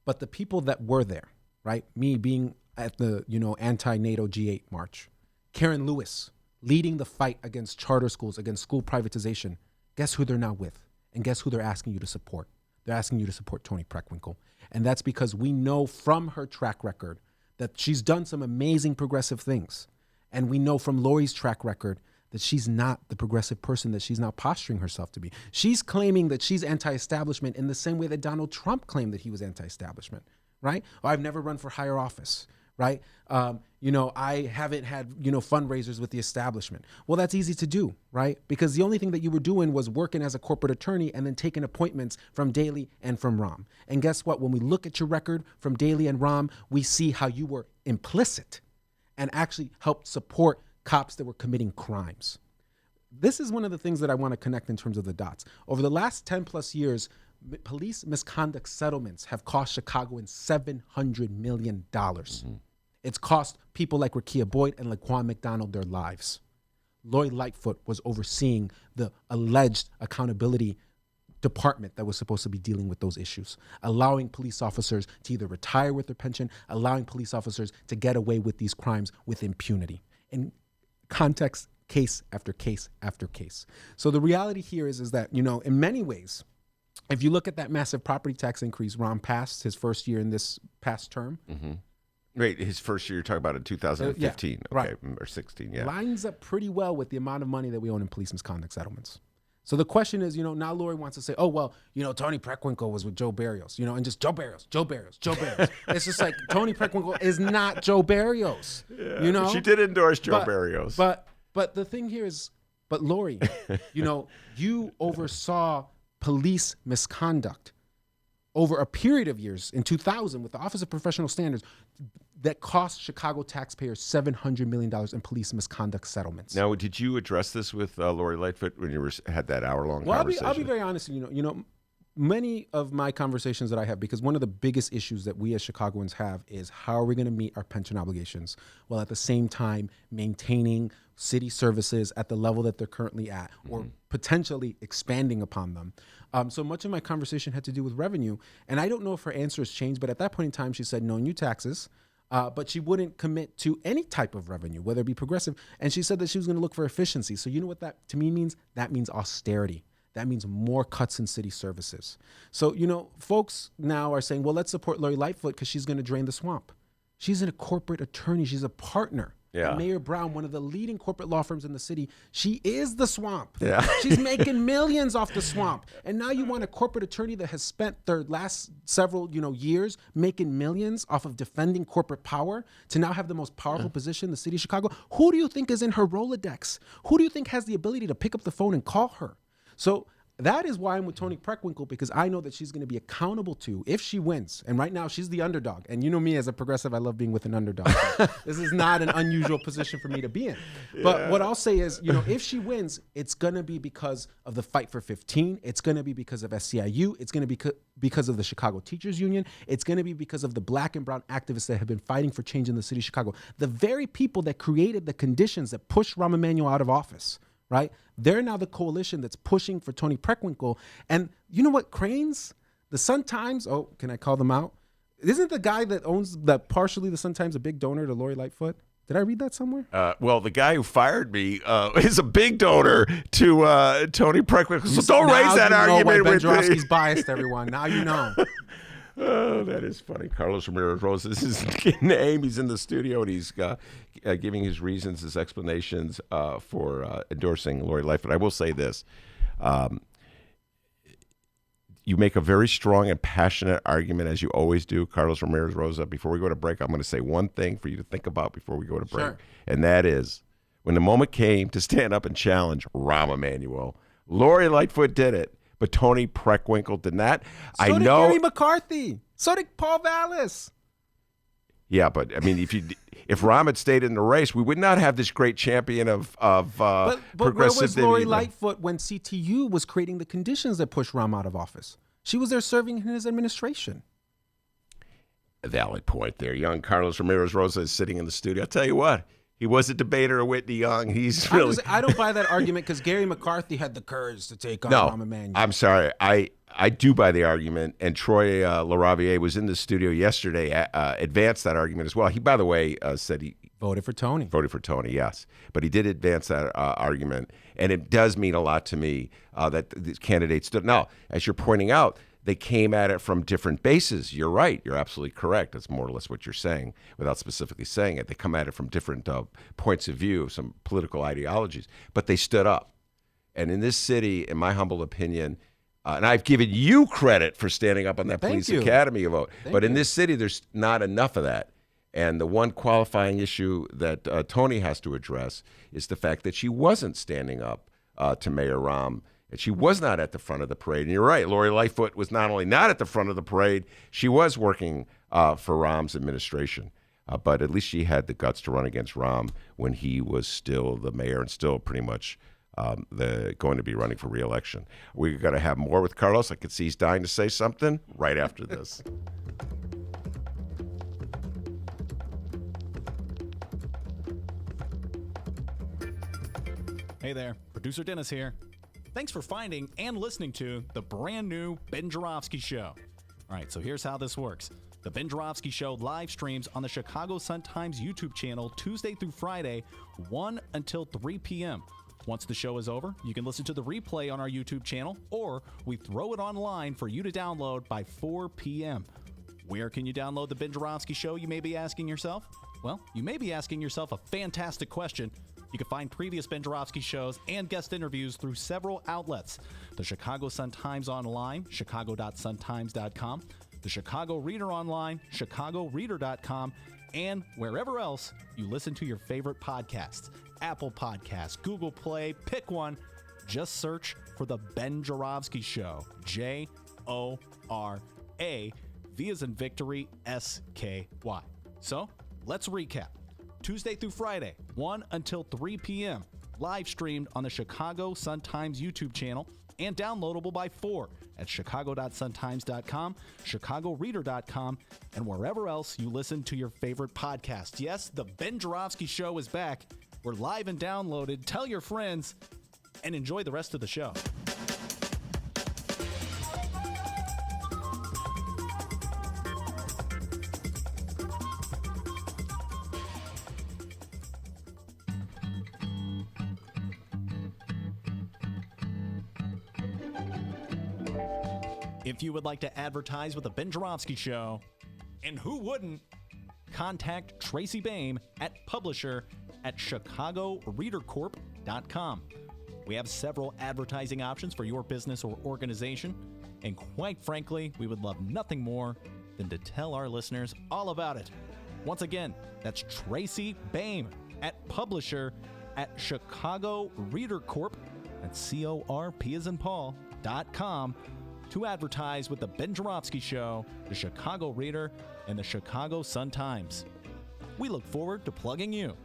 [SPEAKER 12] But the people that were there, right? Me being at the, anti-NATO G8 march. Karen Lewis leading the fight against charter schools, against school privatization. Guess who they're now with? And guess who they're asking you to support? They're asking you to support Toni Preckwinkle. And that's because we know from her track record that she's done some amazing progressive things. And we know from Lori's track record that she's not the progressive person that she's now posturing herself to be. She's claiming that she's anti-establishment in the same way that Donald Trump claimed that he was anti-establishment, right? Oh, I've never run for higher office, right? I haven't had, fundraisers with the establishment. Well, that's easy to do, right? Because the only thing that you were doing was working as a corporate attorney and then taking appointments from Daley and from Rahm. And guess what? When we look at your record from Daley and Rahm, we see how you were implicit and actually helped support cops that were committing crimes. This is one of the things that I want to connect in terms of the dots. Over the last 10 plus years, police misconduct settlements have cost Chicagoans $700 million. It's cost people like Rakia Boyd and Laquan McDonald their lives. Lori Lightfoot was overseeing the alleged accountability department that was supposed to be dealing with those issues, allowing police officers to either retire with their pension, allowing police officers to get away with these crimes with impunity. In context, case after case after case. So the reality here is that, in many ways, if you look at that massive property tax increase Rahm passed his first year in this past term.
[SPEAKER 2] Wait, his first year you're talking about in 2015,
[SPEAKER 12] yeah,
[SPEAKER 2] okay,
[SPEAKER 12] right.
[SPEAKER 2] Or 16, yeah.
[SPEAKER 12] Lines up pretty well with the amount of money that we own in police misconduct settlements. So the question is, now Lori wants to say, oh, well, Toni Preckwinkle was with Joe Barrios, and just Joe Barrios. It's just like Toni Preckwinkle is not Joe Barrios,
[SPEAKER 2] Yeah, she did endorse Joe Barrios.
[SPEAKER 12] But the thing here is, Lori, you oversaw police misconduct over a period of years in 2000 with the Office of Professional Standards that cost Chicago taxpayers $700 million in police misconduct settlements.
[SPEAKER 2] Now, did you address this with Lori Lightfoot when you had that hour-long conversation?
[SPEAKER 12] I'll be very honest. Many of my conversations that I have, because one of the biggest issues that we as Chicagoans have is how are we going to meet our pension obligations while at the same time maintaining city services at the level that they're currently at, or potentially expanding upon them. So much of my conversation had to do with revenue. And I don't know if her answer has changed, but at that point in time, she said no new taxes. But she wouldn't commit to any type of revenue, whether it be progressive. And she said that she was going to look for efficiency. So you know what that to me means? That means austerity. That means more cuts in city services. So, folks now are saying, well, let's support Lori Lightfoot because she's going to drain the swamp. She's a corporate attorney. She's a partner.
[SPEAKER 2] Yeah.
[SPEAKER 12] Mayor Brown, one of the leading corporate law firms in the city, she is the swamp.
[SPEAKER 2] Yeah.
[SPEAKER 12] She's making millions off the swamp. And now you want a corporate attorney that has spent their last several, years making millions off of defending corporate power to now have the most powerful position in the city of Chicago. Who do you think is in her Rolodex? Who do you think has the ability to pick up the phone and call her? So that is why I'm with Toni Preckwinkle, because I know that she's going to be accountable to if she wins. And right now she's the underdog. And you know me as a progressive, I love being with an underdog. So this is not an unusual position for me to be in. But what I'll say is, if she wins, it's going to be because of the Fight for 15. It's going to be because of SCIU. It's going to be because of the Chicago Teachers Union. It's going to be because of the black and brown activists that have been fighting for change in the city of Chicago. The very people that created the conditions that pushed Rahm Emanuel out of office. Right? They're now the coalition that's pushing for Toni Preckwinkle. And you know what? Cranes, the Sun-Times, can I call them out? Isn't the guy that owns partially the Sun-Times a big donor to Lori Lightfoot? Did I read that somewhere?
[SPEAKER 2] Well, the guy who fired me is a big donor to Toni Preckwinkle. So don't raise that argument with me.
[SPEAKER 12] Ben Joravsky's biased, everyone. Now you know.
[SPEAKER 2] Oh, that is funny. Carlos Ramirez Rosa. This is name. He's in the studio and he's giving his reasons, his explanations for endorsing Lori Lightfoot. I will say this. You make a very strong and passionate argument, as you always do, Carlos Ramirez Rosa. Before we go to break, I'm going to say one thing for you to think about before we go to break. Sure. And that is, when the moment came to stand up and challenge Rahm Emanuel, Lori Lightfoot did it. But Toni Preckwinkle did not.
[SPEAKER 12] So did Gary McCarthy. So did Paul Vallis.
[SPEAKER 2] Yeah, but I mean, if Rahm had stayed in the race, we would not have this great champion of
[SPEAKER 12] but
[SPEAKER 2] progressive.
[SPEAKER 12] Where was Lori Lightfoot when CTU was creating the conditions that pushed Rahm out of office? She was there serving in his administration.
[SPEAKER 2] A valid point there. Young Carlos Ramirez Rosa is sitting in the studio. I'll tell you what. He was a debater of Whitney Young. He's really.
[SPEAKER 12] I don't buy that argument because Gary McCarthy had the courage to take on Rahm Emanuel.
[SPEAKER 2] I'm sorry. I do buy the argument, and Troy LaRaviere was in the studio yesterday, advanced that argument as well. He, by the way, said he
[SPEAKER 12] voted for Toni.
[SPEAKER 2] Voted for Toni, yes. But he did advance that argument, and it does mean a lot to me that these candidates do. Now, as you're pointing out, they came at it from different bases. You're right. You're absolutely correct. That's more or less what you're saying without specifically saying it. They come at it from different points of view, some political ideologies, but they stood up. And in this city, in my humble opinion, and I've given you credit for standing up on that Police Academy vote, but in this city, there's not enough of that. And the one qualifying issue that Tony has to address is the fact that she wasn't standing up to Mayor Rahm. And she was not at the front of the parade. And you're right, Lori Lightfoot was not only not at the front of the parade, she was working for Rahm's administration. But at least she had the guts to run against Rahm when he was still the mayor and still pretty much going to be running for re-election. We're going to have more with Carlos. I can see he's dying to say something right after this.
[SPEAKER 1] Hey there, producer Dennis here. Thanks for finding and listening to the brand new Ben Joravsky Show. All right, so here's how this works. The Ben Joravsky Show live streams on the Chicago Sun-Times YouTube channel Tuesday through Friday, 1 until 3 p.m. Once the show is over, you can listen to the replay on our YouTube channel, or we throw it online for you to download by 4 p.m. Where can you download the Ben Joravsky Show, you may be asking yourself? Well, you may be asking yourself a fantastic question. You can find previous Ben Joravsky shows and guest interviews through several outlets. The Chicago Sun-Times Online, chicago.suntimes.com, the Chicago Reader Online, chicagoreader.com, and wherever else you listen to your favorite podcasts. Apple Podcasts, Google Play, pick one. Just search for The Ben Joravsky Show. J-O-R-A, V as in victory, S-K-Y. So, let's recap. Tuesday through Friday, 1 until 3 p.m. Live streamed on the Chicago Sun-Times YouTube channel and downloadable by 4 at chicago.suntimes.com, chicagoreader.com, and wherever else you listen to your favorite podcast. Yes, the Ben Joravsky Show is back. We're live and downloaded. Tell your friends and enjoy the rest of the show. If you would like to advertise with the Ben Joravsky Show, and who wouldn't, contact Tracy Baim at publisher@chicagoreadercorp.com. We have several advertising options for your business or organization, and quite frankly, we would love nothing more than to tell our listeners all about it. Once again, that's Tracy Baim at publisher@chicagoreadercorp, that's C-O-R-P as in Paul.com, to advertise with the Ben Joravsky Show, the Chicago Reader, and the Chicago Sun-Times. We look forward to plugging you.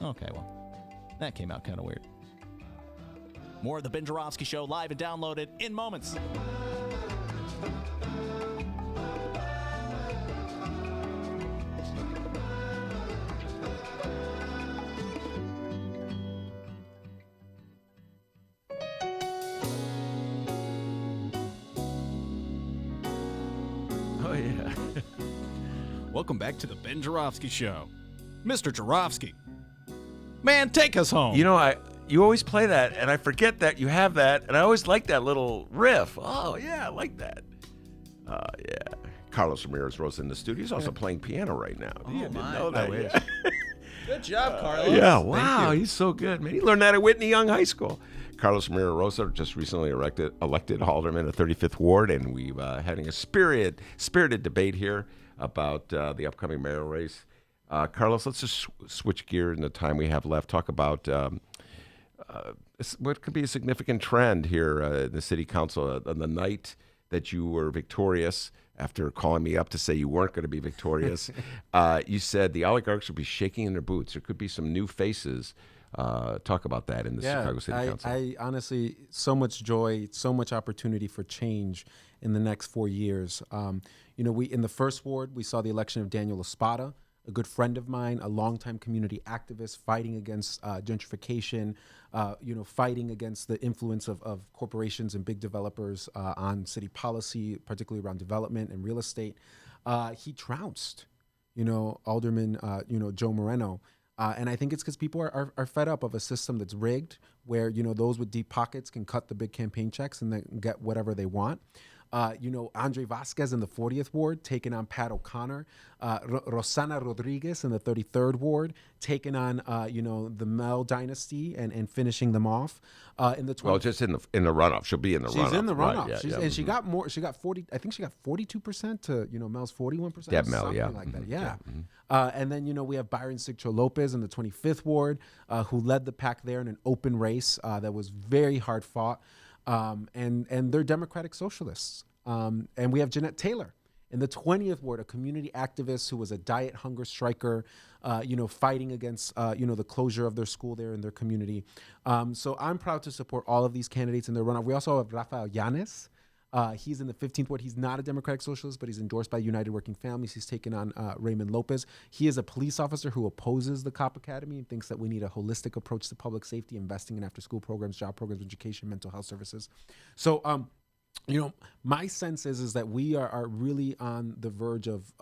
[SPEAKER 1] Okay, well, that came out kind of weird. More of the Ben Joravsky Show live and downloaded in moments.
[SPEAKER 2] Oh, yeah.
[SPEAKER 1] Welcome back to the Ben Joravsky Show. Mr. Joravsky, man, take us home.
[SPEAKER 2] You know, you always play that, and I forget that you have that, and I always like that little riff. Oh, yeah, I like that. Yeah. Carlos Ramirez, Rosa in the studio. He's also playing piano right now.
[SPEAKER 13] Oh,
[SPEAKER 2] You didn't
[SPEAKER 13] my.
[SPEAKER 2] know that.
[SPEAKER 13] I wish.
[SPEAKER 2] Yeah.
[SPEAKER 13] Good job, Carlos.
[SPEAKER 2] Yeah, wow, he's so good, man. He learned that at Whitney Young High School. Carlos Ramirez Rosa just recently elected alderman of 35th Ward, and we've having a spirited debate here about the upcoming mayoral race. Carlos, let's just switch gears in the time we have left. Talk about what could be a significant trend here in the city council on the night that you were victorious. After calling me up to say you weren't going to be victorious, you said the oligarchs would be shaking in their boots. There could be some new faces. Talk about that in the Chicago City Council.
[SPEAKER 12] I honestly, so much joy, so much opportunity for change in the next 4 years. We in the first ward, we saw the election of Daniel Espada, a good friend of mine, a longtime community activist fighting against gentrification, fighting against the influence of corporations and big developers on city policy, particularly around development and real estate. He trounced, Alderman, Joe Moreno. And I think it's because people are fed up of a system that's rigged, where those with deep pockets can cut the big campaign checks and then get whatever they want. Andre Vasquez in the 40th Ward taking on Pat O'Connor. Rosana Rodriguez in the 33rd Ward taking on, the Mel dynasty and finishing them off. In the
[SPEAKER 2] just in the runoff. She'll be in the runoff.
[SPEAKER 12] She's in the runoff.
[SPEAKER 2] Right, yeah,
[SPEAKER 12] She got more. She got 40. I think she got 42% to Mel's 41%.
[SPEAKER 2] Deb Mel,
[SPEAKER 12] something like that. Yeah. And then we have Byron Sigcho Lopez in the 25th Ward, who led the pack there in an open race that was very hard fought. And they're Democratic Socialists. And we have Jeanette Taylor in the 20th Ward, a community activist who was a diet hunger striker, fighting against, the closure of their school there in their community. So I'm proud to support all of these candidates in their runoff. We also have Rafael Yanes. He's in the 15th Ward. He's not a Democratic Socialist, but he's endorsed by United Working Families. He's taken on Raymond Lopez. He is a police officer who opposes the Cop Academy and thinks that we need a holistic approach to public safety, investing in after-school programs, job programs, education, mental health services. So, my sense is that we are really on the verge of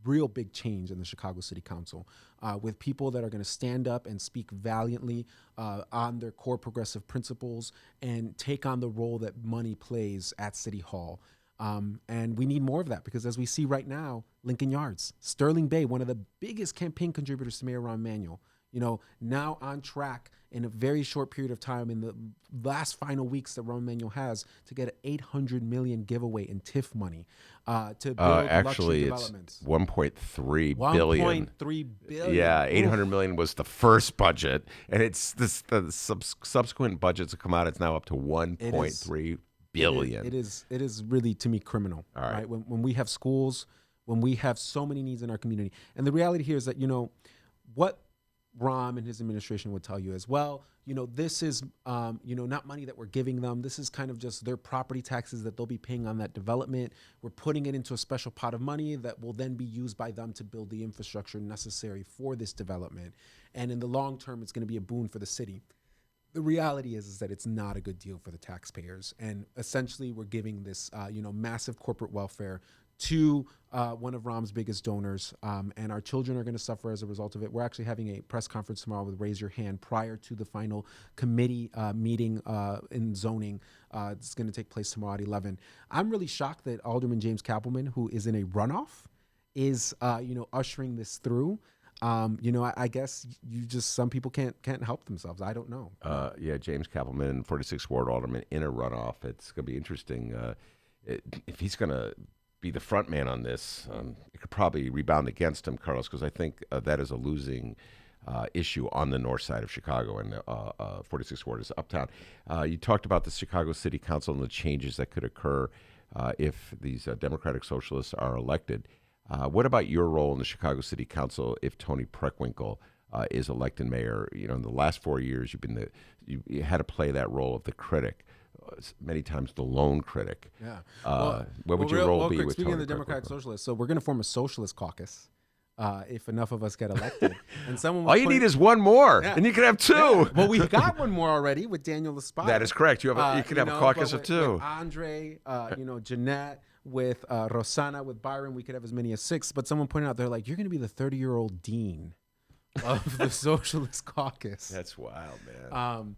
[SPEAKER 12] real big change in the Chicago City Council with people that are going to stand up and speak valiantly on their core progressive principles and take on the role that money plays at City Hall. And we need more of that because as we see right now, Lincoln Yards, Sterling Bay, one of the biggest campaign contributors to Mayor Rahm Emanuel, now on track in a very short period of time in the last final weeks that Rahm Emanuel has to get an $800 million giveaway in TIF money to build luxury developments.
[SPEAKER 2] It's 1.3 billion.
[SPEAKER 12] 1.3 billion.
[SPEAKER 2] Yeah, 800 million was the first budget, and it's the subsequent budgets have come out. It's now up to 1.3 billion.
[SPEAKER 12] It is really, to me, criminal.
[SPEAKER 2] All right.
[SPEAKER 12] When we have schools, when we have so many needs in our community, and the reality here is that what Rahm and his administration would tell you as well, this is, not money that we're giving them. This is kind of just their property taxes that they'll be paying on that development. We're putting it into a special pot of money that will then be used by them to build the infrastructure necessary for this development. And in the long term, it's going to be a boon for the city. The reality is that it's not a good deal for the taxpayers. And essentially, we're giving this, massive corporate welfare to one of Rahm's biggest donors, and our children are going to suffer as a result of it. We're actually having a press conference tomorrow with Raise Your Hand prior to the final committee meeting in zoning. It's going to take place tomorrow at 11. I'm really shocked that Alderman James Kappelman, who is in a runoff, is ushering this through. I guess some people can't help themselves. I don't know.
[SPEAKER 2] James Kappelman, 46th Ward Alderman, in a runoff. It's going to be interesting if he's going to be the front man on this. It could probably rebound against him, Carlos, because I think that is a losing issue on the north side of Chicago, and 46th Ward is uptown. You talked about the Chicago City Council and the changes that could occur if these Democratic Socialists are elected. What about your role in the Chicago City Council if Tony Preckwinkle is elected mayor? In the last 4 years, you had to play that role of the critic. Many times the lone critic.
[SPEAKER 12] Yeah.
[SPEAKER 2] What would your role be with
[SPEAKER 12] speaking
[SPEAKER 2] Tony
[SPEAKER 12] of the Democratic
[SPEAKER 2] Preckwinkle?
[SPEAKER 12] Socialists, so we're going to form a socialist caucus if enough of us get elected. And someone
[SPEAKER 2] all you need is one more, and you can have two.
[SPEAKER 12] Yeah. Well, we've got one more already with Daniel Espada.
[SPEAKER 2] That is correct. You can have a caucus of two.
[SPEAKER 12] With Andre, Jeanette, with Rosana, with Byron, we could have as many as 6. But someone pointed out, they're like, you're going to be the 30-year-old dean of the Socialist Caucus.
[SPEAKER 2] That's wild, man.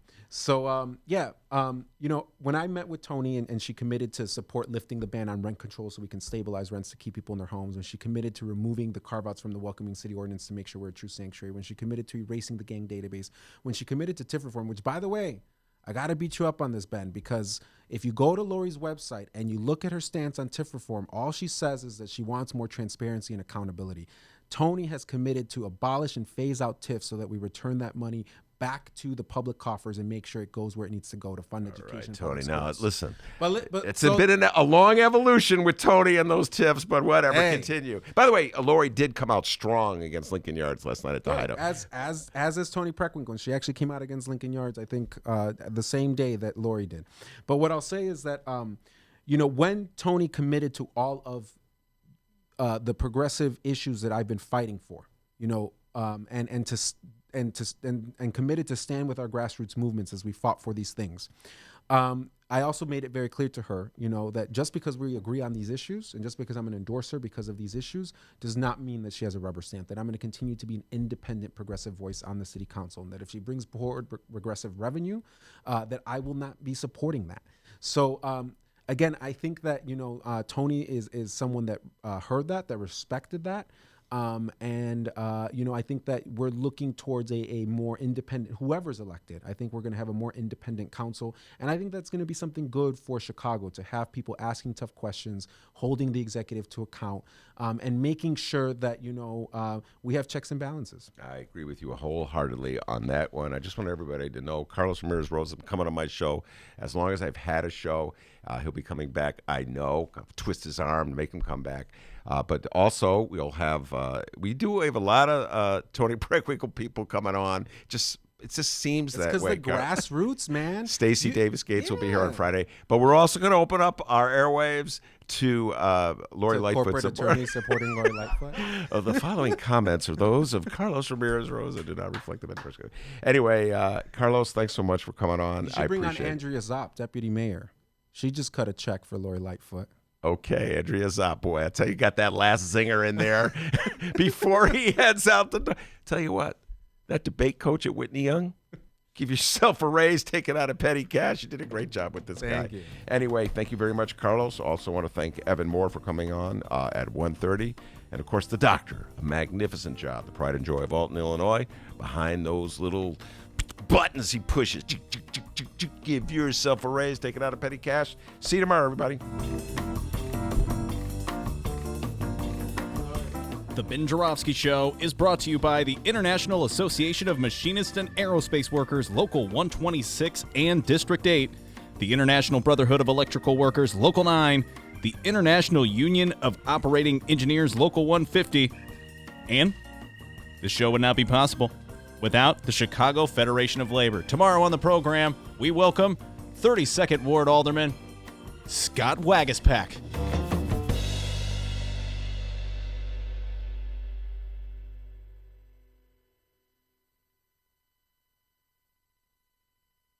[SPEAKER 12] When I met with Tony and she committed to support lifting the ban on rent control so we can stabilize rents to keep people in their homes, when she committed to removing the carve-outs from the Welcoming City Ordinance to make sure we're a true sanctuary, when she committed to erasing the gang database, when she committed to TIF reform, which, by the way, I got to beat you up on this, Ben, because if you go to Lori's website and you look at her stance on TIF reform, all she says is that she wants more transparency and accountability. Tony has committed to abolish and phase out TIF so that we return that money back to the public coffers and make sure it goes where it needs to go to fund education.
[SPEAKER 2] All right, Tony. Now, listen.
[SPEAKER 12] But
[SPEAKER 2] it's been a long evolution with Tony and those TIFs, but whatever. Continue. By the way, Lori did come out strong against Lincoln Yards last night at the Hideout.
[SPEAKER 12] As is Tony Preckwinkle, and she actually came out against Lincoln Yards, I think, the same day that Lori did. But what I'll say is that, when Tony committed to all of the progressive issues that I've been fighting for, and committed to stand with our grassroots movements as we fought for these things. I also made it very clear to her, that just because we agree on these issues and just because I'm an endorser because of these issues does not mean that she has a rubber stamp, that I'm going to continue to be an independent progressive voice on the city council, and that if she brings forward regressive revenue, that I will not be supporting that. So again, I think that, Tony is someone that heard that respected that. I think that we're looking towards a more independent, whoever's elected, I think we're going to have a more independent council. And I think that's going to be something good for Chicago, to have people asking tough questions, holding the executive to account, and making sure that, we have checks and balances.
[SPEAKER 2] I agree with you wholeheartedly on that one. I just want everybody to know Carlos Ramirez Rosa coming on my show. As long as I've had a show, he'll be coming back. I know. I'll twist his arm to make him come back. But also, we'll have we have a lot of Tony Preckwinkle people coming on. It just seems that way.
[SPEAKER 12] Because the grassroots, man.
[SPEAKER 2] Stacey Davis Gates will be here on Friday. But we're also going to open up our airwaves to Lori Lightfoot.
[SPEAKER 12] Corporate attorneys supporting Lori Lightfoot.
[SPEAKER 2] The following comments are those of Carlos Ramirez Rosa, do not reflect the mentor's. Anyway, Carlos, thanks so much for coming on.
[SPEAKER 12] You should bring on Andrea Zopp, deputy mayor. She just cut a check for Lori Lightfoot.
[SPEAKER 2] Okay, Andrea Zopp, boy, I tell you, got that last zinger in there before he heads out the door. Tell you what, that debate coach at Whitney Young, give yourself a raise, take it out of petty cash. You did a great job with this guy.
[SPEAKER 12] Thank you.
[SPEAKER 2] Anyway, thank you very much, Carlos. Also want to thank Evan Moore for coming on at 1:30. And, of course, the doctor, a magnificent job, the pride and joy of Alton, Illinois, behind those little buttons he pushes. Give yourself a raise, take it out of petty cash. See you tomorrow, everybody.
[SPEAKER 1] The Ben Joravsky Show is brought to you by the International Association of Machinists and Aerospace Workers, Local 126 and District 8, the International Brotherhood of Electrical Workers, Local 9, the International Union of Operating Engineers, Local 150, and the show would not be possible without the Chicago Federation of Labor. Tomorrow on the program, we welcome 32nd Ward Alderman Scott Wagaspack.